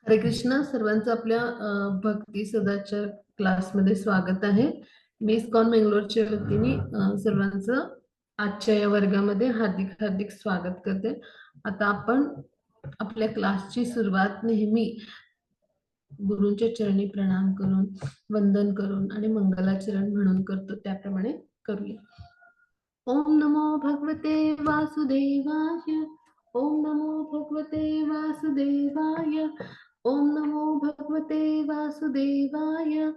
हरे कृष्ण. सर्वांचं आपल्या भक्ती सदाचार क्लासमध्ये स्वागत आहे. मी इस्कॉन बेंगलोरच्या वतीने सर्वांचं आजच्या या वर्गामध्ये हार्दिक हार्दिक स्वागत करते. आता आपण आपल्या क्लासची सुरुवात नेहमी गुरूंच्या चरणी प्रणाम करून, वंदन करून आणि मंगलाचरण म्हणून करतो, त्याप्रमाणे करूया. ओम नमो भगवते वासुदेवाय. ओम नमो भगवते वासुदेवाय. ओम नमो भगवते वासुदेवाय.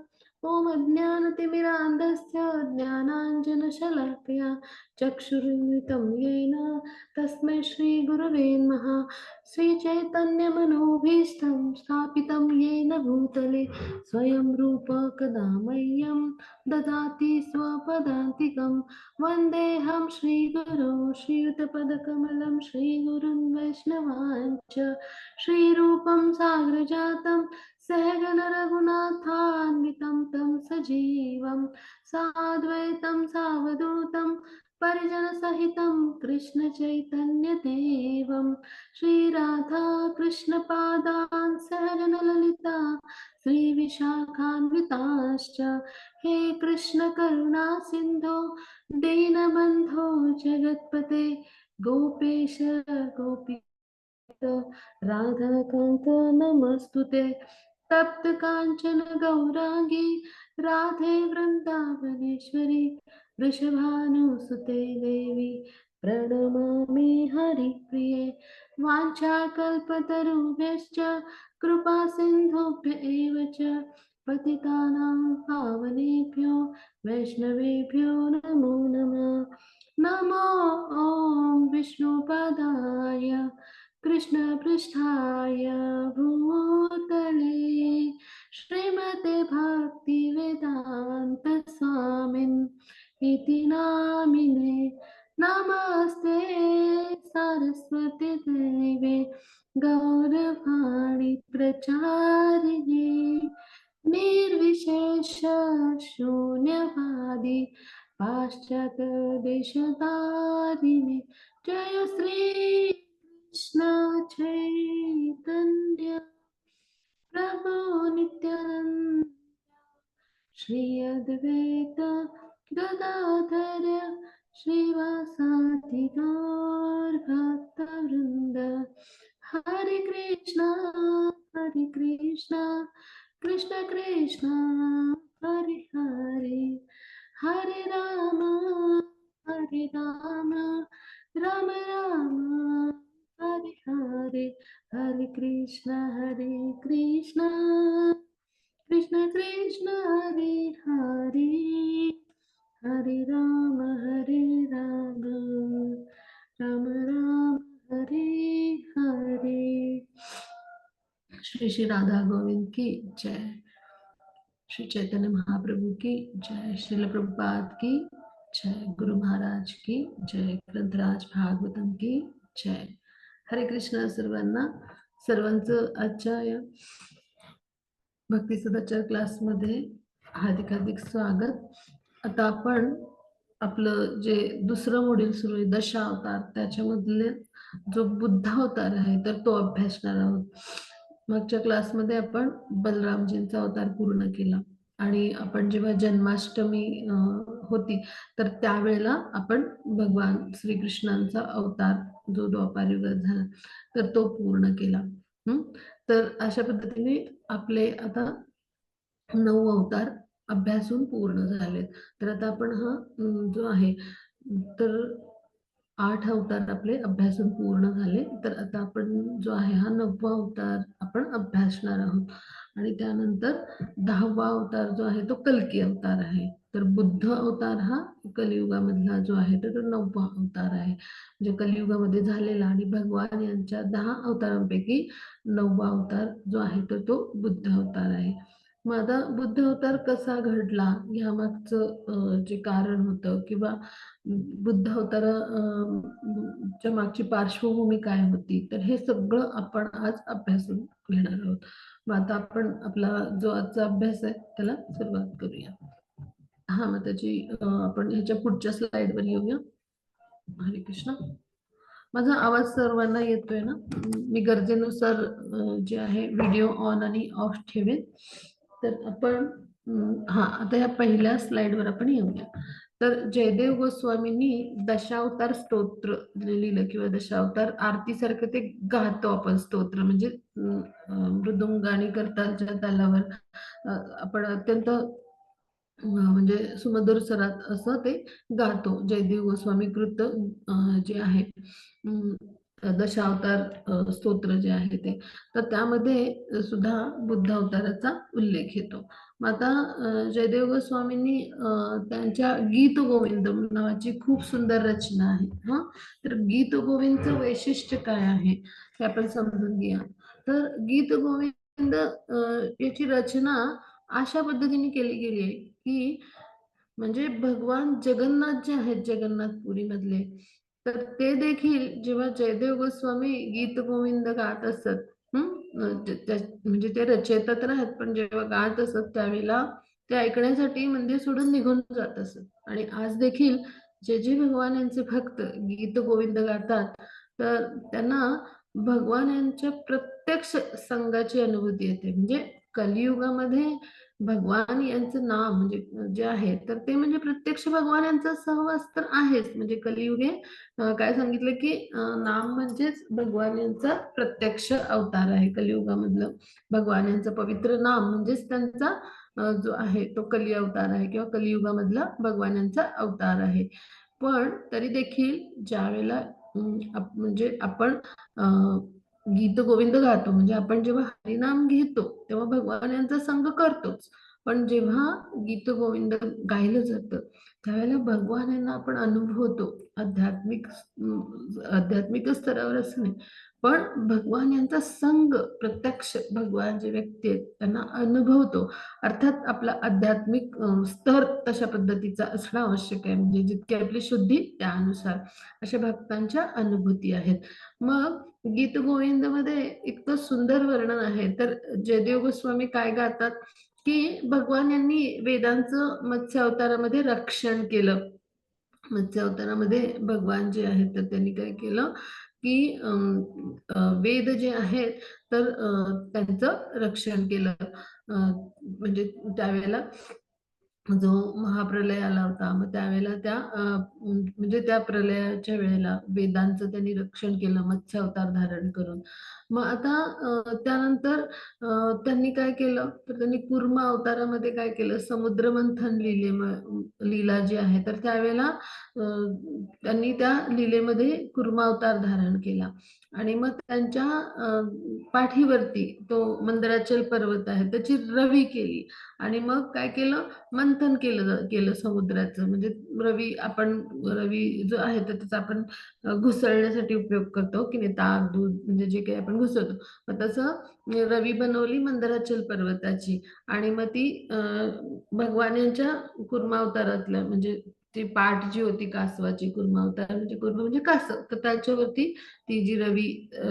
ओम अज्ञानतिमिरान्धस्य ज्ञानाञ्जनशलाकया चक्षुरुन्मिलितं येन तस्मै श्रीगुरवे नमः. श्रीचैतन्यमनोभीष्टं स्थापितं येन भूतले स्वयं रूप कदा मह्यं ददाति स्वपदान्तिकं. वन्देऽहं श्रीगुरो श्रीयुतपदकमलं श्रीगुरुन् वैष्णवांश्च. श्रीरूपं साग्रजातं सहगण रघुनाथान्वितं तं सजीवं साद्वैतं सावधूतं परिजनसहितं कृष्ण चैतन्य देवं श्रीराधा कृष्णपादान् सहगण ललिता श्रीविशाखान्विताश्च. हे कृष्ण करुणा सिन्धो दीनबन्धो जगत्पते गोपेश गोपी राधाकान्त नमस्तुते. तप्त कांचन गौरांगी राधे वृंदावनेश्वरी वृषभानुसुते देवी प्रणमामि हरिप्रिये. वाञ्छाकल्पतरुभ्यश्च कृपा सिन्धुभ्य एव च पतितानां पावनेभ्यो वैष्णवेभ्यो नमो नमः. नमो ॐ विष्णुपदाय कृष्णपृष्ठाय भूतले श्रीमते भक्तिवेदान्त स्वामिन् इति नामिने. नमस्ते सरस्वती देवे गौरवाणी प्रचारिणे निर्विशेष शून्यवादी पाश्चात्य देशतारिणे. जय श्री कृष्ण चैतन्य प्रभु नित्यानंद श्री अद्वैत गदाधर श्रीवासादि गौर भक्तवृंद. हरे कृष्णा कृष्ण कृष्ण हरे हरे हरे राम राम राम हरे हरे हरे कृष्ण कृष्ण कृष्ण हरे हरे हरे राम राम राम हरे हरे. श्री श्री राधा गोविंद की जय. श्री चैतन्य महाप्रभु की जय. श्रील प्रभुपाद की जय. गुरु महाराज की जय. ग्रंथराज भागवतम की जय. हरे कृष्ण. सर्वांचं आजच्या या भक्ती सदाचार क्लासमध्ये हार्दिक हार्दिक स्वागत. आता आपण आपलं जे दुसरं मॉड्यूल सुरू आहे दशावतार, त्याच्यामधले जो बुद्ध अवतार आहे तर तो अभ्यासणार आहोत. मागच्या क्लासमध्ये आपण बलरामजींचा अवतार पूर्ण केला आणि आपण जेव्हा जन्माष्टमी होती तर त्यावेळेला आपण भगवान श्रीकृष्णांचा अवतार जो द्वापार युगात झाला तर तो पूर्ण केला. तर अशा पद्धतीने आपले आता 9 अवतार अभ्यासून पूर्ण झालेत. तर आता आपण हा जो आहे तर 8 अवतार आपले अभ्यासून पूर्ण झाले. तर आता आपण जो आहे हा 9वा अवतार आपण अभ्यासणार आहोत आणि त्यानंतर 10वा अवतार जो आहे तो कल्की अवतार आहे. तर बुद्ध अवतार हा कलियुगामधला जो आहे तर तो 9वा अवतार आहे. म्हणजे कलियुगामध्ये झालेला आणि भगवान यांच्या 10 अवतारांपैकी 9वा अवतार जो आहे तर तो बुद्ध अवतार आहे. मग आता बुद्ध अवतार कसा घडला यामागचं जे कारण होतं किंवा बुद्ध अवताराच्या मागची पार्श्वभूमी काय होती तर हे सगळं आपण आज अभ्यासून घेणार आहोत. मग आता आपण आपला जो आजचा अभ्यास आहे त्याला सुरुवात करूया. मग त्याची आपण ह्याच्या पुढच्या स्लाइडवर येऊया. हरे कृष्ण. माझा आवाज सर्वांना येतोय ना? मी गरजेनुसार जे आहे व्हिडिओ ऑन आणि ऑफ ठेवेन. तर आपण हा आता या पहिल्या स्लाइडवर आपण येऊया. तर जयदेव गोस्वामींनी दशावतार स्तोत्र लिहिलं किंवा दशावतार आरतीसारखं ते गातो आपण स्तोत्र, म्हणजे मृदुंग आणि करतालच्या तालावर आपण अत्यंत म्हणजे सुमधुर स्वरात असं ते गातो. जयदेव गोस्वामी कृत जे आहे दशावतार स्तोत्र जे आहे ते, तर त्यामध्ये सुद्धा बुद्ध अवताराचा उल्लेख येतो. मग आता जयदेव गोस्वामींनी त्यांच्या गीत गोविंद नावाची खूप सुंदर रचना आहे. हा, तर गीत गोविंदचं वैशिष्ट्य काय आहे ते आपण समजून घ्या. तर गीत गोविंद याची रचना अशा पद्धतीने केली गेली आहे की म्हणजे भगवान जगन्नाथ जे आहेत जगन्नाथपुरी मधले, तर ते देखील जेव्हा जयदेव गोस्वामी गीत गोविंद गात असत, म्हणजे ते रचयिता तर आहेत, पण जेव्हा गात असत त्यावेळेला ते ऐकण्यासाठी मंदिर सोडून निघून जात असत. आणि आज देखील जे जे भगवान यांचे भक्त गीत गोविंद गातात, तर त्यांना भगवान यांच्या प्रत्यक्ष संगाची अनुभूती येते. म्हणजे कलियुगामध्ये भगवान यांचं नाम म्हणजे जे आहे, तर ते म्हणजे प्रत्यक्ष भगवान यांचा सहवास तर आहेच. म्हणजे कलियुगे काय सांगितलं की नाम म्हणजेच भगवान यांचा प्रत्यक्ष अवतार आहे. कलियुगामधलं भगवान यांचं पवित्र नाम म्हणजेच त्यांचा जो आहे तो कली अवतार आहे किंवा कलियुगामधला भगवान यांचा अवतार आहे. पण तरी देखील ज्या वेळेला म्हणजे आपण गीत गोविंद गातो, म्हणजे आपण जेव्हा हरिनाम घेतो तेव्हा भगवान यांचा संग करतोच. पण जेव्हा गीत गोविंद गायलं जातं त्यावेळेला भगवान यांना आपण अनुभवतो. आध्यात्मिक स्तरावर असं नाही, पण भगवान यांचा संग प्रत्यक्ष भगवान जे व्यक्ती आहेत त्यांना अनुभवतो. अर्थात आपला आध्यात्मिक स्तर तशा पद्धतीचा असणं आवश्यक आहे. म्हणजे जितकी आपली शुद्धी त्यानुसार अशा भक्तांच्या अनुभूती आहेत. मग गीत गोविंद मध्ये इतकं सुंदर वर्णन आहे. तर जयदेव गोस्वामी काय गातात की भगवान यांनी वेदांचं मत्स्य अवतारामध्ये रक्षण केलं. मत्स्य अवतारामध्ये भगवान जे आहेत तर त्यांनी काय केलं की वेद जे आहेत तर त्यांचं रक्षण केलं. म्हणजे त्यावेळेला जो महाप्रलय आला होता, मग त्यावेळेला त्या म्हणजे त्या प्रलयाच्या वेळेला वेदांचं त्यांनी रक्षण केलं मत्स्य अवतार धारण करून. मग आता त्यानंतर त्यांनी काय केलं, तर त्यांनी कूर्म अवतारामध्ये काय केलं, समुद्र मंथन लीला जी आहे, तर त्यावेळेला त्यांनी त्या लीलेमध्ये कूर्म अवतार धारण केला. आणि मग त्यांच्या पाठीवरती तो मंदराचल पर्वत आहे त्याची रवी केली. आणि मग काय केलं, मंथन केलं समुद्राचं. म्हणजे रवी जो आहे तर त्याचा आपण घुसळण्यासाठी उपयोग करतो की नाही, ताक दूध म्हणजे जे काही आपण घुसळतो. मग तसं रवी बनवली मंदराचल पर्वताची. आणि मग ती भगवान यांच्या कुर्मावतारातल्या म्हणजे ती पाठ जी होती कासवाची, कुर्मावतार म्हणजे कुर्म म्हणजे कासव, तर त्याच्यावरती ती जी रवी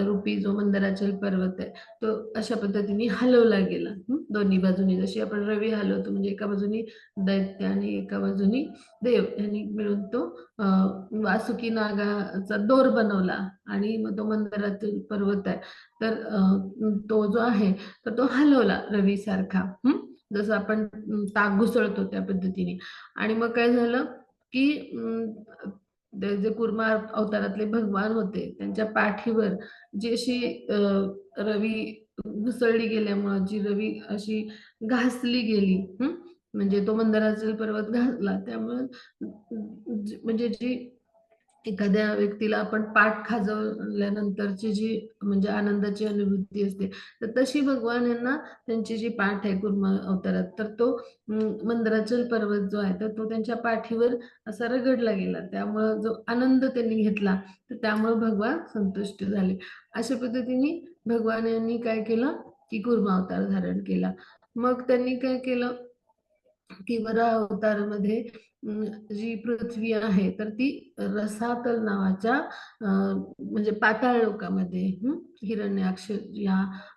रूपी जो मंदराचल पर्वत आहे तो अशा पद्धतीने हलवला गेला. दोन्ही बाजूनी जशी आपण रवी हलवतो, म्हणजे एका बाजूनी दैत्य आणि एका बाजूनी देव यांनी मिळून तो वासुकी नागाचा दोर बनवला. आणि मग तो मंदरातील पर्वत आहे तर तो जो आहे तर तो हलवला रवी सारखा, जसं आपण ताक घुसळतो त्या पद्धतीने. आणि मग काय झालं की जे कुर्मा अवतारातले भगवान होते त्यांच्या पाठीवर जी अशी रवी घुसळली गेल्यामुळं जी रवी अशी घासली गेली, म्हणजे तो मंदराचल पर्वत घासला त्यामुळं म्हणजे जी एखाद्या व्यक्तीला आपण पाठ खाजवल्यानंतरची जी म्हणजे आनंदाची अनुभूती असते, तर तशी भगवान यांना त्यांची जी पाठ आहे कुर्मा अवतारात, तर तो मंदराचल पर्वत जो आहे तर तो त्यांच्या पाठीवर असा रगडला गेला. त्यामुळं जो आनंद त्यांनी घेतला तर त्यामुळे भगवान संतुष्ट झाले. अशा पद्धतीने भगवान यांनी काय केलं की कुर्मा अवतार धारण केला. मग त्यांनी काय केलं की वराह अवतारामध्ये जी पृथ्वी आहे तर ती रसातल नावाच्या म्हणजे पाताळ लोकामध्ये हिरण्याक्ष या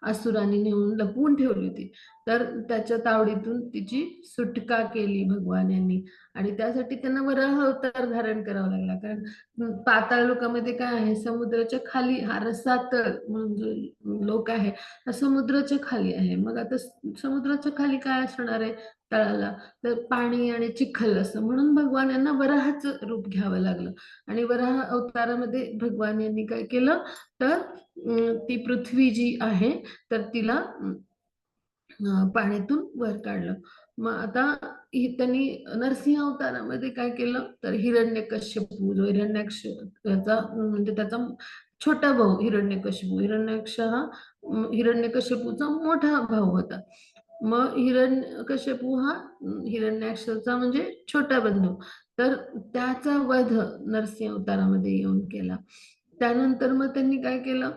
असुराने नेऊन लपवून ठेवली होती. तर त्याच्या तावडीतून तिची सुटका केली भगवान यांनी, आणि त्यासाठी त्यांना वराह अवतार धारण करावा लागला. कारण पाताळ लोकामध्ये काय आहे, समुद्राच्या खाली हा रसातळ म्हणून जो लोक आहे हा समुद्राच्या खाली आहे. मग आता समुद्राच्या खाली काय असणार आहे तळाला, तर पाणी आणि चिखल असं, म्हणून भगवान यांना वराहाचं रूप घ्यावं लागलं. आणि वराह अवतारामध्ये भगवान यांनी काय केलं, तर ती पृथ्वी जी आहे तर तिला पाण्यातून वर काढलं. मग आता त्यांनी नरसिंह अवतारामध्ये काय केलं, तर हिरण्यकश्यपू जो हिरण्याक्ष त्याचा म्हणजे त्याचा छोटा भाऊ हिरण्यकशिपू, हिरण्याक्ष हा हिरण्यकशिपूचा मोठा भाऊ होता. मग हिरण्यकशिपू हा हिरण्याक्षचा म्हणजे छोटा बंधू, तर त्याचा वध नरसिंह अवतारामध्ये येऊन केला. त्यानंतर मग त्यांनी काय केलं,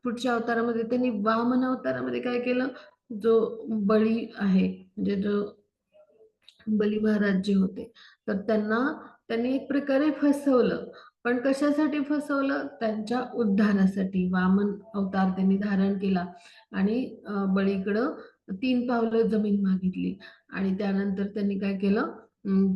पुढच्या अवतारामध्ये त्यांनी वामन अवतारामध्ये काय केलं, जो बळी आहे म्हणजे जो बली महाराज जे होते, तर त्यांनी एक प्रकारे फसवलं. पण कशासाठी फसवलं, त्यांच्या उद्धारासाठी वामन अवतार त्यांनी धारण केला आणि बळीकडं 3 पावलं जमीन मागितली. आणि त्यानंतर त्यांनी काय केलं,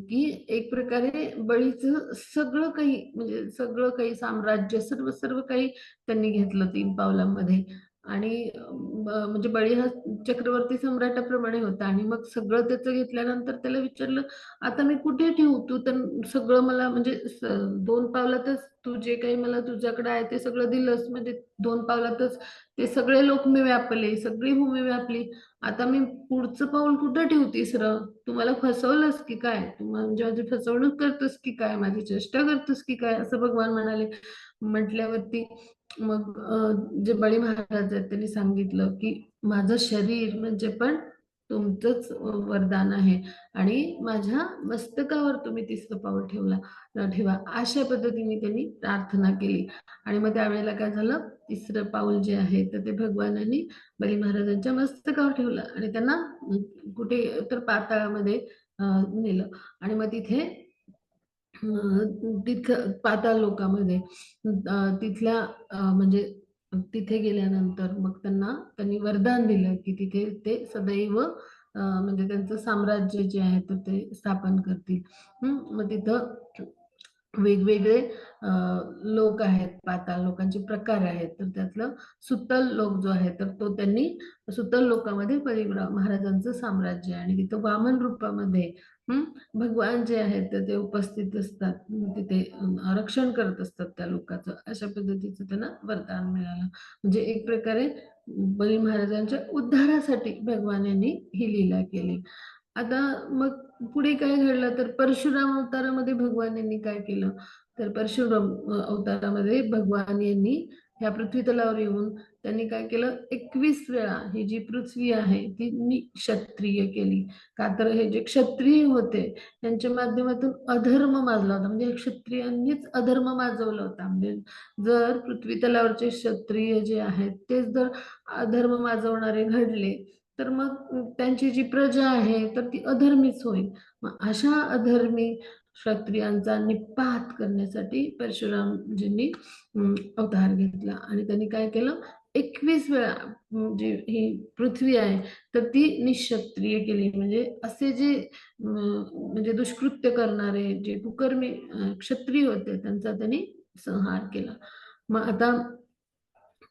की एक प्रकारे बळीचं सगळं काही म्हणजे सगळं काही साम्राज्य सर्व सर्व काही त्यांनी घेतलं 3 पावलांमध्ये. आणि म्हणजे बळी हा चक्रवर्ती सम्राटाप्रमाणे होता, आणि मग सगळं त्याचं घेतल्यानंतर त्याला विचारलं, आता मी कुठे ठेवू, तू तर सगळं मला म्हणजे 2 पावलातच तू जे काही मला तुझ्याकडे आहे ते सगळं दिलंस, म्हणजे 2 पावलातच ते सगळे लोक मी व्यापले, सगळी भूमी व्यापली, आता मी पुढचं पाऊल कुठं ठेवू तिसरं, तू मला फसवलंस की काय, तू म्हणजे माझी फसवणूक करतोस की काय, माझी चेष्टा करतोस की काय, असं भगवान म्हणाले. म्हटल्यावरती मग जे बळी महाराज आहेत त्यांनी सांगितलं, की माझं शरीर म्हणजे पण तुमचंच वरदान आहे, आणि माझ्या मस्तकावर तुम्ही तिसरं पाऊल ठेवा, अशा पद्धतीने त्यांनी प्रार्थना केली. आणि मग त्यावेळेला काय झालं, तिसरं पाऊल जे आहे तर ते भगवानांनी बली महाराजांच्या मस्तकावर ठेवलं आणि त्यांना कुठे तर पाताळामध्ये नेलं. आणि मग तिथे तिथं पाताळ लोकामध्ये तिथल्या म्हणजे तिथे गेल्यानंतर मग त्यांनी वरदान दिलं, की तिथे ते सदैव म्हणजे त्यांचं साम्राज्य जे आहे तर ते स्थापन करतील. मग तिथं वेगवेगळे लोक आहेत, पाताळ लोकांचे प्रकार आहेत. तर त्यातलं सुतल लोक जो आहे तर तो त्यांनी सुतल लोकामध्ये बळी महाराजांचं साम्राज्य आहे, आणि तिथं वामन रूपामध्ये भगवान जे आहेत तर ते उपस्थित असतात. तिथे रक्षण करत असतात त्या लोकांचं. अशा पद्धतीचं त्यांना वरदान मिळालं. म्हणजे एक प्रकारे बली महाराजांच्या उद्धारासाठी भगवान यांनी ही लीला केली. आता मग पुढे काय घडलं, तर परशुराम अवतारामध्ये भगवान यांनी काय केलं, तर परशुराम अवतारामध्ये भगवान यांनी ह्या पृथ्वी तलावर येऊन त्यांनी काय केलं, 21 वेळा ही जी पृथ्वी आहे ती निक्षत्रिय केली. का तर हे जे क्षत्रिय होते त्यांच्या माध्यमातून अधर्म माजला होता, म्हणजे क्षत्रियांनीच अधर्म माजवला होता. म्हणजे जर पृथ्वी तलावरचे क्षत्रिय जे आहेत तेच जर अधर्म माजवणारे घडले, तर मग त्यांची जी प्रजा आहे तर ती अधर्मीच होईल. मग अशा अधर्मी क्षत्रियांचा निपात करण्यासाठी परशुरामजींनी अवतार घेतला, आणि त्यांनी काय केलं, 21 वेळा जी ही पृथ्वी आहे तर ती निक्षत्रिय केली. म्हणजे असे जे म्हणजे दुष्कृत्य करणारे जे कुकर्मी क्षत्रिय होते त्यांचा त्यांनी संहार केला. मग आता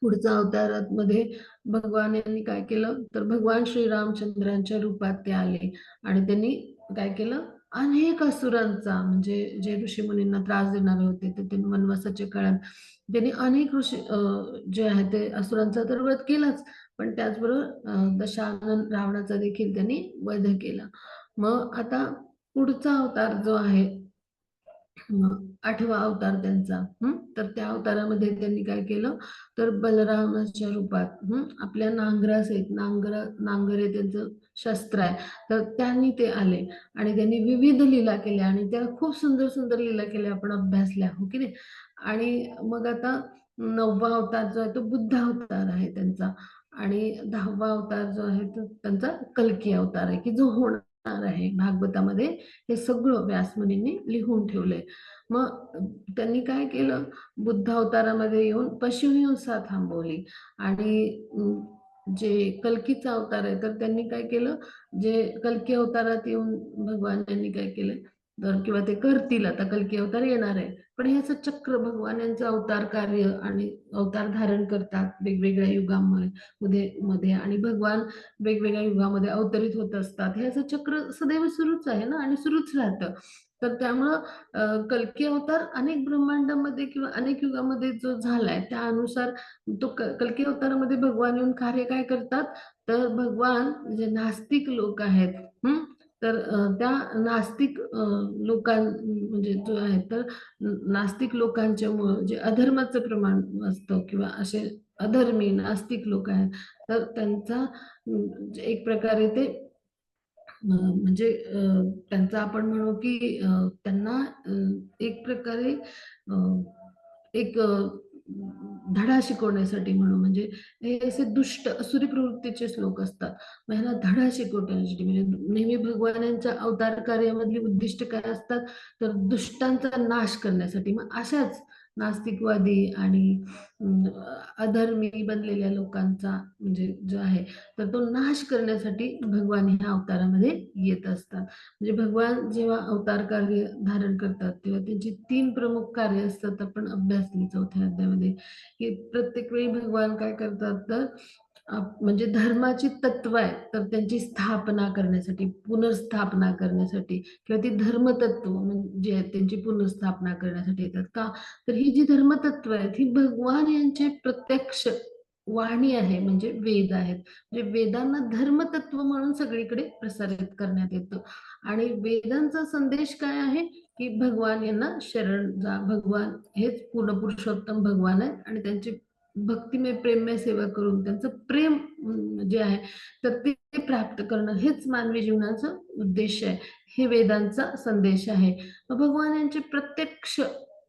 पुढच्या अवतारामध्ये भगवान यांनी काय केलं, तर भगवान श्रीरामचंद्रांच्या रूपात ते आले, आणि त्यांनी काय केलं, अनेक असुरांचा म्हणजे जे ऋषीमुनींना त्रास देणारे होते तर त्यांनी वनवासाच्या काळात त्यांनी अनेक ऋषी जे आहे ते असुरांचा तर वध केलाच, पण त्याचबरोबर दशानन रावणाचा देखील त्यांनी वध केला. मग आता पुढचा अवतार जो आहे 8वा अवतार त्यांचा, तर त्या अवतारामध्ये त्यांनी काय केलं, तर बलरामाच्या रूपात आपल्या नांगरासहित नांगर हे त्यांचं शस्त्र आहे, तर त्यांनी ते आले आणि त्यांनी विविध लीला केल्या, आणि त्या खूप सुंदर सुंदर लीला केल्या, आपण अभ्यासल्या, हो की नाही. आणि मग आता 9वा अवतार जो आहे तो बुद्ध अवतार आहे त्यांचा, आणि 10वा अवतार जो आहे तो त्यांचा कल्की अवतार आहे, की जो होणार आहे भागवतामध्ये. हे सगळं व्यासमुनींनी लिहून ठेवलंय. मग त्यांनी काय केलं, बुद्ध अवतारामध्ये येऊन पशुहिंसा थांबवली. आणि जे कल्कीचा अवतार आहे तर त्यांनी काय केलं, जे कल्की अवतारात येऊन भगवान यांनी काय केलं, तर किंवा ते करतील, आता कल्की अवतार येणार आहे, पण हे असं चक्र भगवान यांचं अवतार कार्य आणि अवतार धारण करतात वेगवेगळ्या युगांमध्ये मध्ये, आणि भगवान वेगवेगळ्या युगामध्ये अवतरित होत असतात. हे असं चक्र सदैव सुरूच आहे ना, आणि सुरूच राहतं. तर त्यामुळं कल्की अवतार अनेक ब्रह्मांडामध्ये किंवा अनेक युगामध्ये जो झालाय त्यानुसार तो कल्की अवतारामध्ये भगवान येऊन कार्य काय करतात, तर भगवान जे नास्तिक लोक आहेत, तर त्या नास्तिक लोकां म्हणजे जो आहे, तर नास्तिक लोकांच्या जे अधर्माचं प्रमाण असतं किंवा असे अधर्मी नास्तिक लोक आहेत, तर त्यांचा एक प्रकारे ते म्हणजे त्यांचा आपण म्हणू की त्यांना एक प्रकारे एक धडा शिकवण्यासाठी म्हणू, म्हणजे हे असे दुष्ट असुरी प्रवृत्तीचेच लोक असतात. मग ह्यांना धडा शिकवण्यासाठी, म्हणजे नेहमी भगवानांच्या अवतार कार्यामधली उद्दिष्ट काय असतात, तर दुष्टांचा नाश करण्यासाठी. मग अशाच नास्तिकवादी आणि अधर्मी बनलेल्या लोकांचा म्हणजे जो आहे, तर तो नाश करण्यासाठी भगवान ह्या अवतारामध्ये येत असतात. म्हणजे भगवान जेव्हा अवतार कार्य धारण करतात तेव्हा त्यांची 3 प्रमुख कार्य असतात. आपण अभ्यासली 4थ्या अध्यायामध्ये, की प्रत्येक वेळी भगवान काय करतात, तर म्हणजे धर्माची तत्व आहे तर त्यांची स्थापना करण्यासाठी, पुनर्स्थापना करण्यासाठी, किंवा ती धर्मतत्व म्हणजे आहेत त्यांची पुनर्स्थापना करण्यासाठी येतात. का, तर ही जी धर्मतत्व आहेत ही भगवान यांचे प्रत्यक्ष वाणी आहे, म्हणजे वेद आहेत. म्हणजे वेदांना धर्मतत्व म्हणून सगळीकडे प्रसारित करण्यात येतं. आणि वेदांचा संदेश काय आहे, की भगवान यांना शरण जा, भगवान हेच पूर्ण पुरुषोत्तम भगवान आहेत, आणि त्यांची भक्तिमय प्रेममय सेवा करून त्यांचं प्रेम जे आहे, तर ते प्राप्त करणं हेच मानवी जीवनाचा उद्देश आहे. हे वेदांचा संदेश आहे. भगवान यांचे प्रत्यक्ष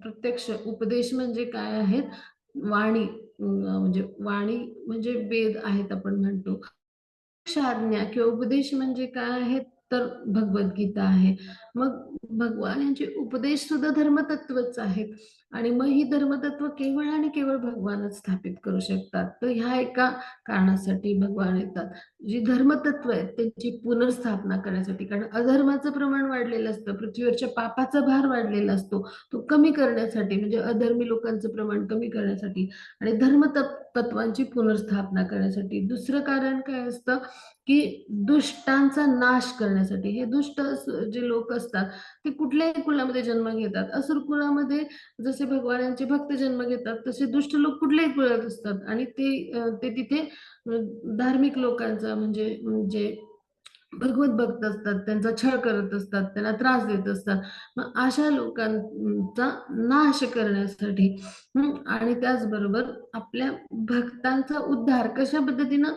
प्रत्यक्ष उपदेश म्हणजे काय आहेत, वाणी, म्हणजे वाणी म्हणजे वेद आहेत आपण म्हणतो. आज्ञा किंवा उपदेश म्हणजे काय आहेत, तर भगवद्गीता आहे. मग भगवान यांचे उपदेश सुद्धा धर्मतत्वच आहेत. आणि मग ही धर्मतत्व केवळ आणि केवळ भगवानच स्थापित करू शकतात. तर ह्या एका कारणासाठी भगवान येतात. जी धर्मतत्व आहेत त्यांची पुनर्स्थापना करण्यासाठी. कारण अधर्माचं प्रमाण वाढलेलं असतं, पृथ्वीवरच्या पापाचा भार वाढलेला असतो, तो कमी करण्यासाठी, म्हणजे अधर्मी लोकांचं प्रमाण कमी करण्यासाठी आणि तत्वांची पुनर्स्थापना करण्यासाठी. दुसरं कारण काय असतं, की दुष्टांचा नाश करण्यासाठी. हे दुष्ट जे लोक असतात ते कुठल्याही कुलामध्ये जन्म घेतात. असुर कुळामध्ये जसे भगवानांचे भक्त जन्म घेतात, तसे दुष्ट लोक कुठल्याही कुळात असतात, आणि ते तिथे धार्मिक लोकांचा म्हणजे जे भगवत भक्त असतात त्यांचा छळ करत असतात, त्यांना त्रास देत असतात. मग अशा लोकांचा नाश करण्यासाठी आणि त्याचबरोबर आपल्या भक्तांचा उद्धार कशा पद्धतीनं,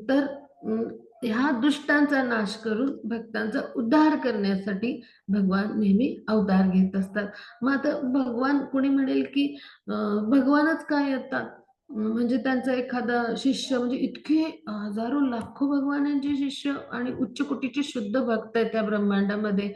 तर ह्या दुष्टांचा नाश करून भक्तांचा उद्धार करण्यासाठी भगवान नेहमी अवतार घेत असतात. मग आता भगवान कोणी म्हणेल की भगवानच काय येतात, म्हणजे त्यांचा एखादा शिष्य, म्हणजे इतके हजारो लाखो भगवानांचे शिष्य आणि उच्च कोटीचे शुद्ध भक्त आहेत त्या ब्रह्मांडामध्ये.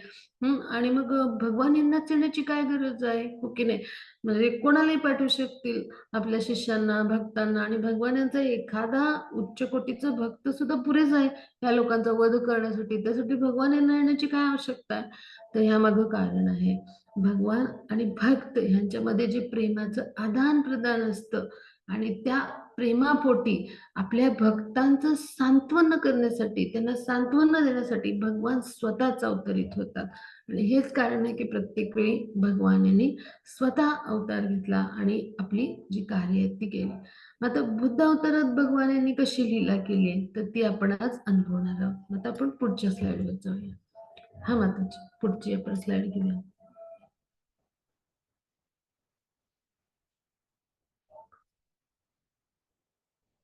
आणि मग भगवान यांनाच येण्याची काय गरज आहे, हो की नाही? म्हणजे कोणालाही पाठवू शकतील आपल्या शिष्यांना, भक्तांना, आणि भगवान यांचा एखादा उच्च कोटीचं भक्त सुद्धा पुरेच आहे या लोकांचा वध करण्यासाठी. त्यासाठी भगवान यांना येण्याची काय आवश्यकता आहे? तर ह्यामागं कारण आहे, भगवान आणि भक्त ह्यांच्यामध्ये जे प्रेमाचं आदान-प्रदान असतं, आणि त्या प्रेमापोटी आपल्या भक्तांचं सांत्वन करण्यासाठी, त्यांना सांत्वन देण्यासाठी भगवान स्वतःच अवतरित होतात. आणि हेच कारण आहे की प्रत्येक वेळी भगवान यांनी स्वतः अवतार घेतला आणि आपली जी कार्य आहेत ती केली. मग आता बुद्ध अवतारात भगवान यांनी कशी लीला केली आहे, तर ती आपण आज अनुभवणार आहोत. आता आपण पुढच्या स्लाइडवर जाऊया. हा माताजी, पुढची आपण स्लाइड घेऊया.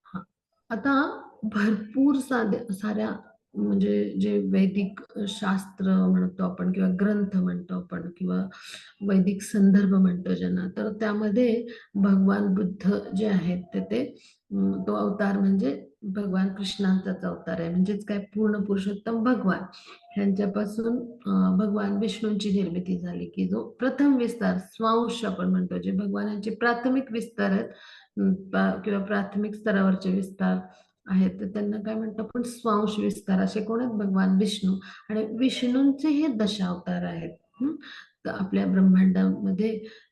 हां. आता भरपूर साऱ्या म्हणजे जे वैदिक शास्त्र म्हणतो आपण किंवा ग्रंथ म्हणतो आपण किंवा वैदिक संदर्भ म्हणतो ज्यांना, तर त्यामध्ये भगवान बुद्ध जे आहेत ते तो अवतार म्हणजे भगवान कृष्णांचाच अवतार आहे. म्हणजेच काय, पूर्ण पुरुषोत्तम भगवान ह्यांच्यापासून भगवान विष्णूंची निर्मिती झाली, की जो प्रथम विस्तार स्वांश आपण म्हणतो, जे भगवानांचे प्राथमिक विस्तार आहेत, किंवा प्राथमिक स्तरावरचे विस्तार आहेत, तर त्यांना काय म्हणतो आपण, स्वांश विस्तार. असे कोण आहेत? भगवान विष्णू. आणि विष्णूंचे हे दशावतार आहेत. तर आपल्या ब्रह्मांडामध्ये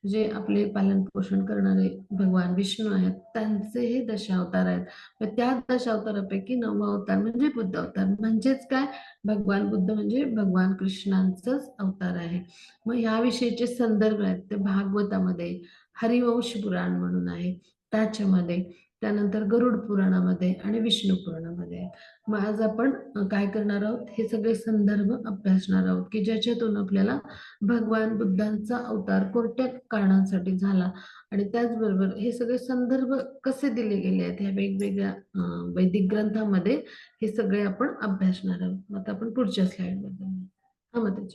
जे आपले पालन पोषण करणारे भगवान विष्णू आहेत, त्यांचे हे दशावतार आहेत. तर त्या दशावतारापैकी 9वा अवतार म्हणजे बुद्ध अवतार. म्हणजेच काय, भगवान बुद्ध म्हणजे भगवान कृष्णांचाच अवतार आहे. मग ह्याविषयीचे संदर्भ आहेत ते भागवतामध्ये, हरिवंश पुराण म्हणून आहे त्याच्यामध्ये, त्यानंतर गरुड पुराणामध्ये आणि विष्णू पुराणामध्ये आहे. मग आज आपण काय करणार आहोत, हे सगळे संदर्भ अभ्यासणार आहोत, की ज्याच्यातून आपल्याला भगवान बुद्धांचा अवतार कोणत्या कारणांसाठी झाला, आणि त्याचबरोबर हे सगळे संदर्भ कसे दिले गेले आहेत ह्या वेगवेगळ्या वैदिक ग्रंथामध्ये, हे सगळे आपण अभ्यासणार आहोत. आता आपण पुढच्या स्लाइड मध्ये, हा मग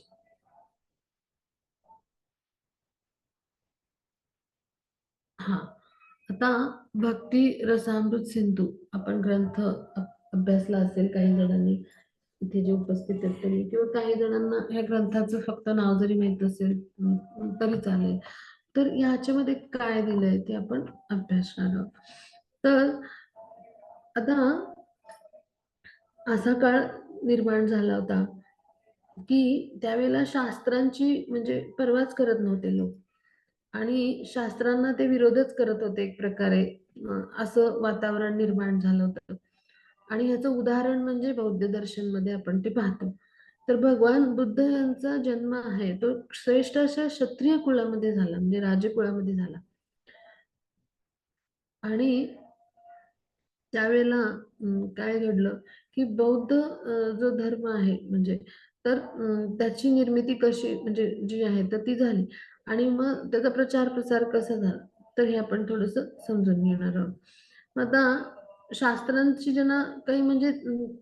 हा, आता भक्ती रसामृत सिंधू आपण ग्रंथ अभ्यासला असेल काही जणांनी, इथे जे उपस्थित आहेत त्यांनी, किंवा काही जणांना ह्या ग्रंथाचं फक्त नाव जरी माहित असेल तरी चालेल. तर याच्यामध्ये काय दिलंय ते आपण अभ्यासणार आहोत. तर आता असा काळ निर्माण झाला होता की त्यावेळेला शास्त्रांची म्हणजे परवाच करत नव्हते लोक, आणि शास्त्रांना ते विरोधच करत होते एक प्रकारे. असं वातावरण निर्माण झालं होतं. आणि ह्याचं उदाहरण म्हणजे बौद्ध दर्शन मध्ये आपण ते पाहतो. तर भगवान बुद्ध यांचा जन्म आहे तो श्रेष्ठ अशा क्षत्रिय कुळामध्ये झाला, म्हणजे राजकुळामध्ये झाला. आणि त्यावेळेला काय घडलं, की बौद्ध जो धर्म आहे म्हणजे, तर त्याची निर्मिती कशी म्हणजे जी आहे तर ती झाली. आणि मग त्याचा प्रचार प्रसार कसा झाला, तर हे आपण थोडस समजून घेणार आहोत. आता शास्त्रांची ज्यांना काही म्हणजे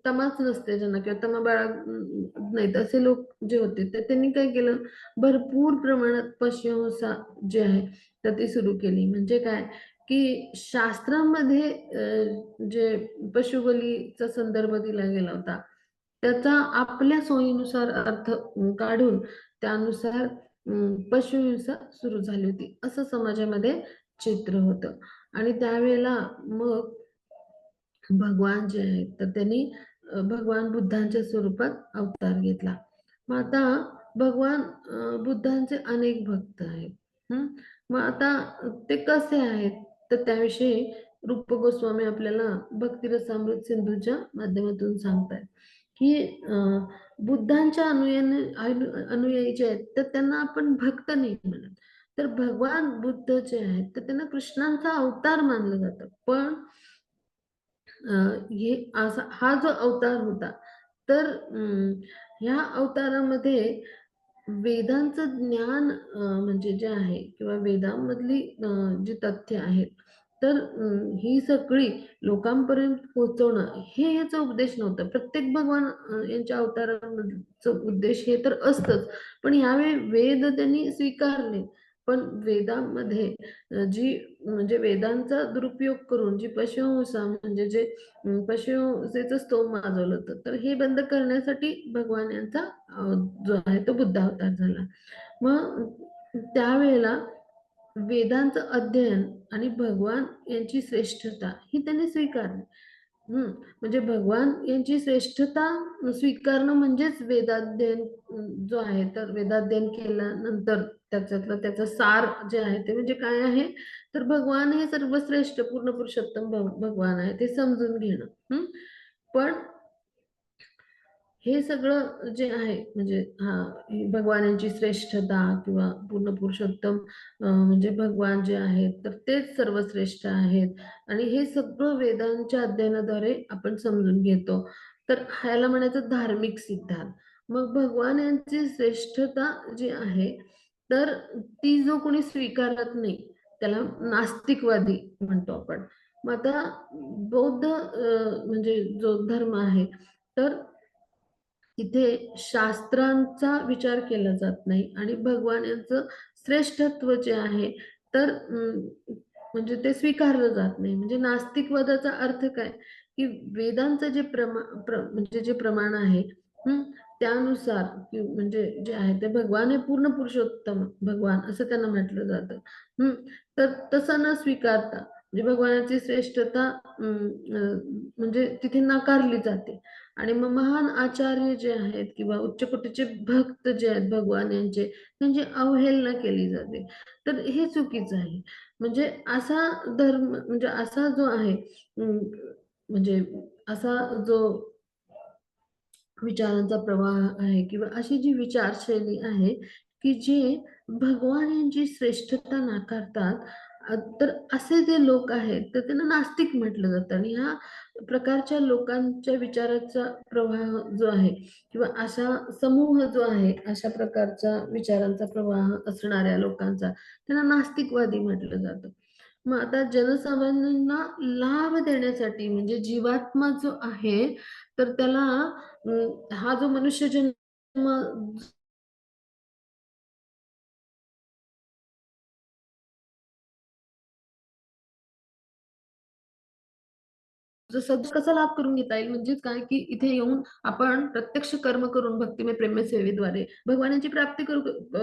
तमाच नसते, ज्यांना किंवा तमा बाळा नाहीत असे लोक जे होते, तर त्यांनी काय केलं, भरपूर प्रमाणात पशुहिंसा जे आहे तर ती सुरू केली. म्हणजे काय, की शास्त्रामध्ये जे पशुबलीचा संदर्भ दिला गेला होता, त्याचा आपल्या सोयीनुसार अर्थ काढून त्यानुसार पशुहिंसा सुरू झाली होती, असं समाजामध्ये चित्र होतं. आणि त्यावेळेला मग भगवान जे आहेत तर त्यांनी भगवान बुद्धांच्या स्वरूपात अवतार घेतला. मग आता भगवान बुद्धांचे अनेक भक्त आहेत. हम्म. मग आता ते कसे आहेत, तर त्याविषयी रूप गोस्वामी आपल्याला भक्तिरसामृत सिंधूच्या माध्यमातून सांगतायत, की बुद्धांच्या अनुयायी जे आहेत तर त्यांना आपण भक्त नाही म्हणत. तर भगवान बुद्ध जे आहेत तर त्यांना कृष्णांचा अवतार मानलं जातं. पण हे असा हा जो अवतार होता, तर ह्या अवतारामध्ये वेदांचं ज्ञान म्हणजे जे आहे, किंवा वेदांमधली जी तथ्य आहेत, तर ही सगळी लोकांपर्यंत पोहोचवणं हे याचा उद्देश नव्हता. प्रत्येक भगवान यांच्या अवताराचा उद्देश हे तर असतच, पण यावेळी वेद त्यांनी स्वीकारले. पण वेदांमध्ये जी म्हणजे वेदांचा दुरुपयोग करून जी पशुहिंसा म्हणजे जे पशुहिंसेचं स्तोम माजवलं होतं, तर हे बंद करण्यासाठी भगवान यांचा जो आहे तो बुद्ध अवतार झाला. मग त्यावेळेला वेदांचं अध्ययन आणि भगवान यांची श्रेष्ठता ही त्यांनी स्वीकारली. म्हणजे भगवान यांची श्रेष्ठता स्वीकारणं म्हणजेच वेदाध्ययन जो आहे, तर वेदाध्ययन केल्यानंतर त्याच्यातलं त्याचं सार जे आहे ते म्हणजे काय आहे, तर भगवान हे सर्वश्रेष्ठ पूर्ण पुरुषोत्तम भगवान आहे ते समजून घेणं. पण हे सगळं जे आहे म्हणजे भगवानांची श्रेष्ठता किंवा पूर्ण पुरुषोत्तम म्हणजे भगवान जे आहेत तर तेच सर्वश्रेष्ठ आहेत, आणि हे सगळं वेदांच्या अध्ययनाद्वारे आपण समजून घेतो. तर ह्याला म्हणायचं धार्मिक सिद्धांत. मग भगवान यांची श्रेष्ठता जी आहे, तर ती जो कोणी स्वीकारत नाही त्याला नास्तिकवादी म्हणतो आपण. मग आता बौद्ध म्हणजे जो धर्म आहे, तर तिथे शास्त्रांचा विचार केला जात नाही, आणि भगवान यांचं श्रेष्ठत्व जे आहे, तर म्हणजे ते स्वीकारलं जात नाही. म्हणजे नास्तिकवादाचा अर्थ काय, की वेदांचं जे म्हणजे जे प्रमाण आहे, हं, त्यानुसार म्हणजे जे आहे ते भगवान हे पूर्ण पुरुषोत्तम भगवान असं त्यांना म्हटलं जातं. हं, तर तसं न स्वीकारता म्हणजे भगवानाची श्रेष्ठता म्हणजे तिथे नाकारली जाते. आणि मग महान आचार्य जे आहेत किंवा उच्च कोटीचे भक्त जे आहेत भगवान यांचे, त्यांची अवहेलना केली जाते. तर हे चुकीचं आहे. म्हणजे असा धर्म म्हणजे असा जो आहे म्हणजे असा जो विचारांचा प्रवाह आहे किंवा अशी जी विचारशैली आहे की जे भगवान यांची श्रेष्ठता नाकारतात, तर असे जे लोक आहेत तर त्यांना नास्तिक म्हटलं जातं. आणि ह्या प्रकारच्या लोकांच्या विचाराचा प्रवाह जो आहे किंवा अशा समूह जो आहे अशा प्रकारचा विचारांचा प्रवाह असणाऱ्या लोकांचा त्यांना नास्तिकवादी म्हटलं जातं. मग आता जनसामान्यांना लाभ देण्यासाठी म्हणजे जीवात्मा जो आहे तर त्याला हा जो मनुष्य जन्म जसं कसा लाभ करून घेता येईल म्हणजे काय की इथे येऊन आपण प्रत्यक्ष कर्म करून भक्तिमय प्रेममय सेवेद्वारे भगवानाची प्राप्ती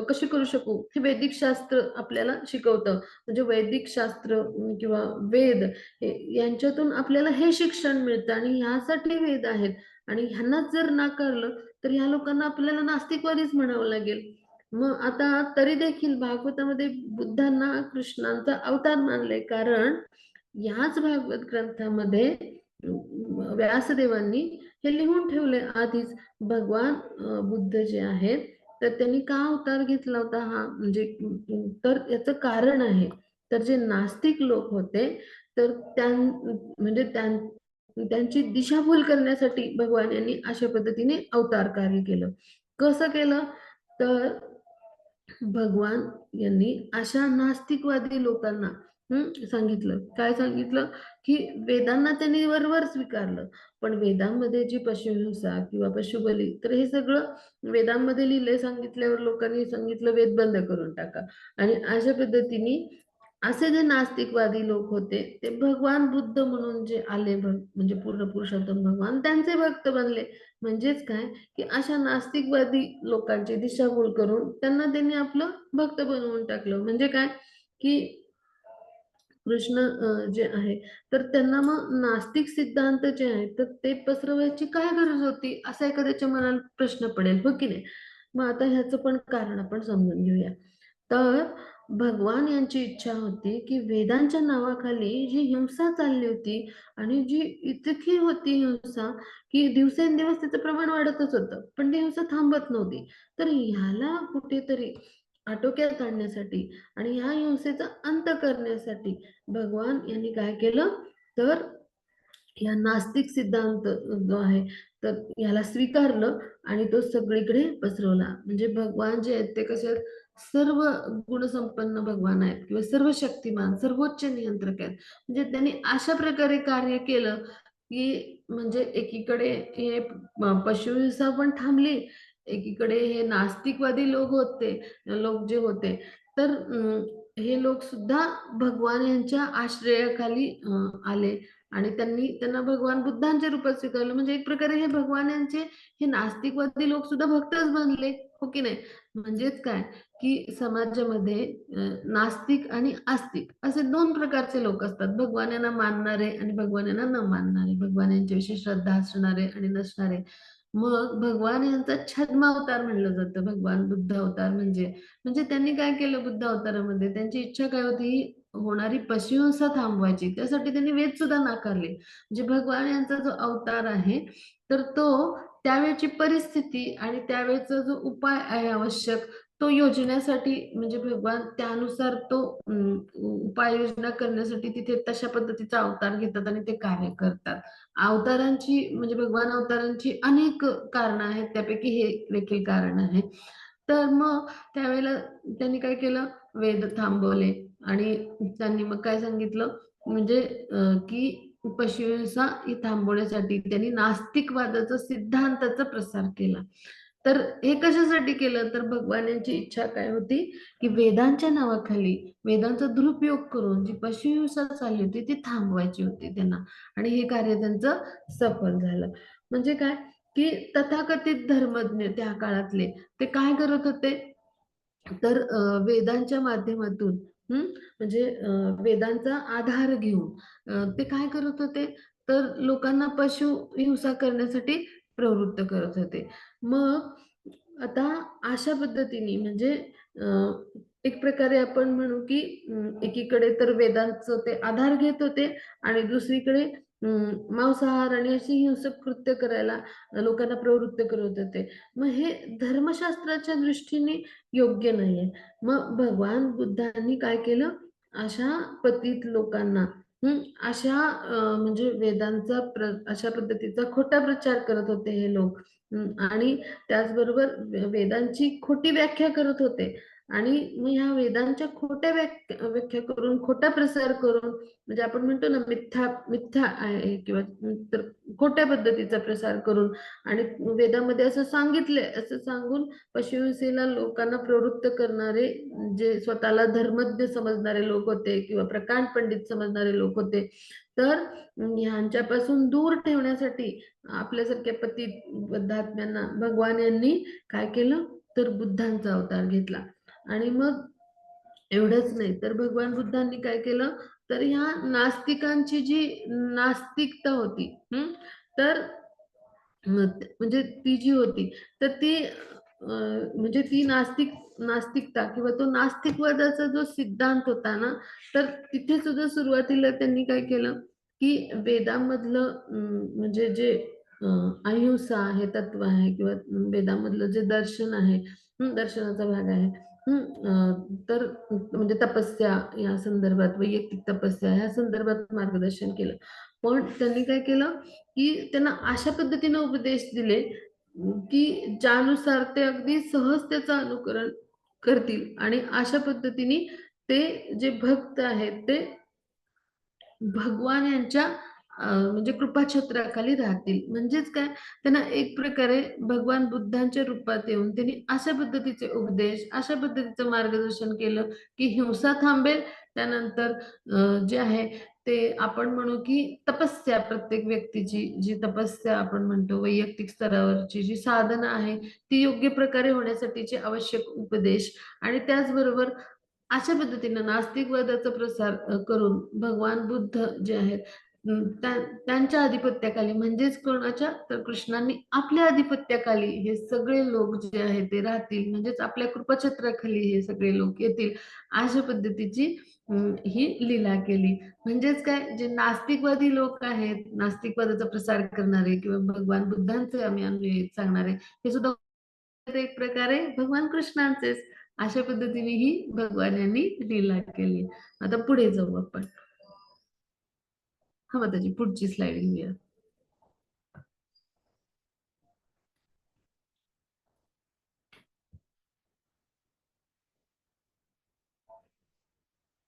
कशी करू शकू हे वैदिक शास्त्र आपल्याला शिकवतं. म्हणजे वैदिक शास्त्र किंवा वेद यांच्यातून आपल्याला हे शिक्षण मिळतं आणि ह्यासाठी वेद आहेत. आणि ह्यांनाच जर नाकारलं तर ह्या लोकांना आपल्याला नास्तिकवादीच म्हणावं लागेल. मग आता तरी देखील भागवतामध्ये बुद्धांना कृष्णांचा अवतार मानले, कारण याच भागवत ग्रंथामध्ये व्यासदेवांनी हे लिहून ठेवले आधीच. भगवान बुद्ध जे आहेत तर त्यांनी का अवतार घेतला होता हा म्हणजे तर याचं कारण आहे. तर जे नास्तिक लोक होते तर म्हणजे त्यांची दिशाभूल करण्यासाठी भगवान यांनी अशा पद्धतीने अवतार कार्य केलं. कसं केलं तर भगवान यांनी अशा नास्तिकवादी लोकांना सांगितलं, काय सांगितलं, की वेदांना त्यांनी वरवर स्वीकारलं. पण वेदांमध्ये जी पशुहिंसा किंवा पशुबली तर हे सगळं वेदांमध्ये लिहिलंय सांगितल्यावर लोकांनी सांगितलं वेद बंद करून टाका. आणि अशा पद्धतीने असे जे नास्तिकवादी लोक होते ते भगवान बुद्ध म्हणून जे आले म्हणजे पूर्ण पुरुषोत्तम भगवान त्यांचे भक्त बनले. म्हणजेच काय की अशा नास्तिकवादी लोकांची दिशाभूल करून त्यांना त्यांनी आपलं भक्त बनवून टाकलं. म्हणजे काय की कृष्ण जे आहे तर त्यांना मग नास्तिक सिद्धांत जे आहेत तर ते पसरवायची काय गरज होती असा एखाद्याच्या मनाला प्रश्न पडेल, हो की नाही. मग आता ह्याचं पण कारण आपण समजून घेऊया. तर भगवान यांची इच्छा होती की वेदांच्या नावाखाली जी हिंसा चालली होती आणि जी इतकी होती हिंसा की दिवसेंदिवस त्याचं प्रमाण वाढतच होतं पण ती हिंसा थांबत नव्हती. तर ह्याला कुठेतरी आटोक्यात आणण्यासाठी आणि ह्या हिंसेचा अंत करण्यासाठी भगवान यांनी काय केलं तर या नास्तिक सिद्धांत जो आहे तर याला स्वीकारलं आणि तो सगळीकडे पसरवला. म्हणजे भगवान जे आहेत ते कसे आहेत, सर्व गुणसंपन्न भगवान आहेत किंवा सर्व शक्तिमान सर्वोच्च नियंत्रक आहेत. म्हणजे त्यांनी अशा प्रकारे कार्य केलं की म्हणजे एकीकडे हे पशुहिंसा पण थांबली, एकीकडे हे नास्तिकवादी लोक जे होते तर हे लोक सुद्धा भगवान यांच्या आश्रयाखाली आले आणि त्यांना भगवान बुद्धांच्या रूपात स्वीकारलं. म्हणजे एक प्रकारे हे भगवान यांचे हे नास्तिकवादी लोक सुद्धा भक्तच बनले, हो की नाही. म्हणजेच काय की समाजामध्ये नास्तिक आणि आस्तिक असे दोन प्रकारचे लोक असतात. भगवान यांना मानणारे आणि भगवान यांना न मानणारे, भगवान यांच्याविषयी श्रद्धा असणारे आणि नसणारे. मग भगवान यांचा छद्मावतार म्हणलं जातं भगवान बुद्ध अवतार म्हणजे त्यांनी काय केलं बुद्ध अवतारामध्ये त्यांची इच्छा काय होती, होणारी पशुहिंसा थांबवायची. त्यासाठी त्यांनी वेद सुद्धा नाकारले. म्हणजे भगवान यांचा जो अवतार आहे तर तो त्यावेळची परिस्थिती आणि त्यावेळेचा जो उपाय आहे आवश्यक तो योजण्यासाठी म्हणजे भगवान त्यानुसार तो उपाययोजना करण्यासाठी तिथे तशा पद्धतीचा अवतार घेतात आणि ते कार्य करतात. अवतारांची म्हणजे भगवान अवतारांची अनेक कारणं आहेत त्यापैकी हे देखील कारण आहे. तर मग त्यावेळेला त्यांनी काय केलं वेद थांबवले आणि त्यांनी मग काय सांगितलं म्हणजे की पशुहिंसा ही थांबवण्यासाठी त्यांनी नास्तिकवादाचा सिद्धांताचा प्रसार केला. तर हे कशासाठी केलं, तर भगवान यांची इच्छा काय होती की वेदांच्या नावाखाली वेदांचा दुरुपयोग करून जी पशुहिंसा चालली होती ती थांबवायची होती त्यांना, आणि हे कार्य त्यांचं सफल झालं. म्हणजे काय की तथाकथित धर्मज्ञ त्या काळातले ते काय करत होते, तर वेदांच्या माध्यमातून म्हणजे वेदांचा आधार घेऊन ते काय करत होते, तर लोकांना पशु हिंसा करण्यासाठी प्रवृत्त करत होते. मग आता अशा पद्धतीने म्हणजे एक प्रकारे आपण म्हणू की एकीकडे तर वेदांचं ते आधार घेत होते आणि दुसरीकडे मांसाहार आणि अशी हिंसक कृत्य करायला लोकांना प्रवृत्त करत होते. मग हे धर्मशास्त्राच्या दृष्टीने योग्य नाहीये. मग भगवान बुद्धांनी काय केलं, अशा पतित लोकांना अशा म्हणजे वेदांचा अशा पद्धतीचा खोटा प्रचार करत होते हे लोक. आणि त्याचबरोबर वेदांची खोटी व्याख्या करत होते, आणि मग ह्या वेदांच्या खोट्या व्याख्या करून खोटा प्रसार करून म्हणजे आपण म्हणतो ना मिथ्या मिथ्या आहे किंवा तर खोट्या पद्धतीचा प्रसार करून आणि वेदामध्ये असं सांगितले असं सांगून पशुहिंसेला लोकांना प्रवृत्त करणारे जे स्वतःला धर्मज्ञ समजणारे लोक होते किंवा प्रकांड पंडित समजणारे लोक होते, तर ह्यांच्यापासून दूर ठेवण्यासाठी आपल्यासारख्या पतित बद्धात्म्यांना भगवान यांनी काय केलं, तर बुद्धांचा अवतार घेतला. आणि मग एवढंच नाही तर भगवान बुद्धांनी काय केलं, तर ह्या नास्तिकांची जी नास्तिकता होती तर म्हणजे ती जी होती तर ती म्हणजे ती नास्तिकता किंवा तो नास्तिकवादाचा जो सिद्धांत होता ना, तर तिथे सुद्धा सुरुवातीला त्यांनी काय केलं की वेदांमधलं म्हणजे जे अहिंसा हे तत्व आहे किंवा वेदांमधलं जे दर्शन आहे, दर्शनाचा भाग आहे, तर म्हणजे तपस्या या संदर्भात वैयक्तिक तपस्या या संदर्भात मार्गदर्शन केलं. पण त्यांनी काय केलं की त्यांना अशा पद्धतीने उपदेश दिले की ज्यानुसार ते अगदी सहज त्याचं अनुकरण करतील आणि अशा पद्धतीने ते जे भक्त आहेत ते भगवान यांच्या म्हणजे कृपाछत्राखाली राहतील. म्हणजेच काय, त्यांना एक प्रकारे भगवान बुद्धांच्या रूपात येऊन त्यांनी अशा पद्धतीचे उपदेश, अशा पद्धतीचं मार्गदर्शन केलं की हिंसा थांबेल. त्यानंतर जे आहे ते आपण म्हणू की तपस्या, प्रत्येक व्यक्तीची जी तपस्या आपण म्हणतो वैयक्तिक स्तरावरची जी साधना आहे ती योग्य प्रकारे होण्यासाठीचे आवश्यक उपदेश, आणि त्याचबरोबर अशा पद्धतीने नास्तिकवादाचा प्रसार करून भगवान बुद्ध जे आहेत त्यांच्या अधिपत्याखाली म्हणजेच कोणाच्या, तर कृष्णांनी आपल्या अधिपत्याखाली हे सगळे लोक जे आहेत ते राहतील, म्हणजेच आपल्या कृपाछत्राखाली हे सगळे लोक येतील, अशा पद्धतीची ही लीला केली. म्हणजेच काय, जे नास्तिकवादी लोक आहेत, नास्तिकवादाचा प्रसार करणारे किंवा भगवान बुद्धांचे आम्ही अनुयायी सांगणारे, हे सुद्धा एक प्रकारे भगवान कृष्णांचेच. अशा पद्धतीने ही भगवान यांनी लीला केली. आता पुढे जाऊ आपण. हा माताजी पुढची स्लाइड घेऊया.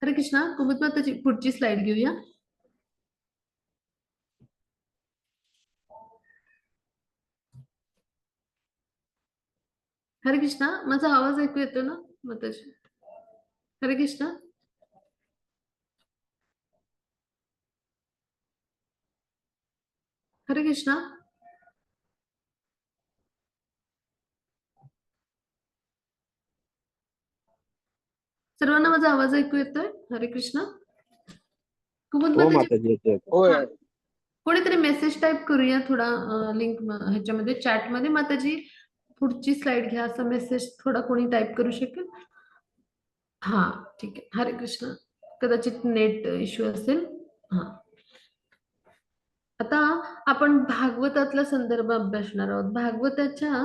हरे कृष्णा. कुमुद माताजी पुढची स्लाइड घेऊया. हरे कृष्णा. माझा आवाज ऐकू येतो ना माताजी? हरे कृष्णा. हरे कृष्णा. सर्वांना माझा आवाज ऐकू येतोय? हरे कृष्णा. कुमुद हो माताजी. माताजी येतोय. हा. कोणीतरी मेसेज टाइप करूया थोडा लिंक ह्याच्यामध्ये चॅटमध्ये. माताजी पुढची स्लाइड घ्या असा मेसेज थोडा कोणी टाइप करू शकेल? हा, ठीक आहे. हरे कृष्ण. कदाचित नेट इश्यू असेल. हा, आता आपण भागवतातला संदर्भ अभ्यासणार आहोत. भागवताच्या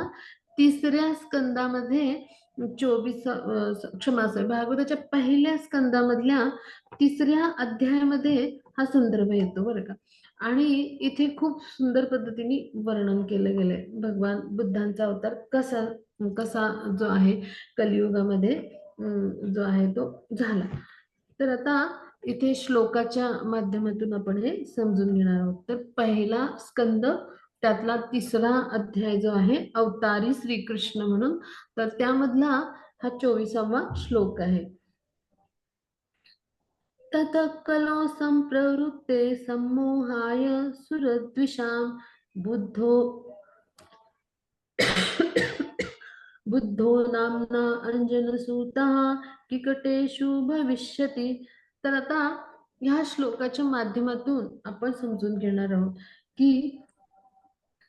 3ऱ्या स्कंदामध्ये 24 क्षमा असेल, भागवताच्या पहिल्या स्कंदामधल्या 3ऱ्या अध्यायामध्ये हा संदर्भ येतो बरं का. आणि इथे खूप सुंदर पद्धतीने वर्णन केलं गेलंय भगवान बुद्धांचा अवतार कसा कसा जो आहे कलियुगामध्ये जो आहे तो झाला. तर आता इथे श्लोकाच्या माध्यमातून आपण हे समजून घेणार आहोत. तर पहिला स्कंद त्यातला 3रा अध्याय जो आहे अवतारी श्रीकृष्ण म्हणून, तर त्यामधला हा 24वा श्लोक आहे. ततः कलो संप्रवृत्ते सम्मोहाय सुरद्विषां बुद्धो बुद्धो नामना अंजनसूतः किकटेषु भविष्यति. तर आता ह्या श्लोकाच्या माध्यमातून आपण समजून घेणार आहोत की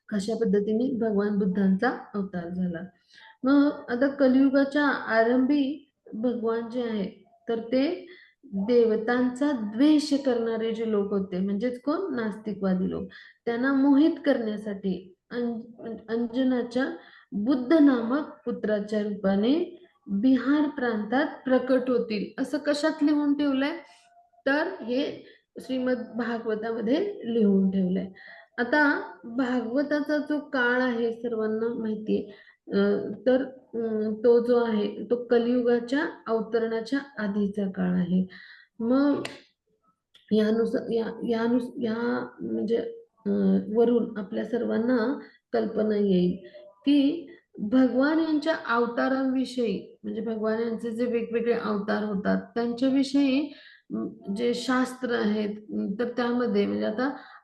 कशा पद्धतीने भगवान बुद्धांचा अवतार झाला. मग आता कलियुगाच्या आरंभी भगवान जे आहे तर ते देवतांचा द्वेष करणारे जे लोक होते, म्हणजेच कोण, नास्तिकवादी लोक, त्यांना मोहित करण्यासाठी अंजनाच्या बुद्ध नामक पुत्राच्या रूपाने बिहार प्रांतात प्रकट होतील असं कशात लिहून ठेवलंय, तर हे श्रीमद भागवतामध्ये लिहून ठेवलंय. आता भागवताचा जो काळ आहे सर्वांना माहिती आहे, तर तो जो आहे तो कलियुगाच्या अवतरणाच्या आधीचा काळ आहे. मग यानुसार या म्हणजे वरून आपल्या सर्वांना कल्पना येईल की भगवान यांच्या अवतारांविषयी, म्हणजे भगवान यांचे जे वेगवेगळे अवतार होतात त्यांच्याविषयी जे शास्त्र आहेत, तर त्यामध्ये म्हणजे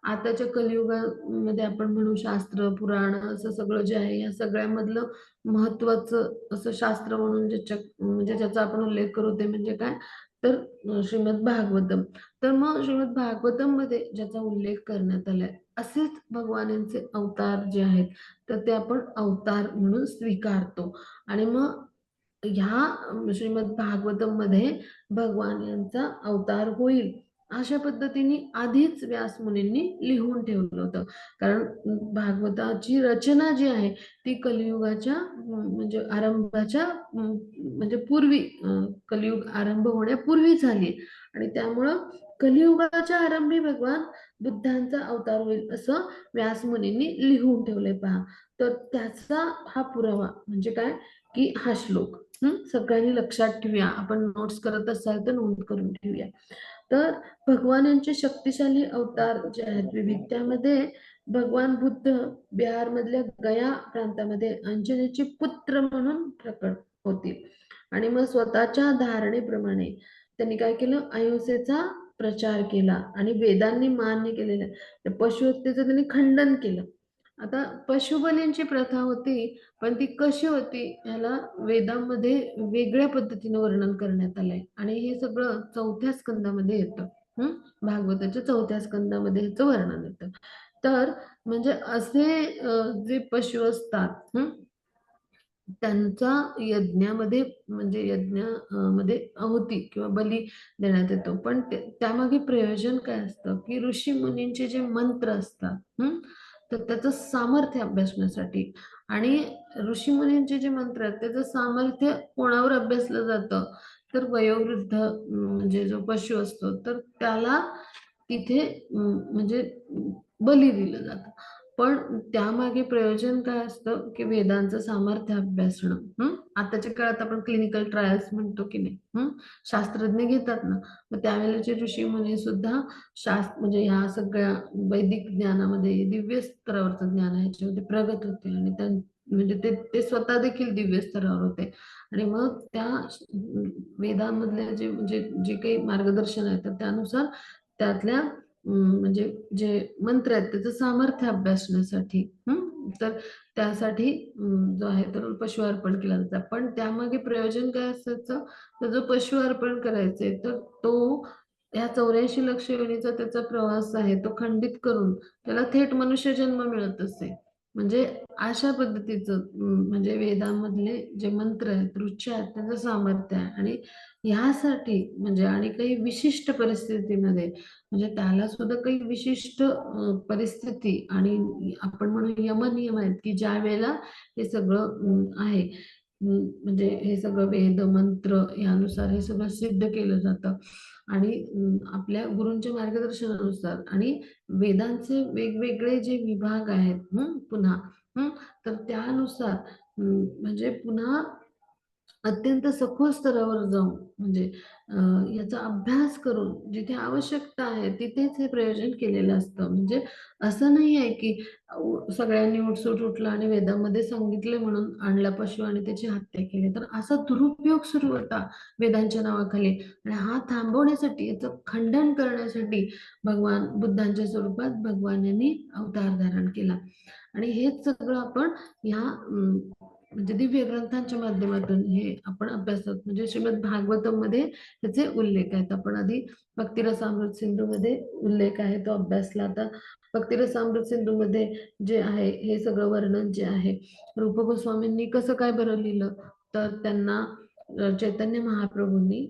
आताच्या कलियुगामध्ये आपण म्हणू शास्त्र पुराण असं सगळं जे आहे या सगळ्यामधलं महत्वाचं असं शास्त्र म्हणून म्हणजे ज्याचा आपण उल्लेख करू ते म्हणजे काय, तर श्रीमद भागवतम. तर मग श्रीमद भागवतम मध्ये ज्याचा उल्लेख करण्यात आलाय असेच भगवान यांचे अवतार जे आहेत तर ते आपण अवतार म्हणून स्वीकारतो. आणि मग ह्या श्रीमद भागवतम मध्ये भगवान यांचा अवतार होईल अशा पद्धतीने आधीच व्यास मुनींनी लिहून ठेवलं होतं. कारण भागवताची रचना जी आहे ती कलियुगाच्या म्हणजे आरंभाच्या म्हणजे पूर्वी, कलियुग आरंभ होण्यापूर्वी झाली आणि त्यामुळं कलियुगाच्या आरंभी भगवान बुद्धांचा अवतार होईल असं व्यास मुनींनी लिहून ठेवलंय पहा. तर त्याचा हा पुरावा म्हणजे काय की हा श्लोक सगळ्यांनी लक्षात ठेवूया. आपण नोट्स करत असाल तर नोट करून ठेवूया. तर भगवान यांचे शक्तिशाली अवतार जे आहेत विविध, त्यामध्ये भगवान बुद्ध बिहार मधल्या गया प्रांतामध्ये अंजनेचे पुत्र म्हणून प्रकट होतील. आणि मग स्वतःच्या धारणेप्रमाणे त्यांनी काय केलं, अहिंसेचा प्रचार केला आणि वेदांनी मान्य केलेल्या पशुहत्येचं त्यांनी खंडन केलं. आता पशुबलींची प्रथा होती पण ती कशी होती ह्याला वेदांमध्ये वेगळ्या पद्धतीने वर्णन करण्यात आलंय आणि हे सगळं 4थ्या स्कंदामध्ये येतं. भागवताच्या 4थ्या स्कंदामध्ये ह्याचं वर्णन येतं. तर म्हणजे असे जे पशु असतात त्यांचा यज्ञामध्ये म्हणजे मध्ये आहुती किंवा बली देण्यात येतो. पण त्यामागे प्रयोजन काय असतं की ऋषी मुनींचे जे मंत्र असतात तर त्याचं सामर्थ्य अभ्यासण्यासाठी. आणि ऋषी मुनींचे जे मंत्र आहेत त्याचं सामर्थ्य कोणावर अभ्यासलं जातं, तर वयोवृद्ध म्हणजे जो पशु असतो तर त्याला तिथे म्हणजे बली दिलं जातं. पण त्यामागे प्रयोजन काय असतं की वेदांचं सामर्थ्य अभ्यासणं. आताच्या काळात आपण क्लिनिकल ट्रायल्स म्हणतो की नाही, शास्त्रज्ञ घेतात ना, मग त्यावेळेचे ऋषी मुनी सुद्धा म्हणजे ह्या सगळ्या वैदिक ज्ञानामध्ये दिव्य स्तरावरचं ज्ञान ह्याच्यामध्ये प्रगत होते आणि म्हणजे ते स्वतः देखील दिव्य स्तरावर होते. आणि मग त्या वेदांमधले जे म्हणजे जे काही मार्गदर्शन आहे तर त्यानुसार त्यातल्या म्हणजे जे मंत्र आहेत त्याचं सामर्थ्य अभ्यासण्यासाठी तर त्यासाठी जो आहे तर पशु अर्पण केला जातं. पण त्यामागे प्रयोजन काय असायचं, तर जो पशु अर्पण करायचे तर तो ह्या 84 लक्ष योनीचा त्याचा प्रवास आहे तो खंडित करून त्याला थेट मनुष्य जन्म मिळत असे. म्हणजे अशा पद्धतीचं म्हणजे वेदांमधले जे मंत्र आहेत ऋचा आहेत त्याचं सामर्थ्य आहे. आणि ह्यासाठी म्हणजे आणि काही विशिष्ट परिस्थितीमध्ये म्हणजे त्याला सुद्धा काही विशिष्ट परिस्थिती आणि आपण म्हणू यमनियम आहेत की ज्या वेळेला हे सगळं आहे म्हणजे हे सगळं वेद मंत्र यानुसार हे सगळं सिद्ध केलं जातं. आणि आपल्या गुरूंच्या मार्गदर्शनानुसार आणि वेदांचे वेगवेगळे जे विभाग आहेत पुन्हा तर त्यानुसार म्हणजे पुन्हा अत्यंत सखोल स्तरावर जाऊन म्हणजे याचा अभ्यास करून जिथे आवश्यकता आहे तिथेच हे प्रयोजन केलेलं असतं. म्हणजे असं नाही आहे की सगळ्यांनी उठसूट उठलं आणि वेदामध्ये सांगितले म्हणून आणला पशु आणि त्याची हत्या केली. तर असा दुरुपयोग सुरू होता वेदांच्या नावाखाली आणि हा थांबवण्यासाठी, याचं खंडन करण्यासाठी भगवान बुद्धांच्या स्वरूपात भगवान यांनी अवतार धारण केला. आणि हेच सगळं आपण ह्या म्हणजे दिव्य ग्रंथांच्या माध्यमातून हे आपण अभ्यासात म्हणजे श्रीमद भागवतम मध्ये त्याचे उल्लेख आहेत. आपण आधी भक्तिरसामृत सिंधू मध्ये उल्लेख आहे तो अभ्यासला. आता भक्तिरसामृत सिंधू मध्ये जे आहे हे सगळं वर्णन जे आहे रूप गोस्वामींनी कसं काय बरं लिहिलं, तर त्यांना चैतन्य महाप्रभूंनी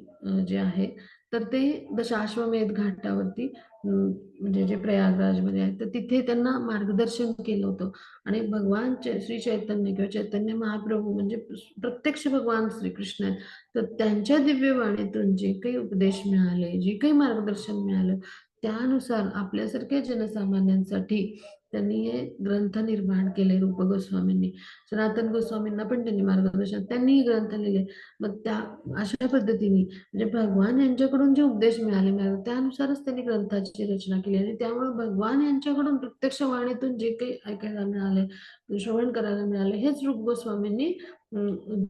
जे आहे तर ते दशाश्वमेध घाटावरती म्हणजे जे प्रयागराजमध्ये आहे तर तिथे त्यांना मार्गदर्शन केलं होतं. आणि भगवान श्री चैतन्य किंवा चैतन्य महाप्रभू म्हणजे प्रत्यक्ष भगवान श्रीकृष्ण आहेत. तर त्यांच्या दिव्यवाणीतून जे काही उपदेश मिळाले, जे काही मार्गदर्शन मिळालं, त्यानुसार आपल्यासारख्या जनसामान्यांसाठी त्यांनी हे ग्रंथ निर्माण केले रूप गोस्वामींनी. सनातन गोस्वामींना पण त्यांनी मार्गदर्शन, त्यांनी ग्रंथ लिहिले. मग त्या अशा पद्धतीने म्हणजे भगवान यांच्याकडून जे उपदेश मिळाले त्यानुसारच त्यांनी ग्रंथाची रचना केली आणि त्यामुळे भगवान यांच्याकडून प्रत्यक्ष वाणीतून जे काही ऐकायला मिळाले, श्रवण करायला मिळाले, हेच रूप गोस्वामींनी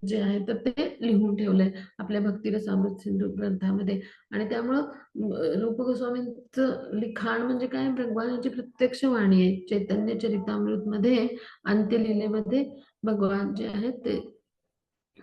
जे आहे तर ते लिहून ठेवलंय आपल्या भक्तिरसामृत सिंधू ग्रंथामध्ये. आणि त्यामुळं रूप गोस्वामींचं लिखाण म्हणजे काय, भगवान यांची प्रत्यक्ष वाणी आहे. चैतन्य चरितामृत मध्ये अंत्यलीलेमध्ये भगवान जे आहेत ते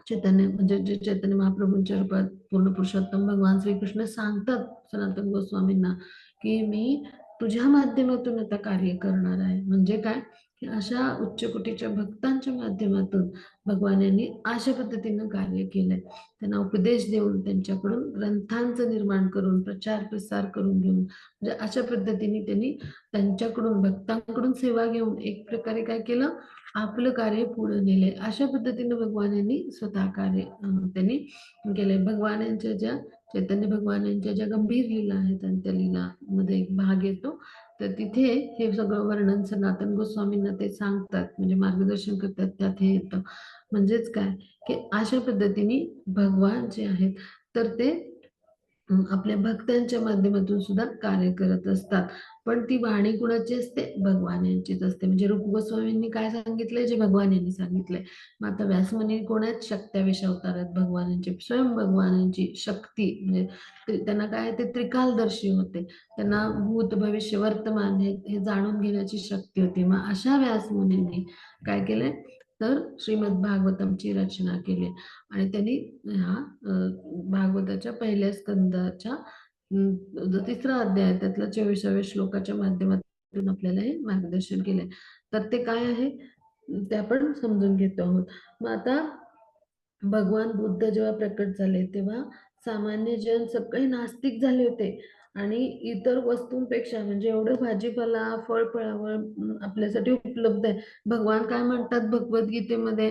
चैतन्य म्हणजे जे चैतन्य महाप्रभूंच्या रूपात पूर्ण पुरुषोत्तम भगवान श्रीकृष्ण सांगतात सनातन गोस्वामींना की मी तुझ्या माध्यमातून आता कार्य करणार आहे. म्हणजे काय की अशा उच्च कोटीच्या भक्तांच्या माध्यमातून भगवान यांनी अशा पद्धतीनं कार्य केलंय. त्यांना उपदेश देऊन, त्यांच्याकडून ग्रंथांचं निर्माण करून, प्रचार प्रसार करून घेऊन म्हणजे अशा पद्धतीने त्यांनी त्यांच्याकडून भक्तांकडून सेवा घेऊन एक प्रकारे काय केलं, आपलं कार्य पुढे नेले. अशा पद्धतीने भगवान यांनी स्वतः कार्य त्यांनी केले. भगवान यांच्या ज्या चैतन्य भगवान यांच्या ज्या गंभीर लीला आहेत आणि त्या लीला मध्ये एक भाग येतो, तर तिथे हे सगळं वर्णन सनातन गोस्वामींना ते सांगतात म्हणजे मार्गदर्शन करतात, त्यात हे येतं. म्हणजेच काय की अशा पद्धतीने भगवान जे आहेत तर ते आपल्या भक्तांच्या माध्यमातून सुद्धा कार्य करत असतात. पण ती वाणी कुणाची असते, भगवान यांचीच असते. म्हणजे रूप गोस्वामींनी काय सांगितलंय, जे भगवान यांनी सांगितलंय. मग आता व्यासमुनी कोण आहेत, शक्त्यावेश अवतारात भगवान यांचे स्वयं भगवान यांची शक्ती म्हणजे त्यांना काय ते त्रिकालदर्शी होते. त्यांना भूत भविष्य वर्तमान हे जाणून घेण्याची शक्ती होती. मग अशा व्यासमुनींनी काय केलंय, तर श्रीमद भागवतमची रचना केली आणि त्यांनी ह्या भागवताच्या पहिल्या स्कंदाच्या जो तिसरा अध्याय आहे त्यातल्या 24व्या श्लोकाच्या माध्यमातून आपल्याला हे मार्गदर्शन केले. तर ते काय आहे ते आपण समजून घेतो आहोत. मग आता भगवान बुद्ध जेव्हा प्रकट झाले तेव्हा सामान्य जन सगळे नास्तिक झाले होते आणि इतर वस्तूंपेक्षा म्हणजे एवढं भाजीपाला फळफळावळ आपल्यासाठी उपलब्ध आहे. भगवान काय म्हणतात भगवद्गीतेमध्ये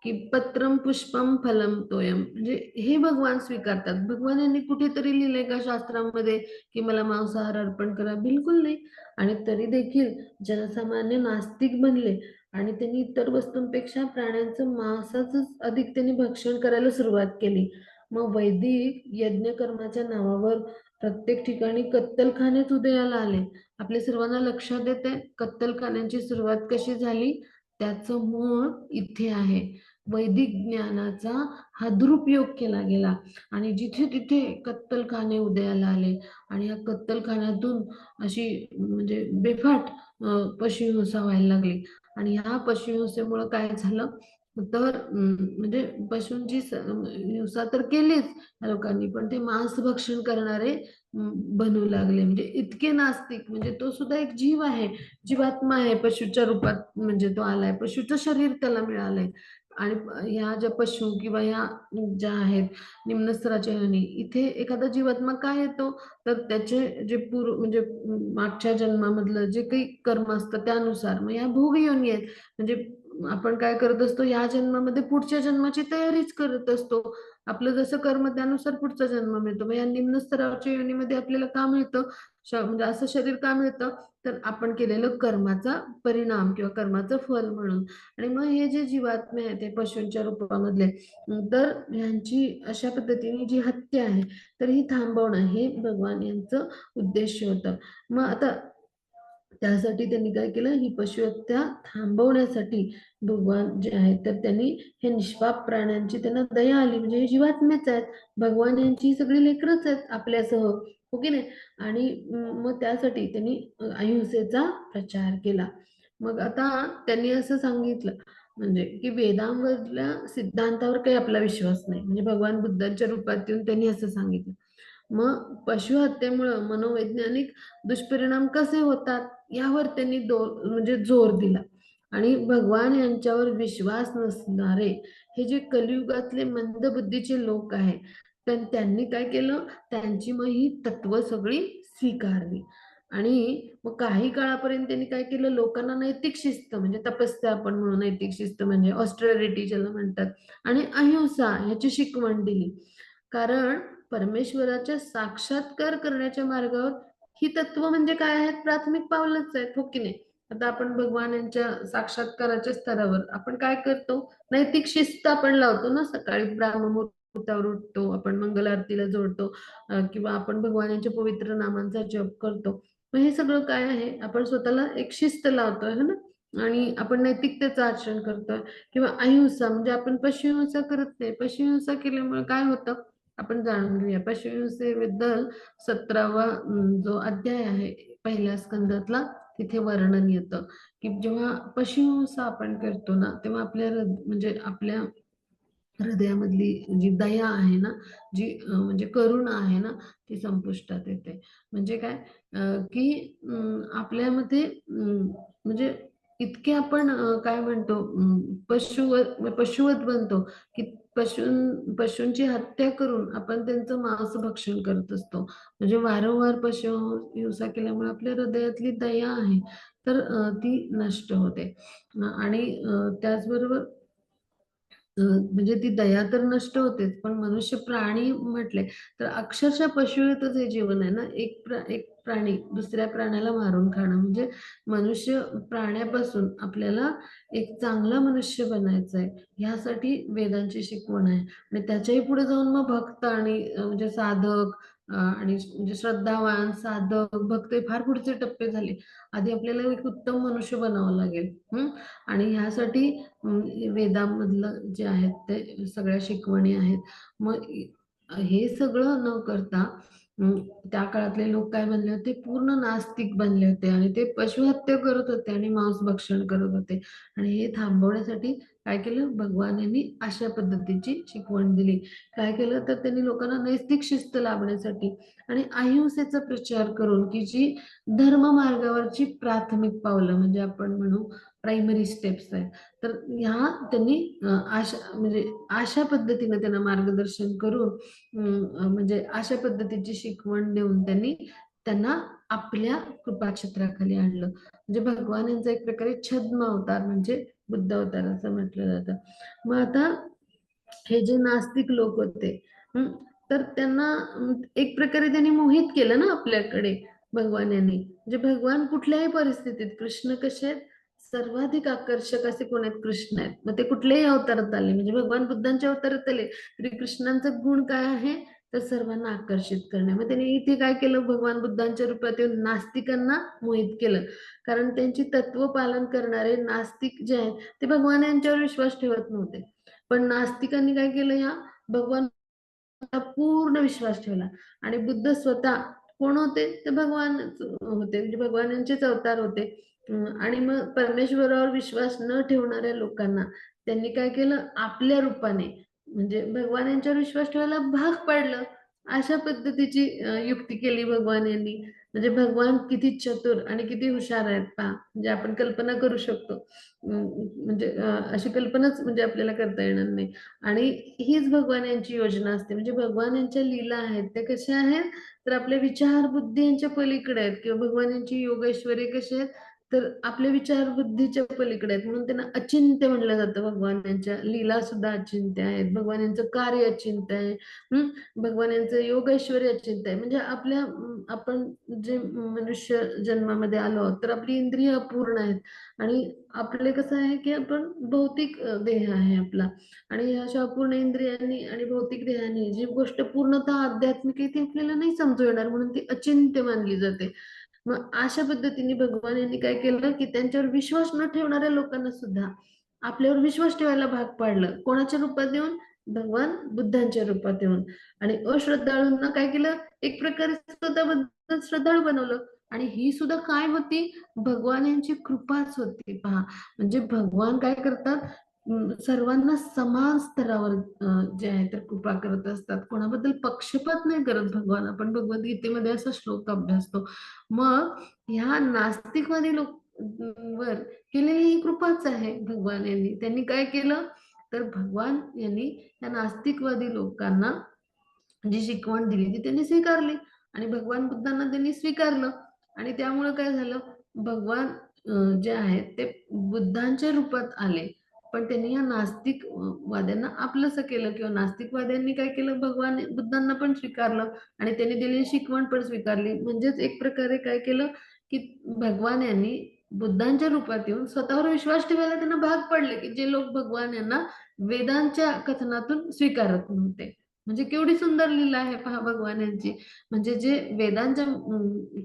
की पत्रम पुष्पम फलम तोयम, म्हणजे हे भगवान स्वीकारतात. भगवान यांनी कुठेतरी लिहिलंय का शास्त्रामध्ये की मला मांसाहार अर्पण करा, बिलकुल नाही. आणि तरी देखील जनसामान्य नास्तिक बनले आणि त्यांनी इतर वस्तूंपेक्षा प्राण्यांचं मांसाचं अधिक त्यांनी भक्षण करायला सुरुवात केली. मग वैदिक यज्ञकर्माच्या नावावर प्रत्येक ठिकाणी कत्तलखानेच उदयाला आले. आपल्या सर्वांना लक्षात येते कत्तलखान्यांची सुरुवात कशी झाली, त्याचं मूळ इथे आहे. वैदिक ज्ञानाचा हा दुरुपयोग केला गेला आणि जिथे तिथे कत्तलखाने उदयाला आले आणि या कत्तलखान्यातून अशी म्हणजे बेफाट पशुहिंसा व्हायला लागली. आणि ह्या पशुहिंसेमुळे काय झालं, तर म्हणजे पशूंची हिंसा तर केलीच या लोकांनी, पण ते मांसभक्षण करणारे बनू लागले. म्हणजे इतके नास्तिक, म्हणजे तो सुद्धा एक जीव आहे, जीवात्मा आहे, पशूच्या रूपात म्हणजे तो आलाय, पशुचं शरीर त्याला मिळालंय. आणि ह्या ज्या पशु किंवा ह्या ज्या आहेत निम्न स्तराच्या योनी, इथे एखादा जीवात्मा काय येतो, तर त्याचे जे पूर्व म्हणजे मागच्या जन्मामधलं जे काही कर्म असतं त्यानुसार मग ह्या भोग योनी आहेत. म्हणजे आपण काय करत असतो, या जन्मामध्ये पुढच्या जन्माची तयारीच करत असतो. आपलं जसं कर्म त्यानुसार पुढचा जन्म मिळतो. मग या निम्न स्तरावरच्या योनीमध्ये आपल्याला का मिळतं, म्हणजे असं शरीर का मिळतं, तर आपण केलेलं कर्माचा परिणाम किंवा कर्माचं फल म्हणून. आणि मग हे जे जीवात्मे आहेत ते पशूंच्या रूपामधले, तर ह्यांची अशा पद्धतीने जी हत्या आहे तर ही थांबवणं हे भगवान यांचं उद्देश होतं. मग आता त्यासाठी त्यांनी काय केलं, ही पशुहत्या थांबवण्यासाठी भगवान जे आहेत तर त्यांनी हे निष्पाप प्राण्यांची त्यांना दया आली, म्हणजे हे जीवात्मेच आहेत, भगवान यांची सगळी लेकरच आहेत आपल्यासह, हो की नाही. आणि मग त्यासाठी त्यांनी अहिंसेचा प्रचार केला. मग आता त्यांनी असं सांगितलं, म्हणजे की वेदांमधल्या सिद्धांतावर काही आपला विश्वास नाही, म्हणजे भगवान बुद्धांच्या रूपात येऊन त्यांनी असं सांगितलं. मग पशुहत्येमुळे मनोवैज्ञानिक दुष्परिणाम कसे होतात यावर त्यांनी म्हणजे जोर दिला. आणि भगवान यांच्यावर विश्वास नसणारे हे जे कलियुगातले मंदबुद्धीचे लोक आहेत, तर त्यांनी काय केलं, त्यांची मग ही तत्व सगळी स्वीकारली. आणि मग काही काळापर्यंत त्यांनी काय केलं, लोकांना नैतिक शिस्त म्हणजे तपस्या आपण म्हणून, नैतिक शिस्त म्हणजे ऑस्ट्रेरिटी ज्याला म्हणतात, आणि अहिंसा ह्याची शिकवण दिली. कारण परमेश्वराच्या साक्षात्कार करण्याच्या मार्गावर ही तत्व म्हणजे काय आहेत, प्राथमिक पावलंच आहेत, हो की नाही. आता आपण भगवान यांच्या साक्षात्काराच्या स्तरावर आपण काय करतो, नैतिक शिस्त आपण लावतो ना, सकाळी ब्राह्ममुहूर्तावर उठतो, आपण मंगल आरतीला जोडतो, किंवा आपण भगवान यांच्या पवित्र नामांचा जप करतो. मग हे सगळं काय आहे, आपण स्वतःला एक शिस्त लावतोय है ना, आणि आपण नैतिकतेचं आचरण करतोय. किंवा अहिंसा म्हणजे आपण पशुहिंसा करत नाही, पशुहिंसा केल्यामुळे काय होतं आपण जाणून घेऊया. पशुहिंसेबद्दल 17वा जो अध्याय आहे पहिल्या स्कंदातला, तिथे वर्णन येतं की जेव्हा पशुहिंसा आपण करतो ना, तेव्हा आपल्या म्हणजे आपल्या हृदयामधली जी दया आहे ना, जी म्हणजे करुणा आहे ना, ती संपुष्टात येते. म्हणजे काय, की आपल्यामध्ये म्हणजे इतके आपण काय म्हणतो, पशुवत बनतो, की पशूंची हत्या करून आपण त्यांचं मांस भक्षण करत असतो. म्हणजे वारंवार पशु हिंसा केल्यामुळे आपल्या हृदयातली दया आहे तर ती नष्ट होते. आणि त्याचबरोबर म्हणजे ती दया तर नष्ट होतेच, पण मनुष्य प्राणी म्हटले तर अक्षरशः पशुयुतच हे जीवन आहे ना. एक प्राणी दुसऱ्या प्राण्याला मारून खाणं, म्हणजे मनुष्य प्राण्यापासून आपल्याला एक चांगला मनुष्य बनायचं आहे, ह्यासाठी वेदांची शिकवण आहे. आणि त्याच्याही पुढे जाऊन मग भक्त आणि म्हणजे साधक, आणि म्हणजे श्रद्धावान, साधक, भक्त हे फार पुढचे टप्पे झाले. आधी आपल्याला एक उत्तम मनुष्य बनावं लागेल. आणि ह्यासाठी वेदांमधलं जे आहेत ते सगळ्या शिकवणी आहेत. मग हे सगळं न करता त्या काळातले लोक काय बनले होते, पूर्ण नास्तिक बनले होते आणि ते पशुहत्या करत होते आणि मांस भक्षण करत होते. आणि हे थांबवण्यासाठी काय केलं, भगवान यांनी अशा पद्धतीची शिकवण दिली. काय केलं तर त्यांनी लोकांना नैतिक शिस्त लाभण्यासाठी आणि अहिंसेचा प्रचार करून, की जी धर्म मार्गावरची प्राथमिक पावलं म्हणजे आपण म्हणू प्रायमरी स्टेप्स आहेत, तर ह्या त्यांनी म्हणजे अशा पद्धतीने त्यांना मार्गदर्शन करून म्हणजे अशा पद्धतीची शिकवण देऊन त्यांनी त्यांना आपल्या कृपाक्षेत्राखाली आणलं. म्हणजे भगवान यांचा एक प्रकारे छद्म अवतार म्हणजे बुद्ध अवतार असं म्हटलं जातं. मग आता हे जे नास्तिक लोक होते, हं, तर त्यांना एक प्रकारे त्यांनी मोहित केलं ना आपल्याकडे भगवान यांनी. म्हणजे भगवान कुठल्याही परिस्थितीत, कृष्ण कसे आहेत, सर्वाधिक आकर्षक असे कोण आहेत, कृष्ण आहेत. मग ते कुठल्याही अवतारात आले, म्हणजे भगवान बुद्धांच्या अवतारात आले तरी कृष्णांचा गुण काय आहे, तर सर्वांना आकर्षित करणे. मग त्यांनी इथे काय केलं, भगवान बुद्धांच्या रूपात येऊन नास्तिकांना मोहित केलं. कारण त्यांची तत्व पालन करणारे नास्तिक जे आहेत ते भगवान यांच्यावर विश्वास ठेवत नव्हते. पण नास्तिकांनी काय केलं, या भगवान पूर्ण विश्वास ठेवला. आणि बुद्ध स्वतः कोण होते, ते भगवान होते, म्हणजे भगवान यांचेच अवतार होते. आणि मग परमेश्वरावर विश्वास न ठेवणाऱ्या लोकांना त्यांनी काय केलं, आपल्या रूपाने म्हणजे भगवान यांच्यावर विश्वास ठेवायला भाग पाडलं. अशा पद्धतीची युक्ती केली भगवान यांनी. म्हणजे भगवान किती चतुर आणि किती हुशार आहेत पहा, म्हणजे आपण कल्पना करू शकतो. म्हणजे अशी कल्पनाच म्हणजे आपल्याला करता येणार नाही. आणि हीच भगवान यांची योजना असते. म्हणजे भगवान यांच्या लीला आहेत त्या कशा आहेत, तर आपले विचार बुद्धी यांच्या पलीकडे आहेत, किंवा भगवान यांची योगेश्वरी कशी आहेत, तर आपले विचार बुद्धीच्या पलीकडे आहेत, म्हणून त्यांना अचिंत्य म्हणलं जातं. भगवान यांच्या लीला सुद्धा अचिंत्य आहेत, भगवान यांचं कार्य अचिंत्य आहे. भगवान यांचं योग ऐश्वर्य अचिंत्य आहे. म्हणजे आपण जे मनुष्य जन्मामध्ये आलो आहोत, तर आपली इंद्रिय अपूर्ण आहेत आणि आपले कसं आहे की आपण भौतिक देह आहे आपला, आणि अशा अपूर्ण इंद्रियांनी आणि भौतिक देहाने जी गोष्ट पूर्णतः आध्यात्मिक आहे ती आपल्याला नाही समजू येणार, म्हणून ती अचिंत्य मानली जाते. मग अशा पद्धतीने भगवान यांनी काय केलं की त्यांच्यावर विश्वास न ठेवणाऱ्या लोकांना सुद्धा आपल्यावर विश्वास ठेवायला भाग पाडलं. कोणाच्या रूपात येऊन? भगवान बुद्धांच्या रूपात येऊन. आणि अश्रद्धाळूंना काय केलं? एक प्रकारे स्वतःबद्दल श्रद्धाळू बनवलं. आणि ही सुद्धा काय होती? भगवान यांची कृपाच होती. पहा, म्हणजे भगवान काय करतात, सर्वांना समान स्तरावर जे आहे तर कृपा करत असतात. कोणाबद्दल पक्षपात नाही करत भगवान. आपण भगवद्गीतेमध्ये असा श्लोक अभ्यासतो. मग ह्या नास्तिकवादी लोक वर केलेली ही कृपाच आहे भगवान यांनी. त्यांनी काय केलं? तर भगवान यांनी या नास्तिकवादी लोकांना जी शिकवण दिली ती त्यांनी स्वीकारली, आणि भगवान बुद्धांना त्यांनी स्वीकारलं. आणि त्यामुळे काय झालं? भगवान जे आहेत ते बुद्धांच्या रूपात आले, पण त्यांनी या नास्तिक वाद्यांना आपलंसं केलं, किंवा नास्तिकवाद्यांनी काय केलं? भगवान बुद्धांना पण स्वीकारलं आणि त्यांनी दिलेली शिकवण पण स्वीकारली. म्हणजेच एक प्रकारे काय केलं की भगवान यांनी बुद्धांच्या रूपात येऊन स्वतःवर विश्वास ठेवायला त्यांना भाग पडले, की जे लोक भगवान यांना वेदांच्या कथनातून स्वीकारत नव्हते. म्हणजे केवढी सुंदर लीला आहे पहा भगवान यांची. म्हणजे जे वेदांच्या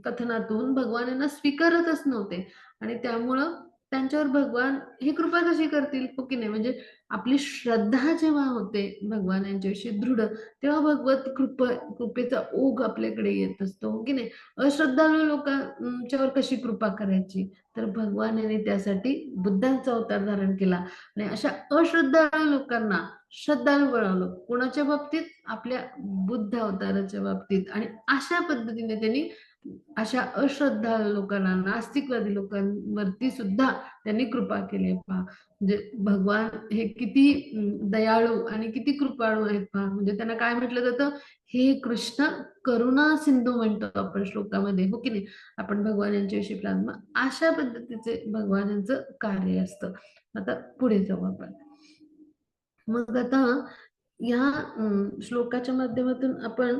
कथनातून भगवान यांना स्वीकारतच नव्हते, आणि त्यामुळं त्यांच्यावर भगवान ही कृपा कशी करतील, हो की नाही? म्हणजे आपली श्रद्धा जेव्हा होते भगवान यांच्याविषयी दृढ, तेव्हा भगवत कृपेचा ओघ आपल्याकडे येत असतो, हो की नाही? अश्रद्धाळू लोकांच्यावर कशी कृपा करायची? तर भगवान यांनी त्यासाठी बुद्धांचा अवतार धारण केला आणि अशा अश्रद्धाळू लोकांना श्रद्धाळू बनवलं. कोणाच्या बाबतीत? आपल्या बुद्ध अवताराच्या बाबतीत. आणि अशा पद्धतीने त्यांनी अशा अश्रद्धाळू लोकांना, नास्तिकवादी लोकांवरती सुद्धा त्यांनी कृपा केली पहा. म्हणजे भगवान हे किती दयाळू आणि किती कृपाळू आहेत पहा. म्हणजे त्यांना काय म्हटलं जातं? हे कृष्ण करुणा सिंधू म्हणतो आपण श्लोकामध्ये, हो की नाही? आपण भगवान यांच्याविषयी मग अशा पद्धतीचे भगवान यांचं कार्य असतं. आता पुढे जाऊ आपण. मग आता या श्लोकाच्या माध्यमातून आपण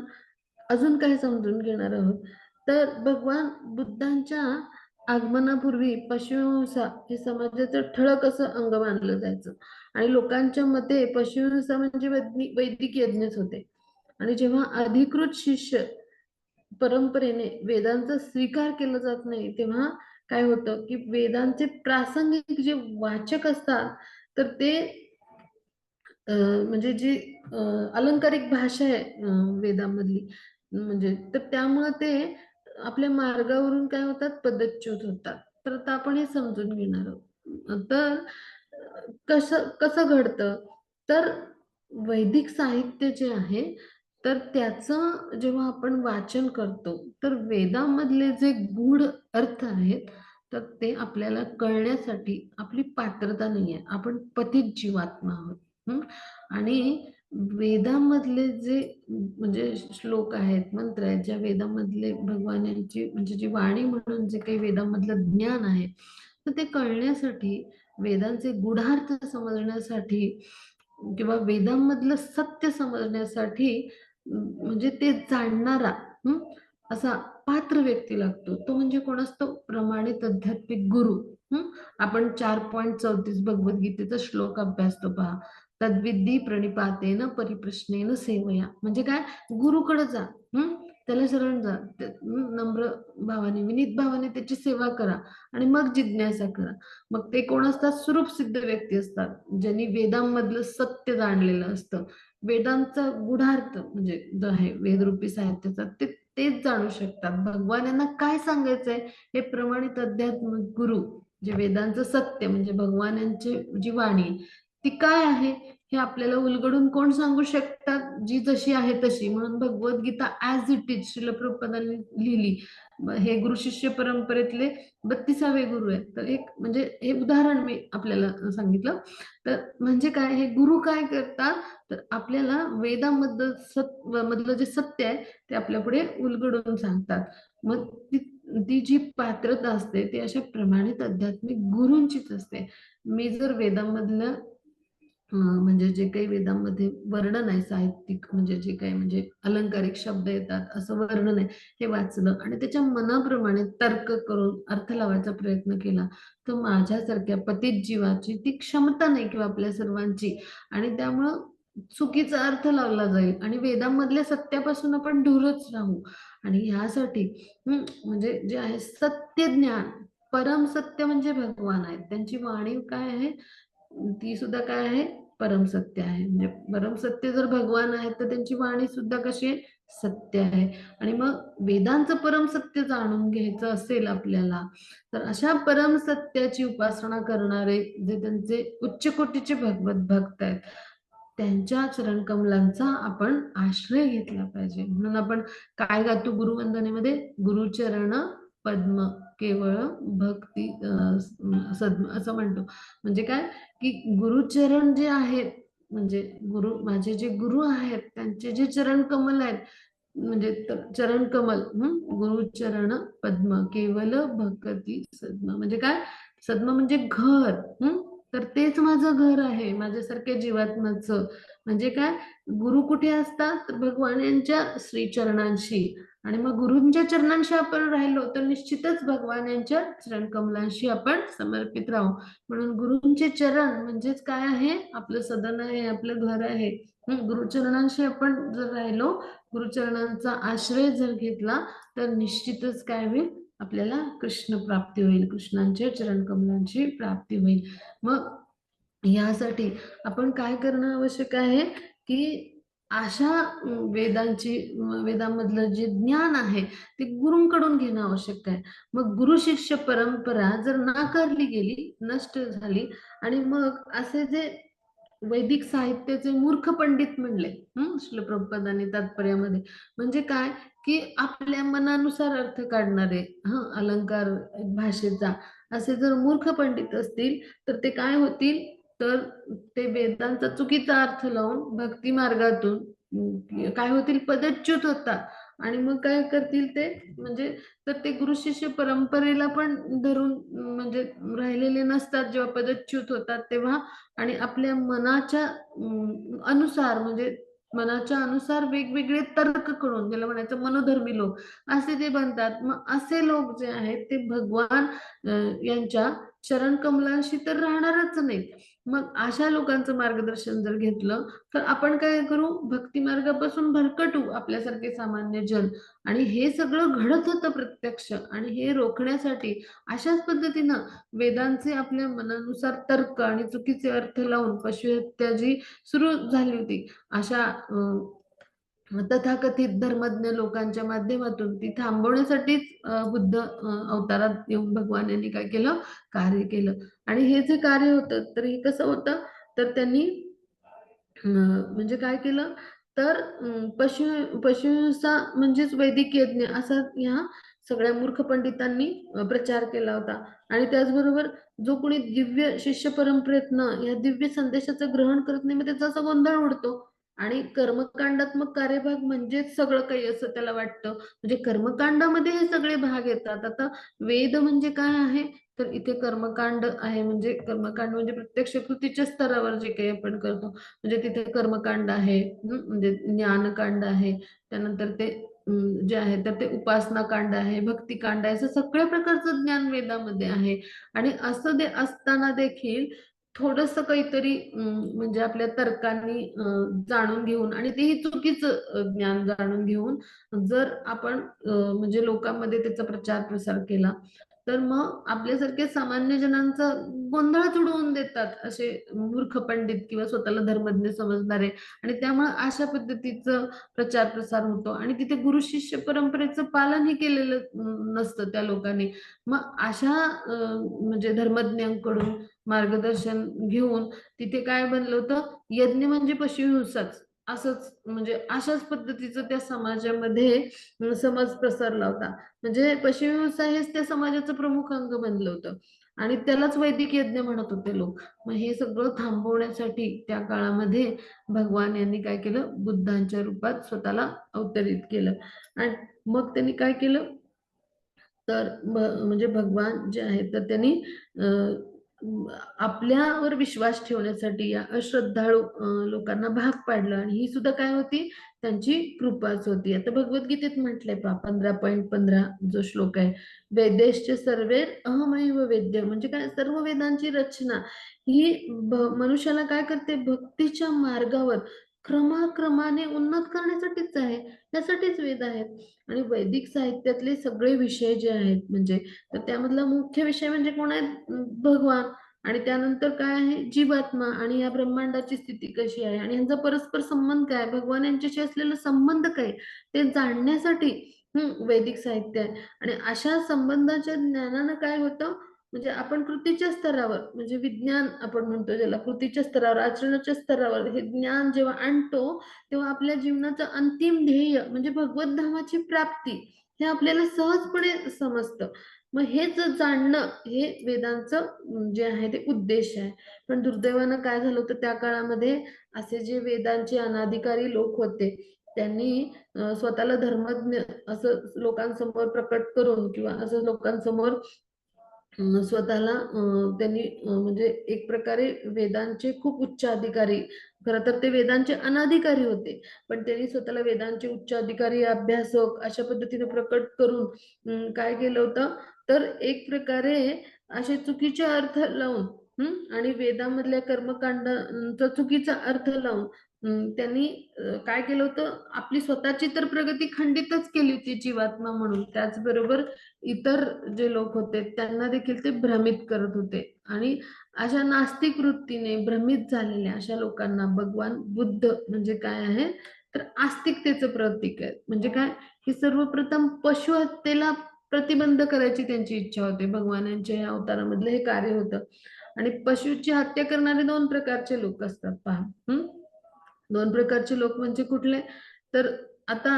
अजून काय समजून घेणार आहोत? तर भगवान बुद्धांच्या आगमनापूर्वी पशुहिंसा हे समाजाचं ठळक असं अंग मानलं जायचं, आणि लोकांच्या मते पशुहिंसा म्हणजे वैदिक यज्ञच होते. आणि जेव्हा अधिकृत शिष्य परंपरेने वेदांचा स्वीकार केला जात नाही, तेव्हा काय होतं की वेदांचे प्रासंगिक जे वाचक असतात, तर ते म्हणजे जी अलंकारिक भाषा आहे वेदांमधली, म्हणजे तर त्यामुळे ते आपल्या मार्गावरून काय होतात? पदच्युत होतात. तर आता आपण हे समजून घेणार आहोत. तर कसं कसं घडतं? तर वैदिक साहित्य जे आहे, तर त्याचं जेव्हा आपण वाचन करतो, तर वेदांमधले जे गूढ अर्थ आहेत, तर ते आपल्याला कळण्यासाठी आपली पात्रता नाहीये. आपण पतित जीवात्मा आहोत. हं. आणि वेदांमधले जे म्हणजे श्लोक आहेत, मंत्र आहेत, ज्या वेदांमधले भगवान यांची म्हणजे जी वाणी म्हणून जे काही वेदांमधलं ज्ञान आहे, तर ते कळण्यासाठी, वेदांचे गूढार्थ समजण्यासाठी किंवा वेदांमधलं सत्य समजण्यासाठी म्हणजे ते जाणणारा हं, असा पात्र व्यक्ती लागतो. तो म्हणजे कोण असतो? प्रमाणित आध्यात्मिक गुरु. हं. आपण 4.34 भगवद्गीतेचा श्लोक अभ्यासतो पहा. तद्विद्धी प्रणिपातेन परिप्रश्नेन सेवया. म्हणजे काय? गुरुकडे जा. हं. त्याला शरण जा. नम्र भावाने, विनीत भावाने त्याची सेवा करा आणि मग जिज्ञासा करा. मग ते कोण असतात? स्वरूप सिद्ध व्यक्ती असतात, ज्यांनी वेदांमधलं सत्य जाणलेलं असतं. वेदांचा गूढार्थ म्हणजे जो आहे वेदरूपी साहित्याचा, ते तेच जाणू शकतात. भगवान यांना काय सांगायचंय हे प्रमाणित अध्यात्मिक गुरु, जे वेदांचं सत्य म्हणजे भगवान यांची जी वाणी ती काय आहे हे आपल्याला उलगडून कोण सांगू शकतात? जी जशी आहे तशी. म्हणून Bhagavad Gita as it is Srila प्रभुपादांनी लिहिली. हे गुरु शिष्य परंपरेतले 32वे गुरु आहेत. तर एक म्हणजे हे उदाहरण मी आपल्याला सांगितलं. तर म्हणजे काय? हे गुरु काय करतात? तर आपल्याला वेदांमधलं मधलं जे सत्य आहे ते आपल्यापुढे उलगडून सांगतात. मग ती जी पात्रता असते ती अशा प्रमाणित आध्यात्मिक गुरूंचीच असते. मी जर वेदांमधलं म्हणजे जे काही वेदांमध्ये वर्णन आहे साहित्यिक, म्हणजे जे काही म्हणजे अलंकारिक शब्द येतात असं वर्णन आहे, हे वाचलं आणि त्याच्या मनाप्रमाणे तर्क करून अर्थ लावायचा प्रयत्न केला, तर माझ्यासारख्या पतित जीवाची ती क्षमता नाही किंवा आपल्या सर्वांची, आणि त्यामुळं चुकीचा अर्थ लावला जाईल आणि वेदांमधल्या सत्यापासून आपण दूरच राहू. आणि ह्यासाठी म्हणजे जे आहे सत्य ज्ञान, परम सत्य म्हणजे भगवान आहेत, त्यांची वाणी काय आहे, ती सुद्धा काय आहे, परम सत्य आहे. म्हणजे परम सत्य जर भगवान आहेत तर त्यांची वाणी सुद्धा कशी आहे, सत्य आहे. आणि मग वेदांचं परम सत्य जाणून घ्यायचं असेल आपल्याला, तर अशा परम सत्याची उपासना करणारे जे त्यांचे उच्च कोटीचे भगवत भक्त आहेत, त्यांच्या चरणकमलांचा आपण आश्रय घेतला पाहिजे. म्हणून आपण काय गातो गुरुवंदनेमध्ये, गुरुचरण पद्म केवळ भक्ती सद्म असं म्हणतो. म्हणजे काय, की गुरुचरण जे आहेत, म्हणजे गुरु माझे जे गुरु आहेत त्यांचे जे चरण कमल आहेत, म्हणजे चरण कमल, गुरुचरण पद्म केवल भक्ती सद्म, म्हणजे काय, सद्म म्हणजे घर, तर तेच माझं घर आहे माझ्यासारख्या जीवात्म्याचं. म्हणजे काय, गुरु कुठे असतात, तर भगवान यांच्या श्रीचरणांशी. आणि मग गुरूंच्या चरणांशी आपण राहिलो तर निश्चितच भगवान यांच्या चरण कमलांशी आपण समर्पित राहू. म्हणून गुरूंचे चरण म्हणजेच काय आहे, आपलं सदन आहे, आपलं घर आहे. गुरुचरणांशी आपण जर राहिलो, गुरुचरणांचा आश्रय जर घेतला, तर निश्चितच काय होईल, आपल्याला कृष्ण प्राप्ती होईल, कृष्णांच्या चरण कमलांची प्राप्ती होईल. मग यासाठी आपण काय करणं आवश्यक आहे, की अशा वेदांची वेदांमधलं जे ज्ञान आहे ते गुरूंकडून घेणं आवश्यक आहे. मग गुरु शिष्य परंपरा जर नाकारली गेली, नष्ट झाली, आणि मग असे जे वैदिक साहित्याचे मूर्ख पंडित म्हणले, श्रील प्रभुपादांनी तात्पर्यामध्ये, म्हणजे काय, की आपल्या मनानुसार अर्थ काढणारे, अलंकार भाषेचा, असे जर मूर्ख पंडित असतील तर ते काय होतील, तर ते वेदांचा चुकीचा अर्थ लावून भक्ती मार्गातून काय होतील, पदच्युत होतात. आणि मग काय करतील ते, म्हणजे तर ते गुरु शिष्य परंपरेला पण धरून म्हणजे राहिलेले नसतात जेव्हा पदच्युत होतात तेव्हा. आणि आपल्या मनाच्या अनुसार, म्हणजे मनाच्या अनुसार वेगवेगळे तर्क करून, ज्याला म्हणायचं मनोधर्मी लोक, असे ते बनतात. मग असे लोक जे आहेत ते भगवान यांच्या चरण कमलांशी तर राहणारच नाहीत. मग अशा लोकांचं मार्गदर्शन जर घेतलं, तर आपण काय करू, भक्ती मार्गापासून भरकटू आपल्यासारखे सामान्य जन. आणि हे सगळं घडत होतं प्रत्यक्ष, आणि हे रोखण्यासाठी अशाच पद्धतीनं वेदांचे आपल्या मनानुसार तर्क आणि चुकीचे अर्थ लावून पशुहत्या जी सुरू झाली होती, अशा तथाकथित धर्मज्ञ लोकांच्या माध्यमातून ती थांबवण्यासाठीच बुद्ध अवतारात येऊन भगवान यांनी काय केलं, कार्य केलं. आणि हे जे कार्य होतं तर हे कसं होतं, तर त्यांनी म्हणजे काय केलं, तर पशुहिंसा म्हणजेच वैदिक यज्ञ असा ह्या सगळ्या मूर्ख पंडितांनी प्रचार केला होता. आणि त्याचबरोबर जो कोणी दिव्य शिष्य परंपरेतनं या दिव्य संदेशाचं ग्रहण करत नाही, मग त्याचा असा गोंधळ उडतो. आणि कर्मकांडात्मक कार्यभाग म्हणजेच सगळं काही असं त्याला वाटतं, म्हणजे कर्मकांडामध्ये हे सगळे भाग येतात. आता वेद म्हणजे काय आहे, तर इथे कर्मकांड आहे, म्हणजे कर्मकांड म्हणजे प्रत्यक्ष कृतीच्या स्तरावर जे काही आपण करतो, म्हणजे तिथे कर्मकांड आहे, म्हणजे ज्ञानकांड आहे, त्यानंतर ते जे आहे तर ते उपासना कांड आहे, भक्ती कांड आहे, असं सगळ्या प्रकारचं ज्ञान वेदामध्ये आहे. आणि असं ते असताना देखील थोडस काहीतरी म्हणजे आपल्या तर्कांनी जाणून घेऊन, आणि तेही चुकीचं ज्ञान जाणून घेऊन जर आपण म्हणजे लोकांमध्ये त्याचा प्रचार प्रसार केला, तर मग आपल्यासारख्या सामान्य जनांचा गोंधळच उडवून देतात असे मूर्ख पंडित किंवा स्वतःला धर्मज्ञ समजणारे. आणि त्यामुळे अशा पद्धतीचं प्रचार प्रसार होतो, आणि तिथे गुरु शिष्य परंपरेचं पालनही केलेलं नसतं त्या लोकांनी. मग अशा म्हणजे धर्मज्ञांकडून मार्गदर्शन घेऊन तिथे काय बनलं होतं, यज्ञ म्हणजे पशुहिंसाच असंच, म्हणजे अशाच पद्धतीचं त्या समाजामध्ये समज पसरला होता. म्हणजे पशुहिंसा हेच त्या समाजाचं प्रमुख अंग बनलं होतं, आणि त्यालाच वैदिक यज्ञ म्हणत होते लोक. मग हे सगळं थांबवण्यासाठी त्या काळामध्ये भगवान यांनी काय केलं, बुद्धांच्या रूपात स्वतःला अवतरित केलं. आणि मग त्यांनी काय केलं, तर म्हणजे भगवान जे आहेत तर त्यांनी आपल्यावर विश्वास ठेवण्यासाठी या अश्रद्धाळू लोकांना भाग पाडलं, आणि ही सुद्धा काय होती, त्यांची कृपाच होती. आता भगवद्गीतेत म्हटलंय पहा 15.15 जो श्लोक आहे, वेदेश्च सर्वे अहमैव वेद्य, म्हणजे काय, सर्व वेदांची रचना ही मनुष्याला काय करते, भक्तीच्या मार्गावर क्रमाक्रमाने उन्नत करण्यासाठीच आहे. त्यासाठीच वेद आहेत. आणि वैदिक साहित्यातले सगळे विषय जे आहेत, म्हणजे तर त्यामधला मुख्य विषय म्हणजे कोण आहे, भगवान. आणि त्यानंतर काय आहे, जीवात्मा, आणि या ब्रह्मांडाची स्थिती कशी आहे, आणि यांचा परस्पर संबंध काय, भगवान यांच्याशी असलेला संबंध काय, ते जाणण्यासाठी वैदिक साहित्य आहे. आणि अशा संबंधाच्या ज्ञानानं काय होतं, म्हणजे आपण कृतीच्या स्तरावर, म्हणजे विज्ञान आपण म्हणतो ज्याला, कृतीच्या स्तरावर, आचरणाच्या स्तरावर हे ज्ञान जेव्हा आणतो, तेव्हा आपल्या जीवनाचं अंतिम ध्येय म्हणजे भगवत धामाची प्राप्ती हे आपल्याला सहजपणे समजतं. मग हेच जाणणं हे वेदांचं जे आहे ते उद्देश आहे. पण दुर्दैवानं काय झालं होतं त्या काळामध्ये, असे जे वेदांचे अनाधिकारी लोक होते, त्यांनी स्वतःला धर्मज्ञ असं लोकांसमोर प्रकट करून, किंवा असं लोकांसमोर स्वतःला त्यांनी म्हणजे एक प्रकारे वेदांचे खूप उच्च अधिकारी, खरं तर ते वेदांचे अनाधिकारी होते, पण त्यांनी स्वतःला वेदांचे उच्च अधिकारी, अभ्यासक अशा पद्धतीने प्रकट करून काय केलं होतं, तर एक प्रकारे असे चुकीचे अर्थ लावून आणि वेदामधल्या कर्मकांडांचा चुकीचा अर्थ लावून त्यांनी काय केलं होतं, आपली स्वतःची तर प्रगती खंडितच केली होती जीवात्मा म्हणून, त्याचबरोबर इतर जे लोक होते त्यांना देखील ते भ्रमित करत होते. आणि अशा नास्तिक वृत्तीने भ्रमित झालेल्या अशा लोकांना भगवान बुद्ध म्हणजे काय आहे, तर आस्तिकतेचं प्रतीक आहे. म्हणजे काय, की सर्वप्रथम पशु हत्येला प्रतिबंध करायची त्यांची इच्छा होती. भगवानांच्या या अवतारामधलं हे कार्य होतं. आणि पशुची हत्या करणारे दोन प्रकारचे लोक असतात पहा. दोन प्रकारचे लोक म्हणजे कुठले, तर आता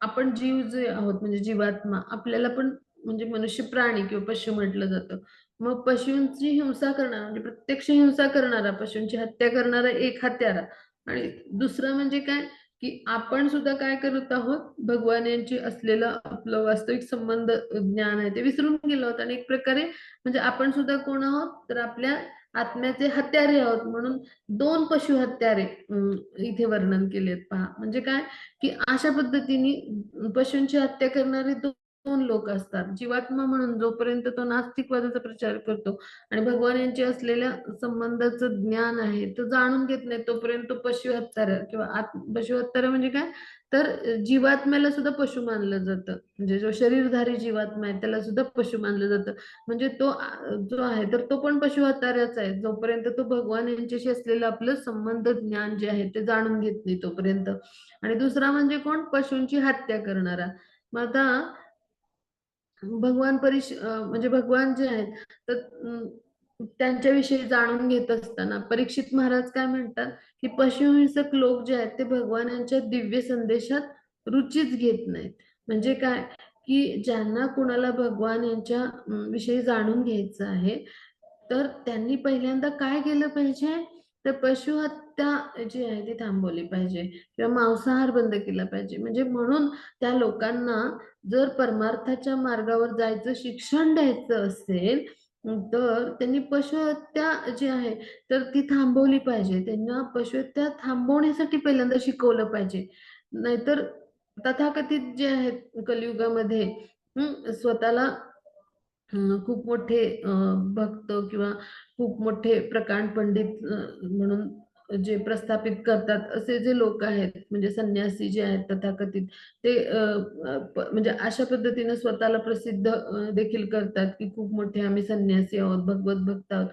आपण जीव जे आहोत म्हणजे जीवात्मा, आपल्याला पण म्हणजे मनुष्य प्राणी किंवा पशु म्हटलं जातं. मग पशूंची हिंसा करणारा म्हणजे प्रत्यक्ष हिंसा करणारा, पशूंची हत्या करणारा एक हत्यारा, आणि दुसरं म्हणजे काय, की आपण सुद्धा काय करत आहोत, भगवान यांची असलेलं आपलं वास्तविक संबंध ज्ञान आहे ते विसरून गेलो आहोत, आणि एक प्रकारे म्हणजे आपण सुद्धा कोण आहोत, तर आपल्या आत्म्याचे हत्यारे आहोत. म्हणून दोन पशु हत्यारे इथे वर्णन केलेत पहा. म्हणजे काय, की अशा पद्धतीने पशूंची हत्या करणारे दोन लोक असतात. जीवात्मा म्हणून जोपर्यंत तो नास्तिकवादाचा प्रचार करतो आणि भगवान यांचे असलेल्या संबंधाचं ज्ञान आहे तो जाणून घेत नाही, तोपर्यंत तो पशु हत्यारा किंवा पशु हत्यारा म्हणजे काय, तर जीवात्म्याला सुद्धा पशु मानलं जातं. म्हणजे जो शरीरधारी जीवात्मा आहे त्याला सुद्धा पशु मानलं जातं. म्हणजे तो जो आहे तर तो पण पशु हत्याराच आहे, जोपर्यंत तो भगवान यांच्याशी असलेलं आपलं संबंध ज्ञान जे आहे ते जाणून घेत नाही तोपर्यंत. आणि दुसरा म्हणजे कोण, पशूंची हत्या करणारा. मग आता म्हणजे भगवान जे आहेत तर त्यांच्याविषयी जाणून घेत असताना परीक्षित महाराज काय म्हणतात, की पशुहिंसक लोक जे आहेत ते भगवानांच्या दिव्य संदेशात रुचीच घेत नाहीत. म्हणजे काय, की ज्यांना कुणाला भगवान यांच्या विषयी जाणून घ्यायचं आहे, तर त्यांनी पहिल्यांदा काय केलं पाहिजे, तर पशुहत्या जी आहे ती थांबवली पाहिजे, किंवा मांसाहार बंद केला पाहिजे. म्हणजे म्हणून त्या लोकांना जर परमार्थाच्या मार्गावर जायचं शिक्षण द्यायचं असेल, तर त्यांनी पशुहत्या जी आहे तर ती थांबवली पाहिजे. त्यांना पशुहत्या थांबवण्यासाठी पहिल्यांदा शिकवलं पाहिजे. नाहीतर तथाकथित जे आहेत कलियुगामध्ये स्वतःला खूप मोठे भक्त किंवा खूप मोठे प्रकांड पंडित म्हणून जे प्रस्थापित करतात असे जे लोक आहेत, म्हणजे संन्यासी जे आहेत तथाकथित, ते म्हणजे अशा पद्धतीने स्वतःला प्रसिद्ध देखील करतात, की खूप मोठे आम्ही संन्यासी आहोत, भगवत भक्त आहोत.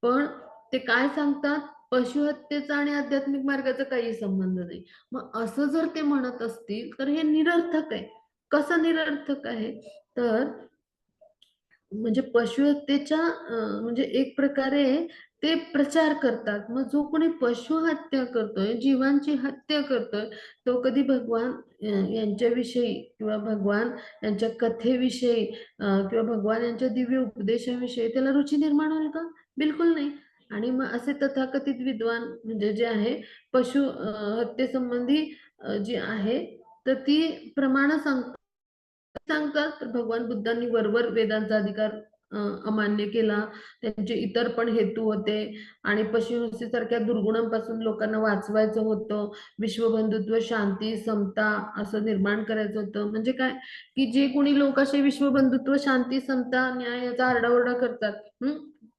पण ते काय सांगतात, पशुहत्येचा आणि आध्यात्मिक मार्गाचा काही संबंध नाही. मग असं जर ते म्हणत असतील तर हे निरर्थक आहे. कसं निरर्थक आहे, तर म्हणजे पशुहत्येच्या म्हणजे एक प्रकारे ते प्रचार करतात. मग जो कोणी पशु हत्या करतोय, जीवांची हत्या करतोय, तो कधी भगवान यांच्याविषयी किंवा भगवान यांच्या कथेविषयी किंवा भगवान यांच्या दिव्य उपदेशाविषयी त्याला रुची निर्माण होईल का? बिलकुल नाही. आणि मग असे तथाकथित विद्वान म्हणजे जे आहे पशु हत्येसंबंधी जी आहे, तर ती प्रमाण सांगतात. सांगतात तर भगवान बुद्धांनी वरवर वेदांचा अधिकार अमान्य केला. त्यांचे इतर पण हेतू होते आणि पशुहिंसेसारख्या दुर्गुणांपासून लोकांना वाचवायचं होतं. विश्वबंधुत्व, शांती, समता असं निर्माण करायचं होतं. म्हणजे काय की जे कोणी लोक असे विश्वबंधुत्व, शांती, समता, न्याय याचा आरडाओरडा करतात,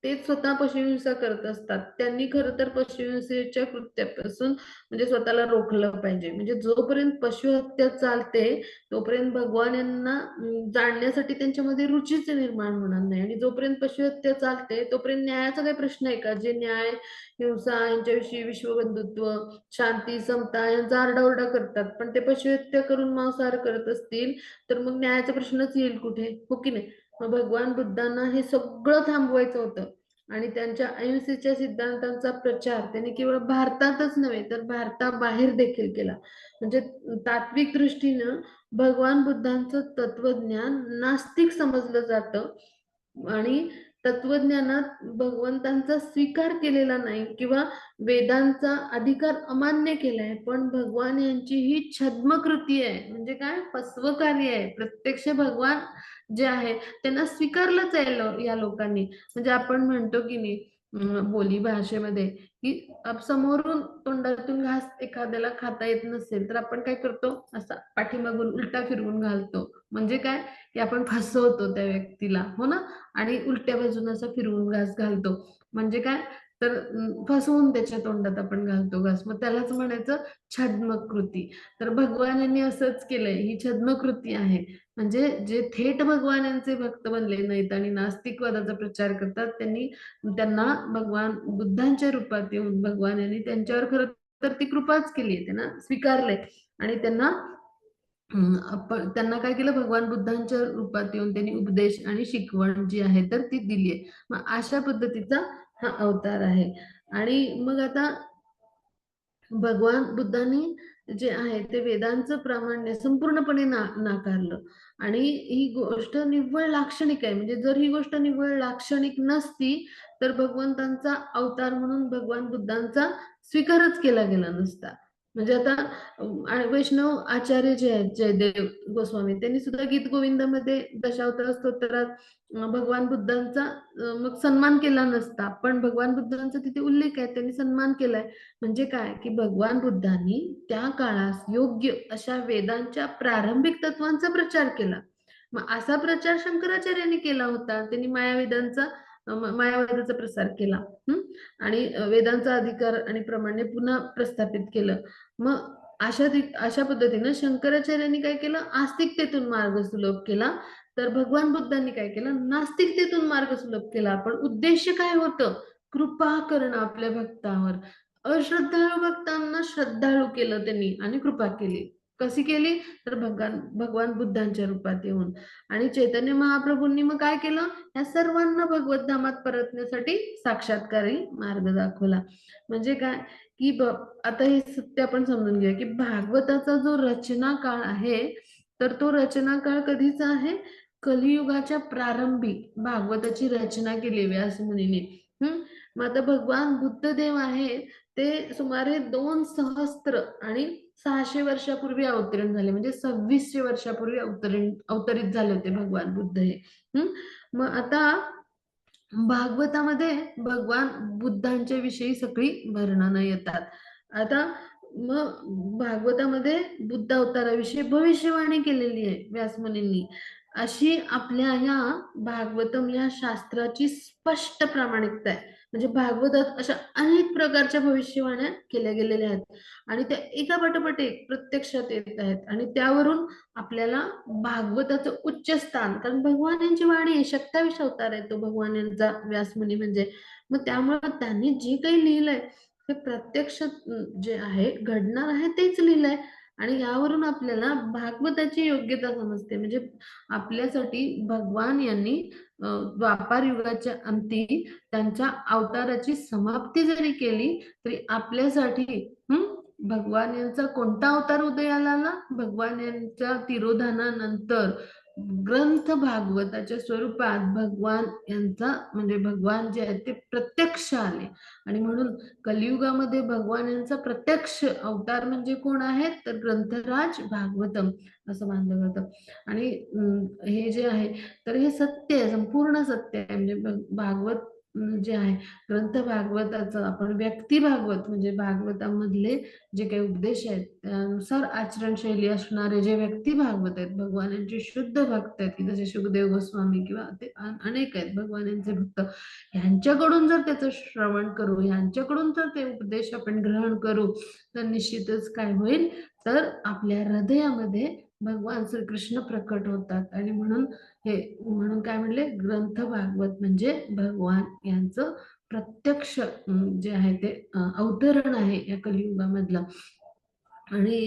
ते स्वतः पशुहिंसा करत असतात. त्यांनी खरं तर पशुहिंसेच्या कृत्यापासून म्हणजे स्वतःला रोखलं पाहिजे. म्हणजे जोपर्यंत पशुहत्या चालते तोपर्यंत भगवान यांना जाणण्यासाठी त्यांच्यामध्ये रुचीच निर्माण होणार नाही. आणि जोपर्यंत पशुहत्या चालते तोपर्यंत न्यायाचा काही प्रश्न आहे का? जे न्याय, हिंसा यांच्याविषयी, विश्वबंधुत्व, शांती, समता यांचा आरडाओरडा करतात पण ते पशुहत्या करून मांसाहार करत असतील तर मग न्यायाचा प्रश्नच येईल कुठे, हो की नाही? मग भगवान बुद्धांना हे सगळं थांबवायचं होतं आणि त्यांच्या अहिंसेच्या सिद्धांतांचा प्रचार त्यांनी केवळ भारतातच नव्हे तर भारताबाहेर देखील केला. म्हणजे तात्विक दृष्टीनं भगवान बुद्धांचं तत्वज्ञान नास्तिक समजलं जातं आणि तत्वज्ञानात भगवंतांचा स्वीकार केलेला नाही किंवा वेदांचा अधिकार अमान्य केलाय, पण भगवान यांची ही छद्मकृती आहे. म्हणजे काय, फसवकार्य आहे. प्रत्यक्ष भगवान जे आहे त्यांना स्वीकारलंच आहे या लोकांनी. म्हणजे आपण म्हणतो की नाही बोली भाषेमध्ये की समोरून तोंडातून घास एखाद्याला खाता येत नसेल तर आपण काय करतो, असा पाठीमागून उलटा फिरवून घालतो. म्हणजे काय की आपण फसवतो त्या व्यक्तीला, हो ना? आणि उलट्या बाजून असा फिरवून घास घालतो. म्हणजे काय तर फसवून त्याच्या तोंडात आपण घालतो घास, मग त्यालाच म्हणायचं छद्मकृती. तर भगवान यांनी असंच केलंय, ही छद्मकृती आहे. म्हणजे जे थेट भगवान यांचे भक्त बनले नाहीत आणि नास्तिकवादाचा प्रचार करतात त्यांना भगवान बुद्धांच्या रूपात येऊन भगवान यांनी त्यांच्यावर खरं तर ती कृपाच केली आहे, त्यांना स्वीकारलंय आणि त्यांना काय केलं, भगवान बुद्धांच्या रूपात येऊन त्यांनी उपदेश आणि शिकवण जी आहे तर ती दिली आहे. मग अशा पद्धतीचा हा अवतार आहे. आणि मग आता भगवान बुद्धांनी जे आहे ते वेदांचं प्रामाण्य संपूर्णपणे नाकारलं आणि ही गोष्ट निव्वळ लाक्षणिक आहे. म्हणजे जर ही गोष्ट निव्वळ लाक्षणिक नसती तर भगवंतांचा अवतार म्हणून भगवान बुद्धांचा स्वीकारच केला गेला नसता. म्हणजे आता वैष्णव आचार्य जे आहेत जयदेव गोस्वामी त्यांनी सुद्धा गीत गोविंदामध्ये दशावतार स्तोत्रात भगवान बुद्धांचा मग सन्मान केला नसता, पण भगवान बुद्धांचा तिथे उल्लेख आहे, त्यांनी सन्मान केलाय. म्हणजे काय की भगवान बुद्धांनी त्या काळास योग्य अशा वेदांच्या प्रारंभिक तत्वांचा प्रचार केला. मग असा प्रचार शंकराचार्यांनी केला होता. त्यांनी मायावादाचा प्रसार केला. आणि वेदांचा अधिकार आणि प्रमाणे पुन्हा प्रस्थापित केलं. मग अशा पद्धतीनं शंकराचार्यांनी काय केलं, आस्तिकतेतून मार्ग सुलभ केला. तर भगवान बुद्धांनी काय केलं, नास्तिकतेतून मार्ग सुलभ केला. पण उद्देश काय होतं, कृपा करणं आपल्या भक्तावर. अश्रद्धाळू भक्तांना श्रद्धाळू केलं त्यांनी आणि कृपा केली. कशी केली तर भगवान बुद्धांच्या रूपात येऊन. आणि चैतन्य महाप्रभूंनी मग काय केलं, या सर्वांना भगवत धामात परतण्यासाठी साक्षात्कारी मार्ग दाखवला. म्हणजे काय की आता हे सत्य आपण समजून घेऊया की भागवताचा जो रचना काळ आहे तर तो रचना काळ कधीचा आहे, कलियुगाच्या प्रारंभी भागवताची रचना केली व्यास मुनीने. मग आता भगवान बुद्धदेव आहे ते सुमारे 2 सहस्त्र आणि 600 वर्षापूर्वी अवतरण झाले. म्हणजे 2600 वर्षापूर्वी अवतरित झाले होते भगवान बुद्ध हे. मग आता भागवतामध्ये भगवान बुद्धांच्या विषयी सगळी वर्णनं येतात. आता मग भागवतामध्ये बुद्ध अवताराविषयी भविष्यवाणी केलेली आहे व्यासमुनींनी. अशी आपल्या ह्या भागवतम या शास्त्राची स्पष्ट प्रामाणिकता आहे. म्हणजे भागवतात अशा अनेक प्रकारच्या भविष्यवाण्या केल्या गेलेल्या आहेत आणि त्या एका पाठोपाठ एक प्रत्यक्षात येत आहेत आणि त्यावरून आपल्याला भागवताचं उच्च स्थान, कारण भगवान यांची वाणी आहे, 27 अवतार आहे तो भगवान यांचा व्यासमुनी म्हणजे. मग त्यामुळे त्यांनी जे काही लिहिलंय ते प्रत्यक्ष जे आहे घडणार आहे तेच लिहिलंय आणि यावरून आपल्याला भागवताची योग्यता समजते. म्हणजे आपल्यासाठी भगवान यांनी द्वापार युगाच्या अंती त्यांच्या अवताराची समाप्ती जरी केली तरी आपल्यासाठी भगवान यांचा कोणता अवतार उदयाला आला, भगवान यांच्या तिरोधानानंतर ग्रंथ भागवताच्या स्वरूपात भगवान यांचा म्हणजे भगवान जे आहेत ते प्रत्यक्ष आले आणि म्हणून कलियुगामध्ये भगवान यांचा प्रत्यक्ष अवतार म्हणजे कोण आहेत तर ग्रंथराज भागवतम असं मानलं जातं. आणि हे जे आहे तर हे सत्य आहे, संपूर्ण सत्य आहे. म्हणजे भागवत जे आहे ग्रंथ भागवताचं आपण व्यक्ती भागवत म्हणजे भागवतामधले जे काही उपदेश आहेत त्यानुसार आचरणशैली असणारे जे व्यक्ती भागवत आहेत, भगवानांचे शुद्ध भक्त आहेत की जसे सुखदेव गोस्वामी किंवा ते अनेक आहेत भगवानांचे भक्त, यांच्याकडून जर त्याचं श्रवण करू, यांच्याकडून जर ते उपदेश आपण ग्रहण करू तर निश्चितच काय होईल तर आपल्या हृदयामध्ये भगवान श्रीकृष्ण प्रकट होतात. आणि म्हणून काय म्हणले ग्रंथ भागवत म्हणजे भगवान यांचं प्रत्यक्ष जे आहे ते अवतरण आहे या कलियुगामधलं. आणि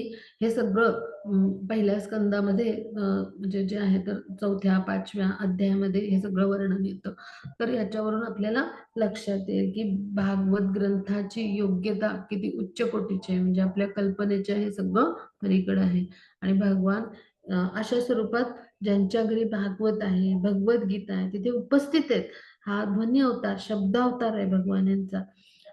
हे सगळं पहिल्या स्कंदामध्ये म्हणजे जे आहे तर 4थ्या 5व्या अध्यायामध्ये हे सगळं वर्णन येतं. तर याच्यावरून आपल्याला लक्षात येईल की भागवत ग्रंथाची योग्यता किती उच्च कोटीची आहे, म्हणजे आपल्या कल्पनेच्या हे सगळं पलीकडे आहे. आणि भगवान अशा स्वरूपात ज्यांच्या घरी भागवत आहे, भगवद्गीता आहे तिथे उपस्थित आहेत. हा ध्वनी अवतार, शब्द अवतार आहे भगवान यांचा.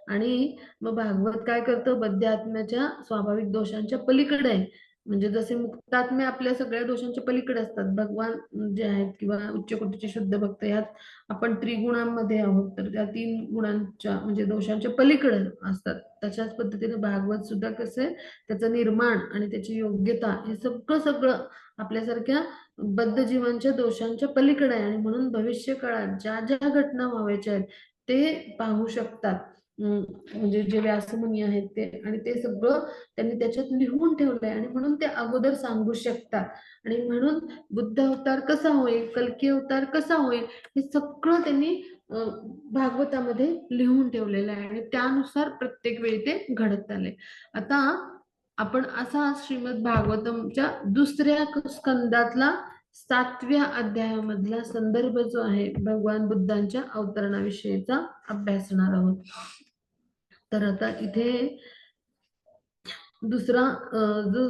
आणि मग भागवत काय करतं बद्ध आत्म्याच्या स्वाभाविक दोषांच्या पलीकडे आहे. म्हणजे जसे मुक्तात्मे आपल्या सगळ्या दोषांच्या पलीकडे असतात, भगवान जे आहेत किंवा उच्च कोटीचे शुद्ध भक्त यात आपण त्रिगुणांमध्ये आहोत, तर त्या 3 गुणांच्या म्हणजे दोषांच्या पलीकडे असतात. तशाच पद्धतीने भागवत सुद्धा कसं आहे त्याचं निर्माण आणि त्याची योग्यता हे सगळं सगळं आपल्यासारख्या बद्ध जीवांच्या दोषांच्या पलीकडे आहे. आणि म्हणून भविष्य काळात ज्या ज्या घटना व्हायच्या आहेत ते पाहू शकतात म्हणजे जे व्यासमुनी आहेत ते, आणि ते सगळं त्यांनी त्याच्यात लिहून ठेवलंय आणि म्हणून ते अगोदर सांगू शकतात. आणि म्हणून बुद्ध अवतार कसा होईल, कल्की अवतार कसा होईल, हे सगळं त्यांनी भागवतामध्ये लिहून ठेवलेलं आहे आणि त्यानुसार प्रत्येक वेळी ते घडत आले. आता आपण असा श्रीमद भागवतमच्या दुसऱ्या स्कंदातला 7व्या अध्यायामधला संदर्भ जो आहे भगवान बुद्धांच्या अवतरणाविषयीचा अभ्यासणार आहोत. तर आता इथे दुसरा जो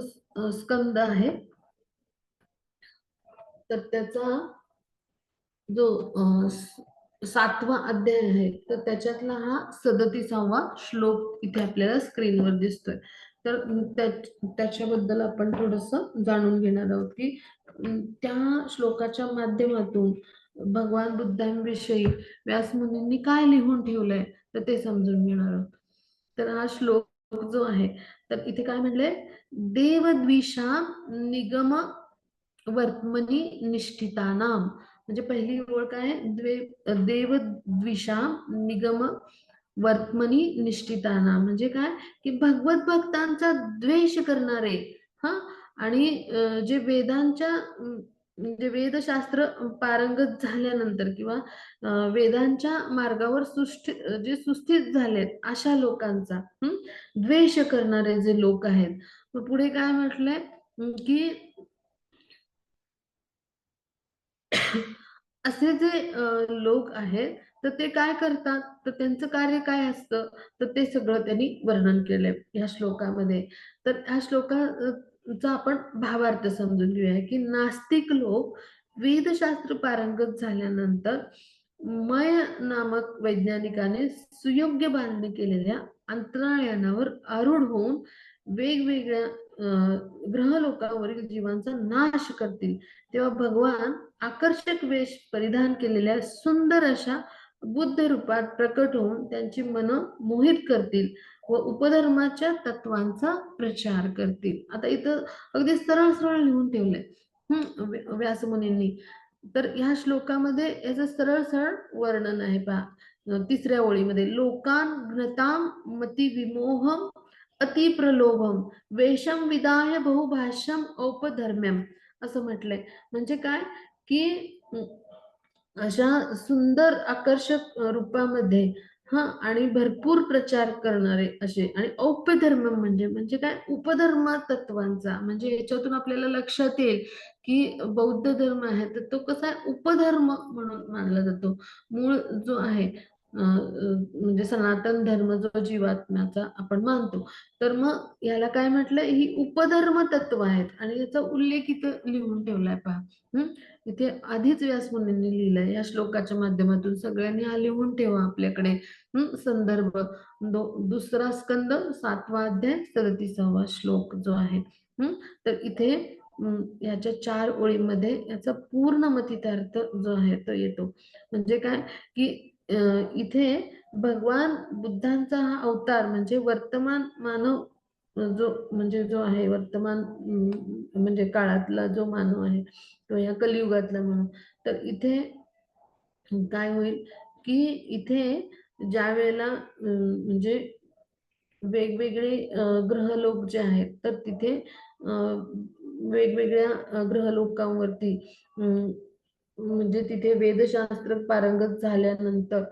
स्कंद आहे तर त्याचा जो 7वा अध्याय आहे तर त्याच्यातला हा 37वा श्लोक इथे आपल्याला स्क्रीनवर दिसतोय. तर त्याच्याबद्दल आपण थोडस जाणून घेणार आहोत की त्या श्लोकाच्या माध्यमातून भगवान बुद्धांविषयी व्यासमुनींनी काय लिहून ठेवलंय तर ते समजून घेणार आहोत. तर हा श्लोक जो आहे तर इथे काय म्हणलंय, देवद्विषा निगम वर्तमनी निष्ठितानाम, म्हणजे पहिली ओळ काय देवद्विषा निगम वर्तमनी निष्ठितानाम म्हणजे काय की भगवत भक्तांचा द्वेष करणारे हा आणि जे वेदांच्या म्हणजे वेदशास्त्र पारंगत झाल्यानंतर किंवा वेदांच्या मार्गावर जे सुस्थित झालेत अशा लोकांचा द्वेष करणारे जे लोक आहेत. मग पुढे काय म्हटलंय की असे जे लोक आहेत तर ते काय करतात तर त्यांचं कार्य काय असतं तर ते सगळं त्यांनी वर्णन केलंय या श्लोकामध्ये. तर ह्या श्लोकाचा आपण भावार्थ समजून घेऊया की नास्तिक लोक वेदशास्त्र पारंगत झाल्यानंतर मय नामक वैज्ञानिकाने सुयोग्य बांधणी केलेल्या अंतराळयानावर आरूढ होऊन वेगवेगळ्या ग्रहलोकावरील जीवांचा नाश करतील, तेव्हा भगवान आकर्षक वेश परिधान केलेल्या सुंदर अशा बुद्ध रूपात प्रकट होऊन त्यांची मन मोहित करतील व उपधर्माच्या तत्वांचा प्रचार करतील. आता इथं अगदी सरळ सरळ लिहून ठेवलंय व्यासमुनींनी. तर ह्या श्लोकामध्ये याचं सरळ सरळ वर्णन आहे पहा. 3ऱ्या ओळीमध्ये लोकान घ्नताम मती विमोहम अति प्रलोभम वेशम विदाय बहुभाष्यम औपधर्म्यम असं म्हटलंय. म्हणजे काय की अशा सुंदर आकर्षक रूपामध्ये हा आणि भरपूर प्रचार करणारे असे, आणि औपधर्म म्हणजे म्हणजे काय उपधर्म तत्वांचा, म्हणजे याच्यातून आपल्याला लक्षात येईल की बौद्ध धर्म आहे तर तो कसा उपधर्म म्हणून मानला जातो. मूळ जो आहे म्हणजे सनातन धर्म जो जीवात्म्याचा आपण मानतो, तर मग याला काय म्हटलं, ही उपधर्म तत्व आहेत आणि याचा उल्लेख इथं लिहून ठेवलाय पहा. इथे आधीच व्यासमुनींनी लिहिलंय या श्लोकाच्या माध्यमातून. सगळ्यांनी हा लिहून ठेवा आपल्याकडे. संदर्भ दुसरा स्कंद 7वा अध्याय 37वा श्लोक जो आहे. तर इथे याच्या 4 ओळीमध्ये याचा पूर्ण मतितार्थ जो आहे तो येतो. म्हणजे काय की इथे भगवान बुद्धांचा हा अवतार म्हणजे वर्तमान मानव जो म्हणजे जो आहे वर्तमान म्हणजे काळातला जो मानव आहे तो या कलियुगातला मानव. तर इथे काय होईल की इथे ज्या वेळेला म्हणजे वेगवेगळे ग्रहलोक जे आहेत तर तिथे वेगवेगळ्या ग्रहलोकांवरती म्हणजे तिथे वेदशास्त्र पारंगत झाल्यानंतर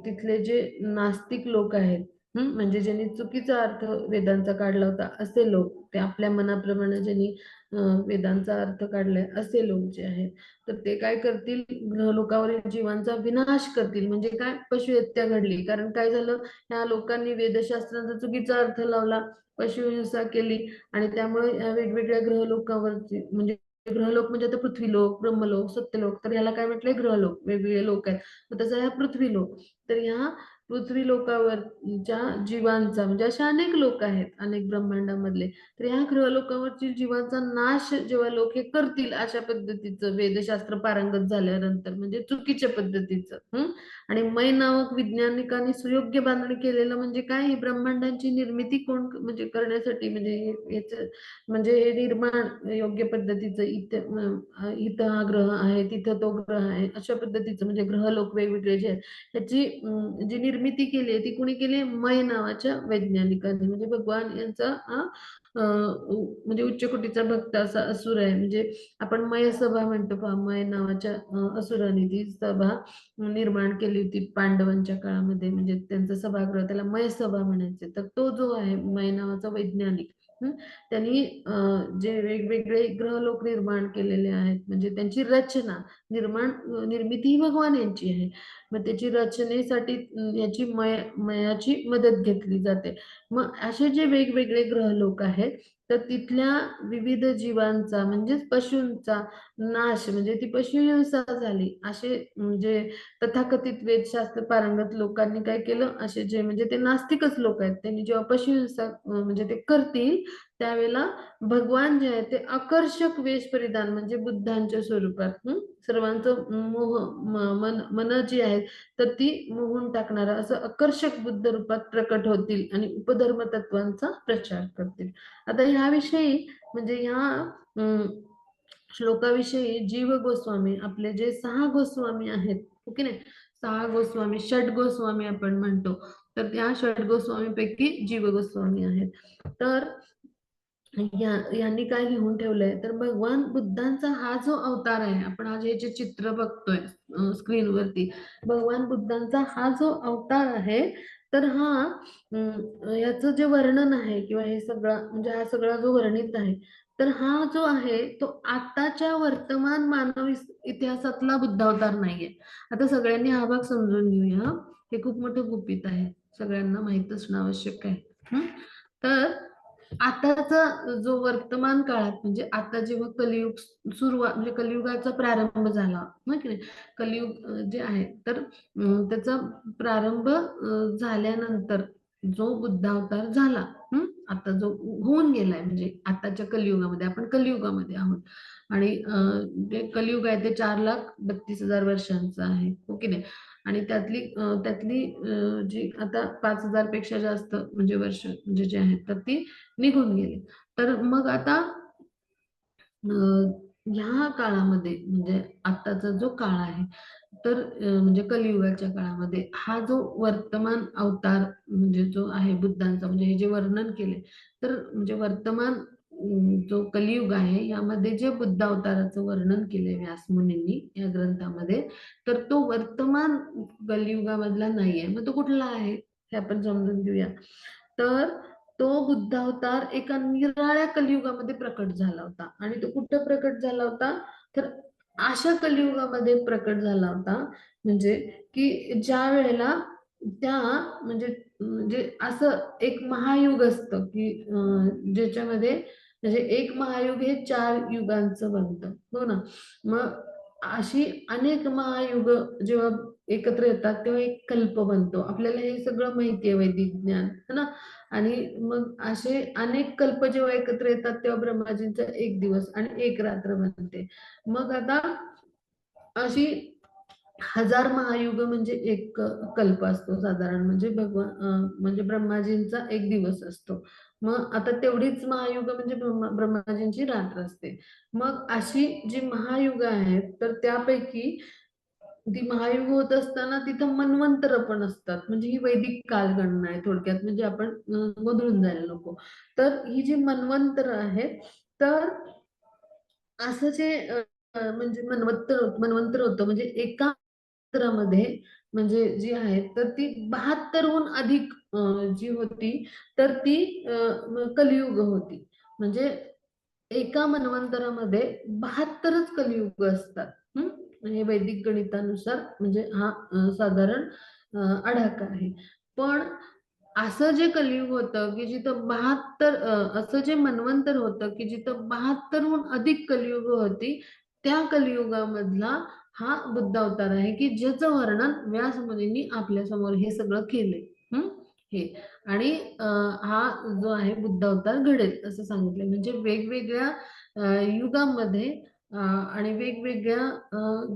तिथले जे नास्तिक लोक आहेत, म्हणजे ज्यांनी चुकीचा अर्थ वेदांचा काढला होता असे लोक, ते आपल्या मनाप्रमाणे ज्यांनी वेदांचा अर्थ काढलाय असे लोक जे आहेत, तर ते काय करतील, ग्रहलोकावरील जीवांचा विनाश करतील. म्हणजे काय, पशुहत्या घडली. कारण काय झालं, ह्या लोकांनी वेदशास्त्रांचा चुकीचा अर्थ लावला, पशुहिंसा केली आणि त्यामुळे या वेगवेगळ्या ग्रहलोकावरती म्हणजे ग्रहलोक म्हणजे आता पृथ्वीलोक, ब्रह्मलोक, सत्यलोक, तर ह्याला काय म्हटलंय, ग्रहलोक, वेगवेगळे लोक आहेत. मग तसा ह्या पृथ्वीलोक, तर ह्या पृथ्वी लोकावरच्या जीवांचा म्हणजे अशा अनेक लोक आहेत, अनेक ब्रह्मांडामधले, तर ह्या ग्रहलोकावरची जीवांचा नाश जेव्हा लोक हे करतील अशा पद्धतीचं वेदशास्त्र पारंगत झाल्यानंतर, म्हणजे चुकीच्या पद्धतीचं, आणि मै नामक वैज्ञानिकांनी सुयोग्य बांधणी केलेलं म्हणजे काय, ही ब्रह्मांडांची निर्मिती कोण म्हणजे करण्यासाठी, म्हणजे म्हणजे हे निर्माण योग्य पद्धतीचं, इथं हा ग्रह आहे, तिथं तो ग्रह आहे, अशा पद्धतीचं म्हणजे ग्रहलोक वेगवेगळे जे आहेत त्याची जी निर्मिती केली आहे ती कुणी केली, मै नावाच्या वैज्ञानिकांनी. म्हणजे भगवान यांचा हा म्हणजे उच्च कोटीचा भक्त असा असुर आहे. म्हणजे आपण मय सभा म्हणतो पहा, मय नावाच्या असुराने ती सभा निर्माण केली होती पांडवांच्या काळामध्ये, म्हणजे त्यांचं सभागृह त्याला मय सभा म्हणायचे. तर तो जो आहे मय नावाचा वैज्ञानिक, त्यांनी जे वेगवेगळे ग्रहलोक निर्माण केलेले आहेत, म्हणजे त्यांची रचना निर्मिती ही भगवान यांची आहे. मग त्याची रचनेसाठी याची मयाची मदत घेतली जाते. मग असे जे वेगवेगळे ग्रहलोक आहेत, तर तिथल्या विविध जीवांचा म्हणजेच पशूंचा नाश, म्हणजे ती पशुहिंसा झाली. असे म्हणजे तथाकथित वेदशास्त्र पारंगत लोकांनी काय केलं, असे जे म्हणजे ते नास्तिकच लोक आहेत, त्यांनी जेव्हा पशुहिंसा म्हणजे ते करतील त्यावेळेला भगवान जे आहे ते आकर्षक वेश परिधान म्हणजे बुद्धांच्या स्वरूपात सर्वांचं मन जी आहेत तर ती मोहून टाकणारा असं आकर्षक बुद्ध रूपात प्रकट होतील आणि उपधर्म तत्वांचा प्रचार करतील. आता ह्याविषयी म्हणजे ह्या श्लोकाविषयी जीव गोस्वामी, आपले जे 6 गोस्वामी आहेत, ओके नाही, 6 गोस्वामी, षट गोस्वामी आपण म्हणतो, तर त्या षट गोस्वामी पैकी जीव गोस्वामी आहेत. तर यांनी काय लिहून ठेवलंय, तर भगवान बुद्धांचा हा जो अवतार आहे, आपण आज हे जे चित्र बघतोय स्क्रीनवरती, भगवान बुद्धांचा हा जो अवतार आहे, तर हा याचं जे वर्णन आहे किंवा हे सगळं म्हणजे हा सगळा जो वर्णित आहे, तर हा जो आहे तो आताच्या वर्तमान मानव इतिहासातला बुद्ध अवतार नाहीये. आता सगळ्यांनी हा भाग समजून घेऊया. हे खूप मोठं गुपित आहे, सगळ्यांना माहित असणं आवश्यक आहे. तर आताचा जो वर्तमान काळात म्हणजे आता जेव्हा कलियुग सुरुवात म्हणजे कलियुगाचा प्रारंभ झाला ना की नाही, कलियुग जे आहे तर त्याचा प्रारंभ झाल्यानंतर जो बुद्धावतार झाला, आता जो होऊन गेलाय, म्हणजे आताच्या कलियुगामध्ये आपण कलियुगामध्ये आहोत आणि जे कलियुग आहे ते 4,32,000 वर्षांचं आहे, ओके नाही. आणि त्यातली जी आता 5,000 पेक्षा जास्त म्हणजे वर्ष म्हणजे जे आहेत तर ती निघून गेली. तर मग आता ह्या काळामध्ये म्हणजे आताचा जो काळ आहे तर म्हणजे कलियुगाच्या काळामध्ये हा जो वर्तमान अवतार म्हणजे जो आहे बुद्धांचा, म्हणजे हे जे वर्णन केले, तर म्हणजे वर्तमान जो कलियुग आहे यामध्ये जे बुद्ध अवताराचं वर्णन केलंय व्यासमुनींनी या ग्रंथामध्ये, तर तो वर्तमान कलियुगामधला नाहीये. मग तो कुठला आहे हे आपण समजून घेऊया. तर तो बुद्ध अवतार एका निराळ्या कलियुगामध्ये प्रकट झाला होता. आणि तो कुठं प्रकट झाला होता, तर अशा कलियुगामध्ये प्रकट झाला होता म्हणजे की ज्या वेळेला त्या म्हणजे म्हणजे असं एक महायुग असतं की ज्याच्यामध्ये म्हणजे एक महायुग हे 4 युगांचं बनतं, हो ना. मग अशी अनेक महायुग जेव्हा एकत्र येतात तेव्हा एक कल्प बनतो. आपल्याला हे सगळं माहिती आहे, वैदिक ज्ञान, है ना. आणि मग असे अनेक कल्प जेव्हा एकत्र येतात तेव्हा ब्रह्माजींचा एक दिवस आणि एक रात्र बनते. मग आता अशी 1000 महायुग म्हणजे एक कल्प असतो साधारण, म्हणजे म्हणजे ब्रह्माजींचा एक दिवस असतो. मग आता तेवढीच महायुग म्हणजे ब्रह्माजींची रात्र असते. मग अशी जी महायुग आहेत तर त्यापैकी ती महायुग होत असताना तिथं मन्वंतर पण असतात, म्हणजे ही वैदिक कालगणना आहे थोडक्यात, म्हणजे आपण गोंधळून जायला नको. तर ही जी मन्वंतर आहेत, तर असं जे म्हणजे मन्वंतर होतं म्हणजे एका मध्ये म्हणजे जी आहे तर ती 72हून अधिक जी होती तर ती कलियुग होती. म्हणजे एका मन्वंतरामध्ये 72च कलियुग असतात. हं? हे वैदिक गणितानुसार म्हणजे हा साधारण आढाका आहे. पण असं जे कलियुग होतं की जिथं 72 असं जे मन्वंतर होतं की जिथं 72हून अधिक कलियुग होती, त्या कलियुगामधला हा बुद्ध अवतार आहे की ज्याचं वर्णन व्यास मुनींनी आपल्या समोर हे सगळं केलंय. हे आणि हा जो आहे बुद्ध अवतार घडेल असं सांगितलंय. म्हणजे वेगवेगळ्या युगामध्ये आणि वेगवेगळ्या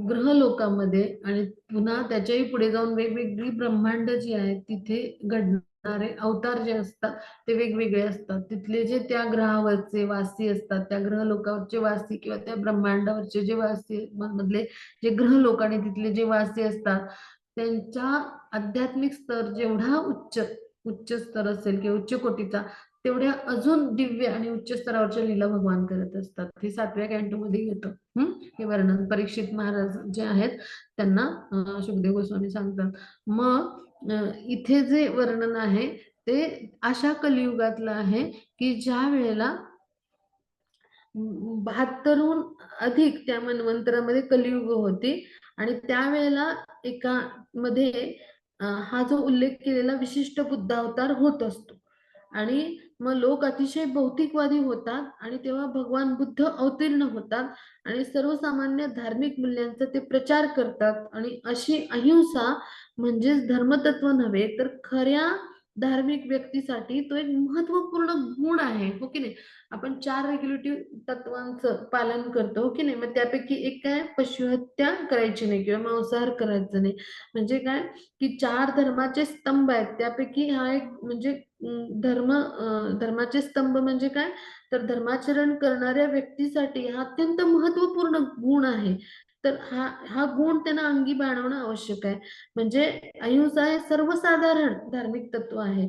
ग्रहलोकामध्ये आणि पुन्हा त्याच्याही पुढे जाऊन वेगवेगळी ब्रह्मांड जी आहेत तिथे घडणारे अवतार जे असतात ते वेगवेगळे असतात. तिथले जे त्या ग्रहावरचे वासी असतात, त्या ग्रहलोकावरचे वासी किंवा त्या ब्रह्मांडावरचे जे वासी मधले जे ग्रहलोक आणि तिथले जे वासी असतात त्यांचा आध्यात्मिक स्तर जेवढा उच्च उच्च स्तर असेल किंवा उच्च कोटीचा, तेवढ्या अजून दिव्य आणि उच्च स्तरावरच्या लीला भगवान करत असतात. हे 7व्या कॅन्टो मध्ये येतं. हे वर्णन परीक्षित महाराज जे आहेत त्यांना शुकदेव गोस्वामी सांगतात. मग इथे जे वर्णन आहे ते अशा कलियुगातलं आहे की ज्या वेळेला 72हून अधिक त्या मन्वंतरामध्ये कलियुग होती आणि त्यावेळेला एका मध्ये हा जो उल्लेख केलेला विशिष्ट बुद्ध अवतार होत असतो. आणि मग लोक अतिशय भौतिकवादी होतात आणि तेव्हा भगवान बुद्ध अवतीर्ण होतात आणि सर्वसामान्य धार्मिक मूल्यांचा ते प्रचार करतात. आणि अशी अहिंसा म्हणजेच धर्मतत्व नव्हे तर खऱ्या धार्मिक व्यक्तीसाठी तो एक महत्वपूर्ण गुण आहे, हो की नाही. आपण 4 रेग्युलेटिव्ह तत्वांचं पालन करतो, हो की नाही. मग त्यापैकी एक काय, पशुहत्या करायची नाही किंवा मांसाहार करायचं नाही. म्हणजे काय की 4 धर्माचे स्तंभ आहेत त्यापैकी हा एक म्हणजे धर्माचे स्तंभ म्हणजे काय, तर धर्माचरण करणाऱ्या व्यक्तीसाठी हा अत्यंत महत्वपूर्ण गुण आहे. तर हा हा गुण त्यांना अंगी बाणवणं आवश्यक आहे. म्हणजे अहिंसा हे सर्वसाधारण धार्मिक तत्व आहे.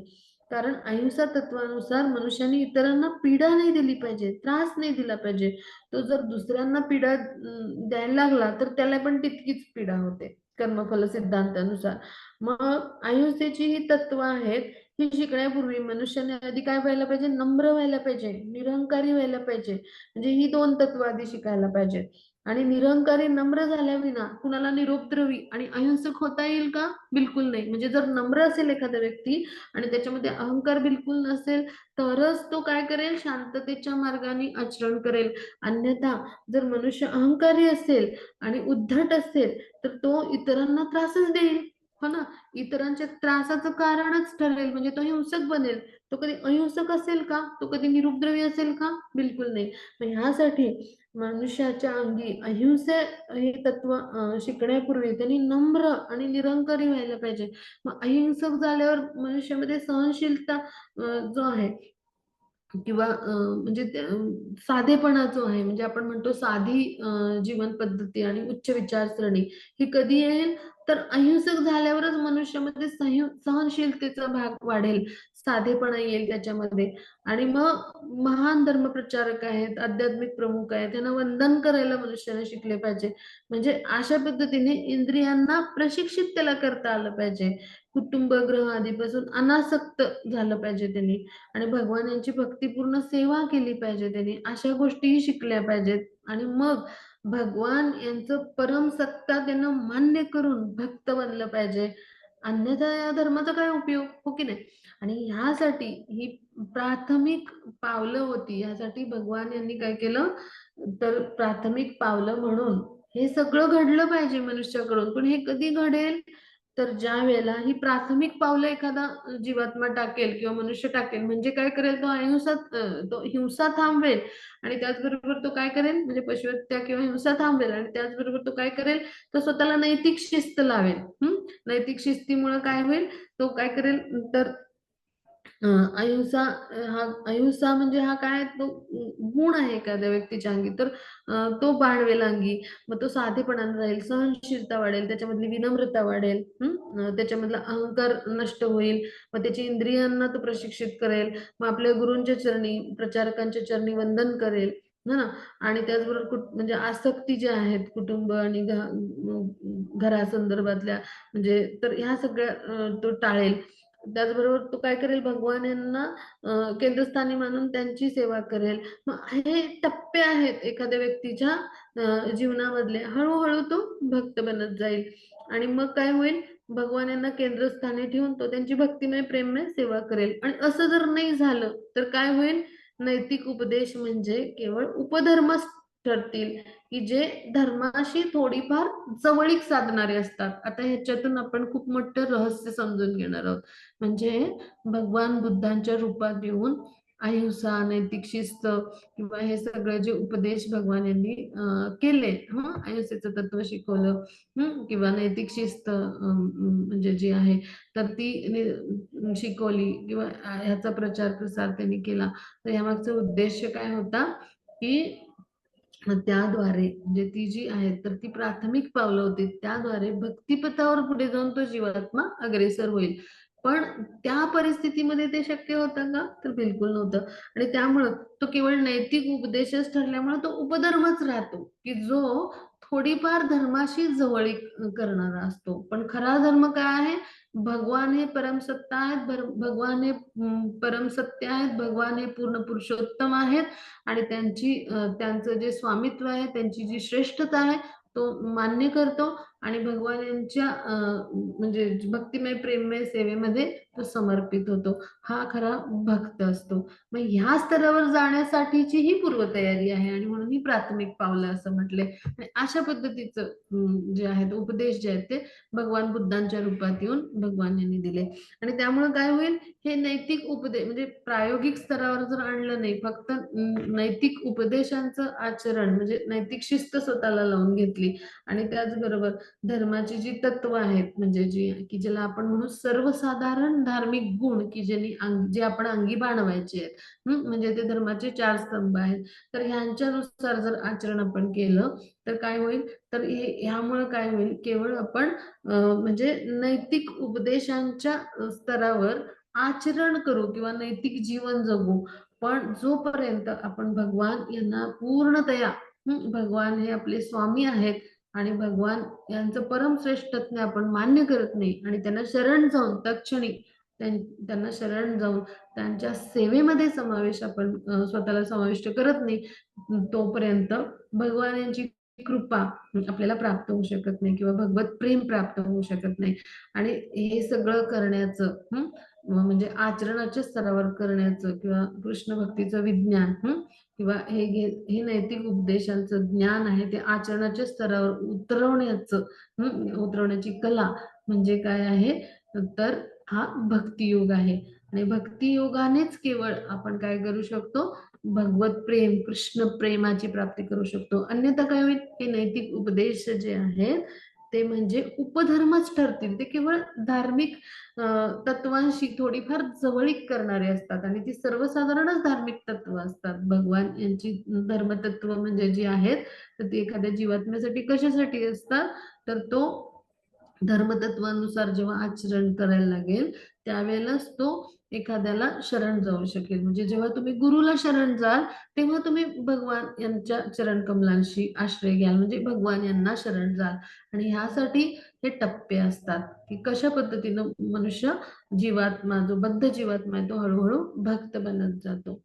कारण अहिंसा तत्वानुसार मनुष्याने इतरांना पीडा नाही दिली पाहिजे, त्रास नाही दिला पाहिजे. तो जर दुसऱ्यांना पीडा द्यायला लागला तर त्याला पण तितकीच पीडा होते कर्मफल सिद्धांतानुसार. मग अहिंसेची ही तत्व आहेत, ही शिकण्यापूर्वी मनुष्याने आधी काय व्हायला पाहिजे, नम्र व्हायला पाहिजे, निरहंकारी व्हायला पाहिजे. म्हणजे ही 2 तत्व आधी शिकायला पाहिजेत. आणि निरहंकारी नम्र झाल्याविना कुणाला निरुपद्रवी आणि अहिंसक होता येईल का, बिलकुल नाही. म्हणजे जर नम्र असेल एखादा व्यक्ती आणि त्याच्यामध्ये अहंकार बिलकुल नसेल तरच तो काय करेल, शांततेच्या मार्गाने आचरण करेल. अन्यथा जर मनुष्य अहंकारी असेल आणि उद्धट असेल तर तो इतरांना त्रासच देईल, हो ना. इतरांच्या त्रासाचं कारणच ठरेल, म्हणजे तो हिंसक बनेल. तो कधी अहिंसक असेल का, तो कधी निरुपद्रवी असेल का, बिलकुल नाही. मग ह्यासाठी मनुष्याच्या अंगी अहिंसे हे तत्व शिकण्यापूर्वी त्यांनी नम्र आणि निरंकारी व्हायला पाहिजे. मग अहिंसक झाल्यावर मनुष्यामध्ये सहनशीलता जो आहे किंवा म्हणजे साधेपणा जो आहे, म्हणजे आपण म्हणतो साधी जीवन पद्धती आणि उच्च विचारसरणी ही कधी येईल, तर अहिंसक झाल्यावरच मनुष्यामध्ये सहनशीलतेचा भाग वाढेल, साधेपणा येईल त्याच्यामध्ये. आणि मग महान धर्मप्रचारक आहेत, आध्यात्मिक प्रमुख आहेत, त्यांना वंदन करायला मनुष्याने शिकले पाहिजे. म्हणजे अशा पद्धतीने इंद्रियांना प्रशिक्षित त्याला करता आलं पाहिजे. कुटुंब ग्रह आदीपासून अनासक्त झालं पाहिजे त्यांनी. आणि भगवान यांची भक्तिपूर्ण सेवा केली पाहिजे त्यांनी, अशा गोष्टीही शिकल्या पाहिजेत. आणि मग भगवान यांचं परम सत्ता त्यानं मान्य करून भक्त बनलं पाहिजे, अन्यथा या धर्माचा काय उपयोग, हो की नाही? आणि ह्यासाठी ही प्राथमिक पावलं होती. यासाठी भगवान यांनी काय केलं, तर प्राथमिक पावलं म्हणून हे सगळं घडलं पाहिजे मनुष्याकडून. पण हे कधी घडेल, तर ज्या वेळेला ही प्राथमिक पावलं एखादा जीवात्मा टाकेल किंवा मनुष्य टाकेल, म्हणजे काय करेल, तो हिंसा थांबवेल. आणि त्याचबरोबर तो काय करेल, म्हणजे पशुहत्या किंवा हिंसा थांबवेल. आणि त्याचबरोबर तो काय करेल, तो स्वतःला नैतिक शिस्त लावेल. नैतिक शिस्तीमुळे काय होईल, तो काय करेल, तर अहिंसा, हा अहिंसा म्हणजे हा काय, तो गुण आहे एखाद्या व्यक्तीच्या अंगी, तर तो बाळवेल अंगी. मग तो साधेपणाने राहील, सहनशीलता वाढेल, त्याच्यामधली विनम्रता वाढेल, त्याच्यामधला अहंकार नष्ट होईल. मग त्याची इंद्रियांना तो प्रशिक्षित करेल. मग आपल्या गुरूंच्या चरणी, प्रचारकांच्या चरणी वंदन करेल, है ना. आणि त्याचबरोबर म्हणजे आसक्ती ज्या आहेत कुटुंब आणि घरासंदर्भातल्या, म्हणजे तर ह्या सगळ्या तो टाळेल. त्याचबरोबर तो काय करेल, भगवान यांना केंद्रस्थानी मानून त्यांची सेवा करेल. मग हे टप्पे आहेत एखाद्या व्यक्तीच्या जीवनामधले. हळूहळू तो भक्त बनत जाईल. आणि मग काय होईल, भगवान यांना केंद्रस्थानी ठेवून तो त्यांची भक्तिमय प्रेममय सेवा करेल. आणि असं जर नाही झालं, तर काय होईल, नैतिक उपदेश म्हणजे केवळ उपधर्मच ठरतील, की जे धर्माशी थोडीफार जवळीक साधणारे असतात. आता ह्याच्यातून आपण खूप मोठं रहस्य समजून घेणार आहोत. म्हणजे भगवान बुद्धांच्या रूपात येऊन अहिंसा, नैतिक शिस्त किंवा हे सगळे जे उपदेश भगवान यांनी केले, अहिंसेचं तत्व शिकवलं, किंवा नैतिक शिस्त म्हणजे जी आहे, तर ती शिकवली, किंवा ह्याचा प्रचार प्रसार त्यांनी केला. तर यामागचा उद्देश काय होता, की त्याद्वारे म्हणजे ती जी आहे, तर ती प्राथमिक पावलं होती, त्याद्वारे भक्तिपथावर पुढे जाऊन तो जीवात्मा अग्रेसर होईल. पण त्या परिस्थितीमध्ये ते शक्य होतं का, तर बिलकुल नव्हतं. आणि त्यामुळं तो केवळ नैतिक उपदेशच ठरल्यामुळे तो उपधर्मच राहतो, की जो थोडीफार धर्माशी जवळीक करणारा असतो. पण खरा धर्म काय आहे, भगवान हे परमसत्ता आहेत, भगवान हे परमसत्य आहेत, भगवान हे पूर्ण पुरुषोत्तम आहेत. आणि त्यांचं जे स्वामित्व आहे, त्यांची जी श्रेष्ठता आहे, तो मान्य करतो. आणि भगवान यांच्या म्हणजे भक्तिमय प्रेममय सेवेमध्ये तो समर्पित होतो. हा खरा भक्त असतो. मग ह्या स्तरावर जाण्यासाठीची ही पूर्वतयारी आहे, आणि म्हणून ही प्राथमिक पावलं असं म्हटले. आणि अशा पद्धतीचं जे आहेत उपदेश जे आहेत, ते भगवान बुद्धांच्या रूपात येऊन भगवान यांनी दिले. आणि त्यामुळे काय होईल, हे नैतिक उपदेश म्हणजे प्रायोगिक स्तरावर जर आणलं नाही, फक्त नैतिक उपदेशांचं आचरण म्हणजे नैतिक शिस्त स्वतःला लावून घेतली, आणि त्याचबरोबर धर्माची जी तत्व आहेत, म्हणजे जी की ज्याला आपण म्हणू सर्वसाधारण धार्मिक गुण, की जे आपण अंगी बाणवायचे आहेत, म्हणजे ते धर्माचे 4 स्तंभ आहेत. तर ह्यांच्यानुसार जर आचरण आपण केलं, तर काय होईल, तर ह्यामुळे काय होईल, केवळ आपण म्हणजे नैतिक उपदेशांच्या स्तरावर आचरण करू किंवा नैतिक जीवन जगू. पण जोपर्यंत आपण भगवान यांना पूर्णतया, भगवान हे आपले स्वामी आहेत, आणि भगवान यांचं परम श्रेष्ठत्व आपण मान्य करत नाही, आणि त्यांना शरण जाऊन तत्क्षणी त्यांना शरण जाऊन त्यांच्या सेवेमध्ये समावेश आपण स्वतःला समाविष्ट करत नाही, तोपर्यंत भगवान यांची कृपा आपल्याला प्राप्त होऊ शकत नाही, किंवा भगवत प्रेम प्राप्त होऊ शकत नाही. आणि हे सगळं करण्याचं म्हणजे आचरणाच्या स्तरावर करण्याचं, किंवा कृष्ण भक्तीचं विज्ञान, किंवा हे नैतिक उपदेशांचं ज्ञान आहे, ते आचरणाच्या स्तरावर उतरवण्याची कला म्हणजे काय आहे, तर हा भक्तियोग आहे. आणि भक्तियोगानेच केवळ आपण काय करू शकतो, भगवत प्रेम, कृष्ण प्रेमाची प्राप्ती करू शकतो. अन्यथा काय होईल, हे नैतिक उपदेश जे आहेत, ते म्हणजे उपधर्मच ठरतील. ते केवळ धार्मिक तत्वांशी थोडीफार जवळीक करणारे असतात, आणि ती सर्वसाधारणच धार्मिक तत्व असतात. भगवान यांची धर्मतत्व म्हणजे जी आहेत, तर ती एखाद्या जीवात्म्यासाठी कशासाठी असतात, तर तो धर्मतत्वानुसार जेव्हा आचरण करायला लागेल, त्यावेळेलाच तो एखाद्याला शरण जाऊ शकेल. म्हणजे जेव्हा तुम्ही गुरुला शरण जाल, तेव्हा तुम्ही भगवान यांच्या चरण कमलांशी आश्रय घ्याल, म्हणजे भगवान यांना शरण जाल. आणि ह्यासाठी हे टप्पे असतात, की कशा पद्धतीनं मनुष्य जीवात्मा, जो बद्ध जीवात्मा आहे, तो हळूहळू भक्त बनत जातो.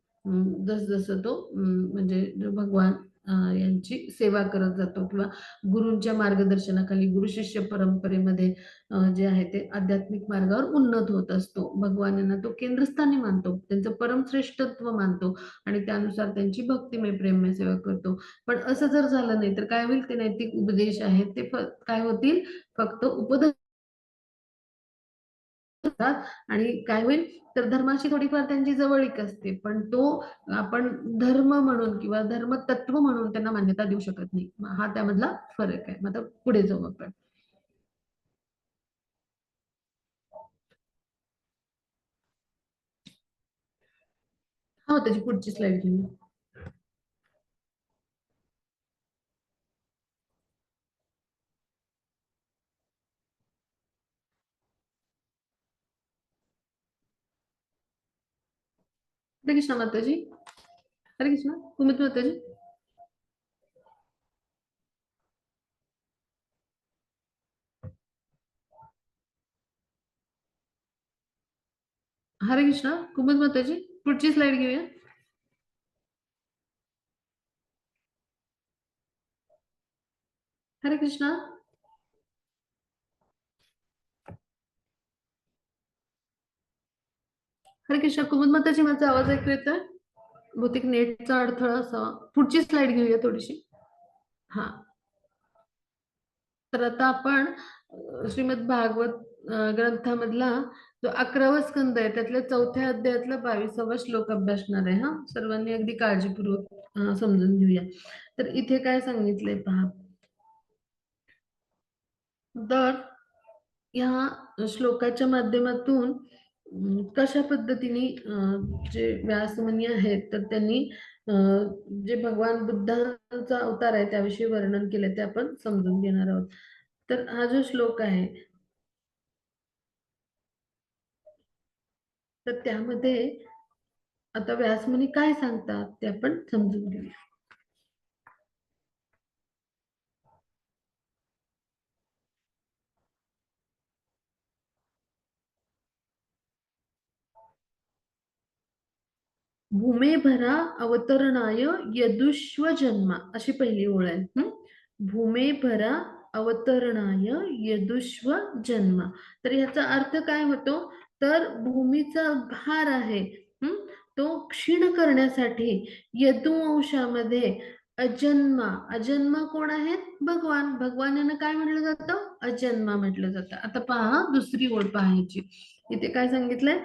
जसजसं तो म्हणजे जो भगवान यांची सेवा करत जातो किंवा गुरूंच्या मार्गदर्शनाखाली गुरु शिष्य परंपरेमध्ये जे आहे ते आध्यात्मिक मार्गावर उन्नत होत असतो. भगवान यांना तो केंद्रस्थानी मानतो, त्यांचं परमश्रेष्ठत्व मानतो आणि त्यानुसार त्यांची भक्तिमय प्रेममय सेवा करतो. पण असं जर झालं नाही तर काय होईल, ते नैतिक उपदेश आहेत ते काय होतील, फक्त उपदेश होतात. आणि काय होईल तर धर्माशी थोडीफार त्यांची जवळीक असते, पण तो आपण धर्म म्हणून किंवा धर्म तत्व म्हणून त्यांना मान्यता देऊ शकत नाही. हा त्यामधला फरक आहे. मग आता पुढे जाऊ आपण. हो, त्याची पुढची स्लाइड घेऊया. हरे कृष्णा माताजी. हरे कृष्णा कुमित माताजी. हरे कृष्णा कुमित माताजी, पुढची स्लाइड घेऊया. हरे कृष्णा. हरे कृष्णा कुमुद माताजी, माझा आवाज ऐकू येतोय? बहुतेक नेटचा अडथळा असावा. पुढची स्लाइड घेऊया थोडीशी. हा, तर आता आपण श्रीमद भागवत ग्रंथामधला जो 11वा स्कंद आहे त्यातल्या 4थ्या अध्यायातला 22वा श्लोक अभ्यासणार आहे. हा, सर्वांनी अगदी काळजीपूर्वक समजून घेऊया. तर इथे काय सांगितलंय पहा. तर या श्लोकाच्या माध्यमातून कशा पद्धतीने जे व्यासमुनी आहेत तर त्यांनी जे भगवान बुद्धांचा अवतार आहे त्याविषयी वर्णन केलं ते आपण समजून घेणार आहोत. तर हा जो श्लोक आहे तर त्यामध्ये आता व्यासमुनी काय सांगतात ते आपण समजून घेऊया. भूमेभरा अवतरणाय यदुष्व जन्मा, अशी पहिली ओळ आहे. भूमेभरा अवतरणाय यदुष्व जन्मा. तर याचा अर्थ काय होतो, तर भूमीचा भार आहे तो क्षीण करण्यासाठी यदुवंशामध्ये अजन्मा, अजन्मा कोण आहेत, भगवान. भगवान यांना काय म्हटलं जातं, अजन्मा म्हटलं जातं. आता पहा दुसरी ओळ पाहायची. इथे काय सांगितलंय,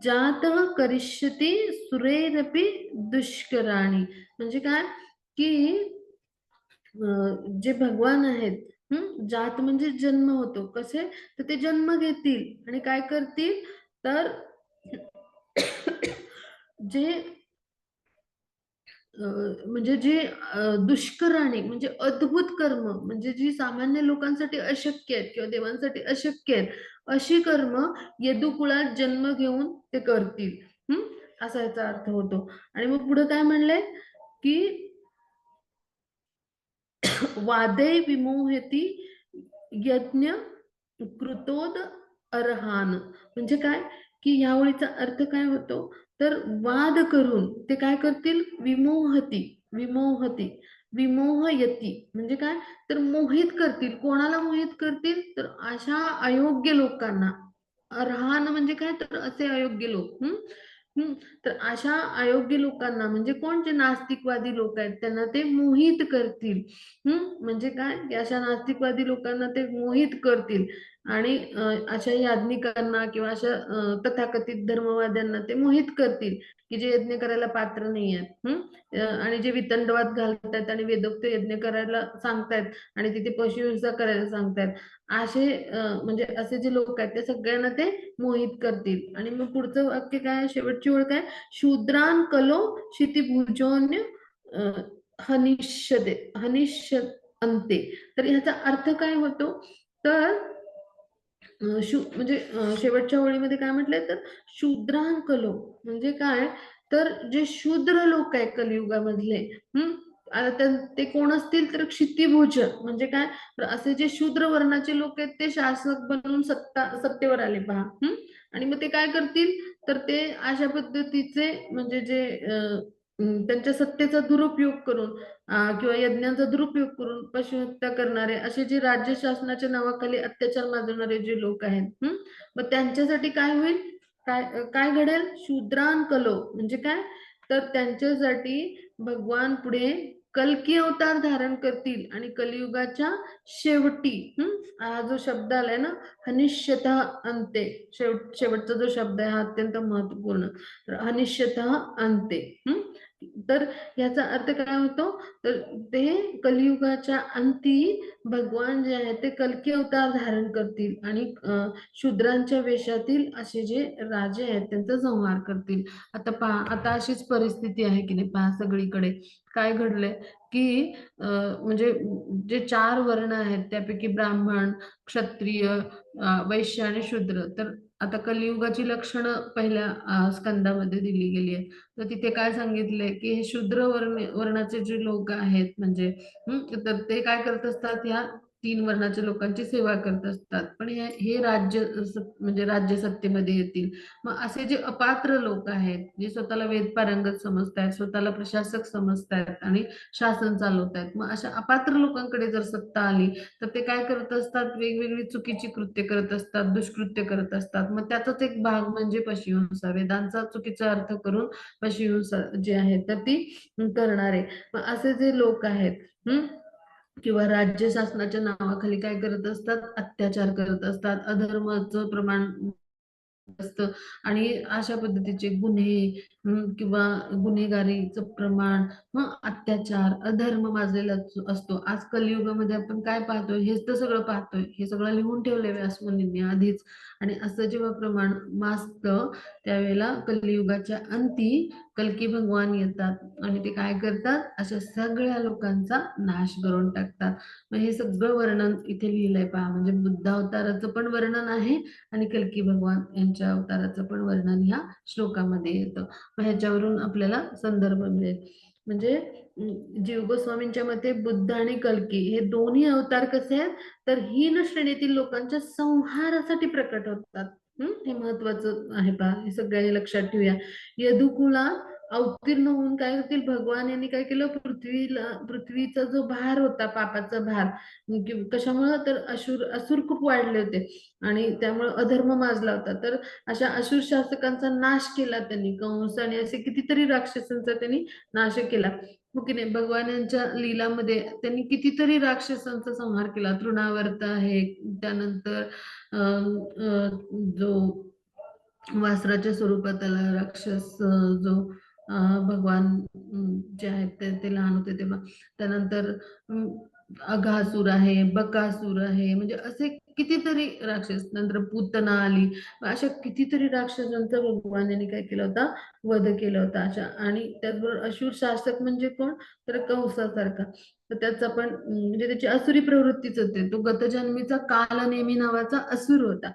जात करिष्यती सुरेरपी दुष्कराणी. म्हणजे काय की जे भगवान आहेत, जात म्हणजे जन्म होतो, कसे तर ते जन्म घेतील आणि काय करतील तर जे म्हणजे जे दुष्कराणी म्हणजे अद्भुत कर्म, म्हणजे जी सामान्य लोकांसाठी अशक्य आहेत किंवा देवांसाठी अशक्य आहेत अशी कर्म यदुकुळात जन्म घेऊन ते करतील. असा याचा अर्थ होतो. आणि मग पुढे काय म्हणलंय की वादे विमोहती यज्ञ कृतोद अर्हान. म्हणजे काय की ह्या ओळीचा अर्थ काय होतो, तर वाद करून ते काय करतील, विमोहती, विमोहती, विमोहयती म्हणजे काय, तर मोहित करतील. कोणाला मोहित करतील, तर अशा अयोग्य लोकांना. अर्हान म्हणजे काय, तर असे अयोग्य लोक. तर अशा अयोग्य लोकांना म्हणजे कोण, जे नास्तिकवादी लोक आहेत त्यांना ते मोहित करतील. म्हणजे काय की अशा नास्तिकवादी लोकांना ते मोहित करतील आणि अशा याज्ञिकांना किंवा अशा तथाकथित धर्मवाद्यांना ते मोहित करतील की जे यज्ञ करायला पात्र नाही आहेत, आणि जे वितंडवाद घालतायत आणि वेदोक्त यज्ञ करायला सांगतायत आणि तिथे पशुहिंसा करायला सांगतायत, असे म्हणजे असे जे लोक आहेत त्या सगळ्यांना ते मोहित करतील. आणि मग पुढचं वाक्य काय, शेवटची ओळ काय, शूद्रान कलो क्षितिभुजोन्य हनिष्यते, हनिष्य अंते. तर ह्याचा अर्थ काय होतो, तर म्हणजे शेवटच्या ओळीमध्ये काय म्हटलंय, तर शूद्रांकलो म्हणजे काय, तर जे शूद्र लोक आहेत कलियुगामधले, आता ते कोण असतील, तर क्षितिभुज म्हणजे काय, तर असे जे शूद्र वर्णाचे लोक आहेत ते शासक बनून सत्तेवर आले पहा. आणि मग ते काय करतील, तर ते अशा पद्धतीचे म्हणजे जे त्यांच्या सत्तेचा दुरुपयोग करून किंवा यज्ञांचा दुरुपयोग करून पशुहत्या करणारे असे जे राज्य शासनाच्या नावाखाली अत्याचार माजवणारे जे लोक आहेत, मग त्यांच्यासाठी काय होईल? काय घडेल? शूद्रांकलो म्हणजे काय? तर त्यांच्यासाठी भगवान पुढे कल्की अवतार धारण करतील आणि कलियुगाच्या शेवटी हा जो शब्द आलाय ना, हनिष्यतः अंते, शेवटचा जो शब्द आहे हा अत्यंत महत्वपूर्ण. तर अनिश्चितः अंते. तर याचा अर्थ काय होतो? तर ते कलियुगाच्या अंती भगवान जे आहे ते कल्की अवतार धारण करतील आणि शूद्रांच्या वेशातील असे जे राजे आहेत त्यांचा संहार करतील. आता पहा, आता अशीच परिस्थिती आहे की नाही, पहा सगळीकडे काय घडलंय की म्हणजे जे 4 वर्ण आहेत त्यापैकी ब्राह्मण, क्षत्रिय, वैश्य आणि शूद्र. तर आता कलियुगाची लक्षणं पहिल्या स्कंदामध्ये दिली गेली आहे. तर तिथे काय सांगितलंय की हे शूद्र वर्णाचे जे लोक आहेत म्हणजे तर ते काय करत असतात, ह्या 3 वर्णाच्या लोकांची सेवा करत असतात. पण हे राज्य म्हणजे राज्य सत्तेमध्ये येतील. मग असे जे अपात्र लोक आहेत, जे स्वतःला वेदपारंगत समजतायत, स्वतःला प्रशासक समजतायत आणि शासन चालवतायत, मग अशा अपात्र लोकांकडे जर सत्ता आली तर ते काय करत असतात? वेगवेगळी चुकीची कृत्य करत असतात, दुष्कृत्य करत असतात. मग त्याचाच एक भाग म्हणजे पशुहिंसा. वेदांचा चुकीचा अर्थ करून पशुहिंसा जी आहे तर ती करणारे. मग असे जे लोक आहेत किंवा राज्य शासनाच्या नावाखाली काय करत असतात? अत्याचार करत असतात, अधर्माचं प्रमाण असतं आणि अशा पद्धतीचे गुन्हे किंवा गुन्हेगारीचं प्रमाण, अत्याचार, अधर्म माजलेला असतो. आज कलियुगामध्ये आपण काय पाहतोय? हेच तर सगळं पाहतोय. हे सगळं लिहून ठेवलंय व्यासमुनींनी आधीच. आणि असं जेव्हा प्रमाण माजतं त्यावेळेला कलियुगाच्या अंती कल्की भगवान येतात आणि ते काय करतात? अशा सगळ्या लोकांचा नाश करून टाकतात. मग हे सगळं वर्णन इथे लिहिलंय पहा. म्हणजे बुद्ध अवताराचं पण वर्णन आहे आणि कल्की भगवान यांच्या अवताराचं पण वर्णन ह्या श्लोकामध्ये येतं. मग ह्याच्यावरून आपल्याला संदर्भ मिळेल. म्हणजे जीव गोस्वामींच्या मते बुद्ध आणि कल्की हे दोन्ही अवतार कसे आहेत? तर हीन श्रेणीतील लोकांच्या संहारासाठी प्रकट होतात. हे महत्वाचं आहे पहा, हे सगळ्यांनी लक्षात ठेवूया. यदुकुलात अवतीर्ण होऊन काय होतील? भगवान यांनी काय केलं? पृथ्वीचा जो भार होता, पापाचा भार, कशामुळं? तर असुर खूप वाढले होते आणि त्यामुळे अधर्म माजला होता. तर अशा असुर शासकांचा नाश केला त्यांनी. कंस आणि असे कितीतरी राक्षसांचा त्यांनी नाश केला. हो की नाही? भगवान यांच्या लीलामध्ये त्यांनी कितीतरी राक्षसांचा संहार केला. तृणावर्त आहे, त्यानंतर जो वासराच्या स्वरूपात आला राक्षस, जो भगवान जे आहेत ते लहान होते तेव्हा. त्यानंतर अघासूर आहे, बकासूर आहे, म्हणजे असे कितीतरी राक्षस. नंतर पूतना आली. अशा कितीतरी राक्षसांचा भगवान यांनी काय केला होता? वध केला होता. अशा आणि त्याचबरोबर असुर शासक म्हणजे कोण? तर कंसासारखा. तर त्याचा पण म्हणजे त्याची असुरी प्रवृत्तीच होते. तो गतजन्मीचा कालनेमी नावाचा असुर होता,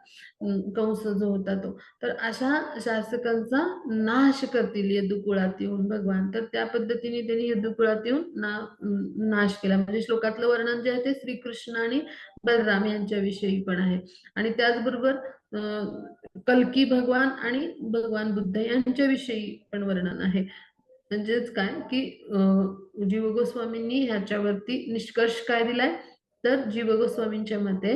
कंस जो होता तो. तर अशा शासकांचा नाश करतील यदुकुळात येऊन भगवान. तर त्या पद्धतीने त्यांनी यदुकुळात येऊन नाश केला. म्हणजे श्लोकातलं वर्णन जे आहे ते श्रीकृष्ण आणि बलराम यांच्याविषयी पण आहे. आणि त्याचबरोबर कल्की भगवान आणि भगवान बुद्ध यांच्याविषयी पण वर्णन आहे. म्हणजेच काय की जीव गोस्वामींनी ह्याच्यावरती निष्कर्ष काय दिलाय? तर जीव गोस्वामींच्या मते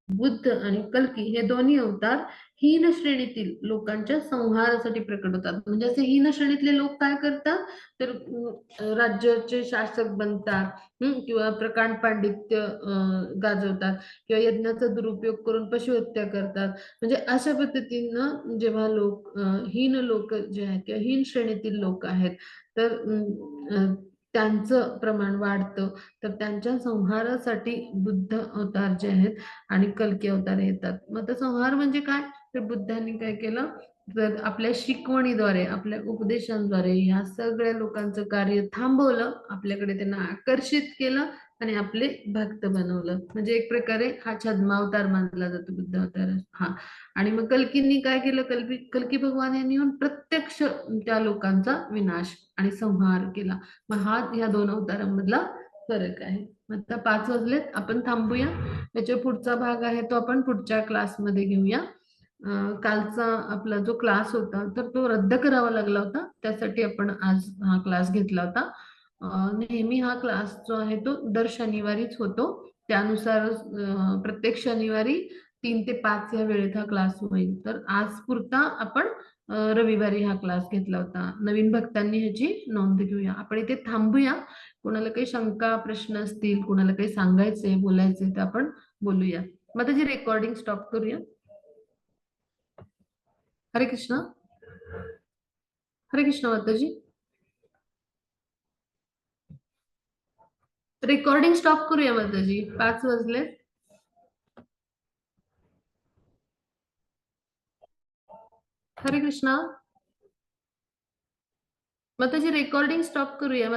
बुद्ध आणि कल्की हे दोन्ही अवतार हीन श्रेणीतील लोकांच्या संहारासाठी प्रकट होतात. म्हणजे असे हीन श्रेणीतले लोक काय करतात? तर राज्याचे शासक बनतात, किंवा प्रकांड पांडित्य गाजवतात, किंवा यज्ञाचा दुरुपयोग करून पशुहत्या करतात. म्हणजे अशा पद्धतीनं जेव्हा हीन लोक जे आहेत किंवा हीन श्रेणीतील लोक आहेत तर त्यांचं प्रमाण वाढतं. तर त्यांच्या संहारासाठी बुद्ध अवतार जे आहेत आणि कल्की अवतार येतात. मग संहार म्हणजे काय? तर बुद्धांनी काय केलं? तर आपल्या शिकवणीद्वारे, आपल्या उपदेशांद्वारे ह्या सगळ्या लोकांचं कार्य थांबवलं, आपल्याकडे त्यांना आकर्षित केलं आणि आपले भक्त बनवलं. म्हणजे एक प्रकारे हा छद्मावतार मानला जातो बुद्ध अवतार. हा. आणि मग कल्कींनी काय केलं? कल्की भगवान यांनी येऊन प्रत्यक्ष त्या लोकांचा विनाश आणि संहार केला. मग हा ह्या 2 अवतारांमधला फरक आहे. आता 5 वाजलेत, आपण थांबूया. त्याच्या पुढचा भाग आहे तो आपण पुढच्या क्लासमध्ये घेऊया. कालचा आपला जो क्लास होता तर तो रद्द करावा लागला होता, त्यासाठी आपण आज हा क्लास घेतला होता. नेहमी हा क्लास जो आहे तो दर शनिवारीच होतो. त्यानुसार प्रत्येक शनिवारी 3 ते 5 या वेळेत हा क्लास होईल. तर आज पुरता आपण रविवारी हा क्लास घेतला होता. नवीन भक्तांनी ह्याची नोंद घेऊया. आपण इथे थांबूया. कोणाला काही शंका प्रश्न असतील, कोणाला काही सांगायचंय बोलायचंय तर आपण बोलूया. मग त्याची रेकॉर्डिंग स्टॉप करूया. हरे कृष्ण. हरे कृष्ण माताजी. रेकॉर्डिंग स्टॉप करूया माताजी, 5 वाजले. हरे कृष्णा माताजी, रेकॉर्डिंग स्टॉप करूया.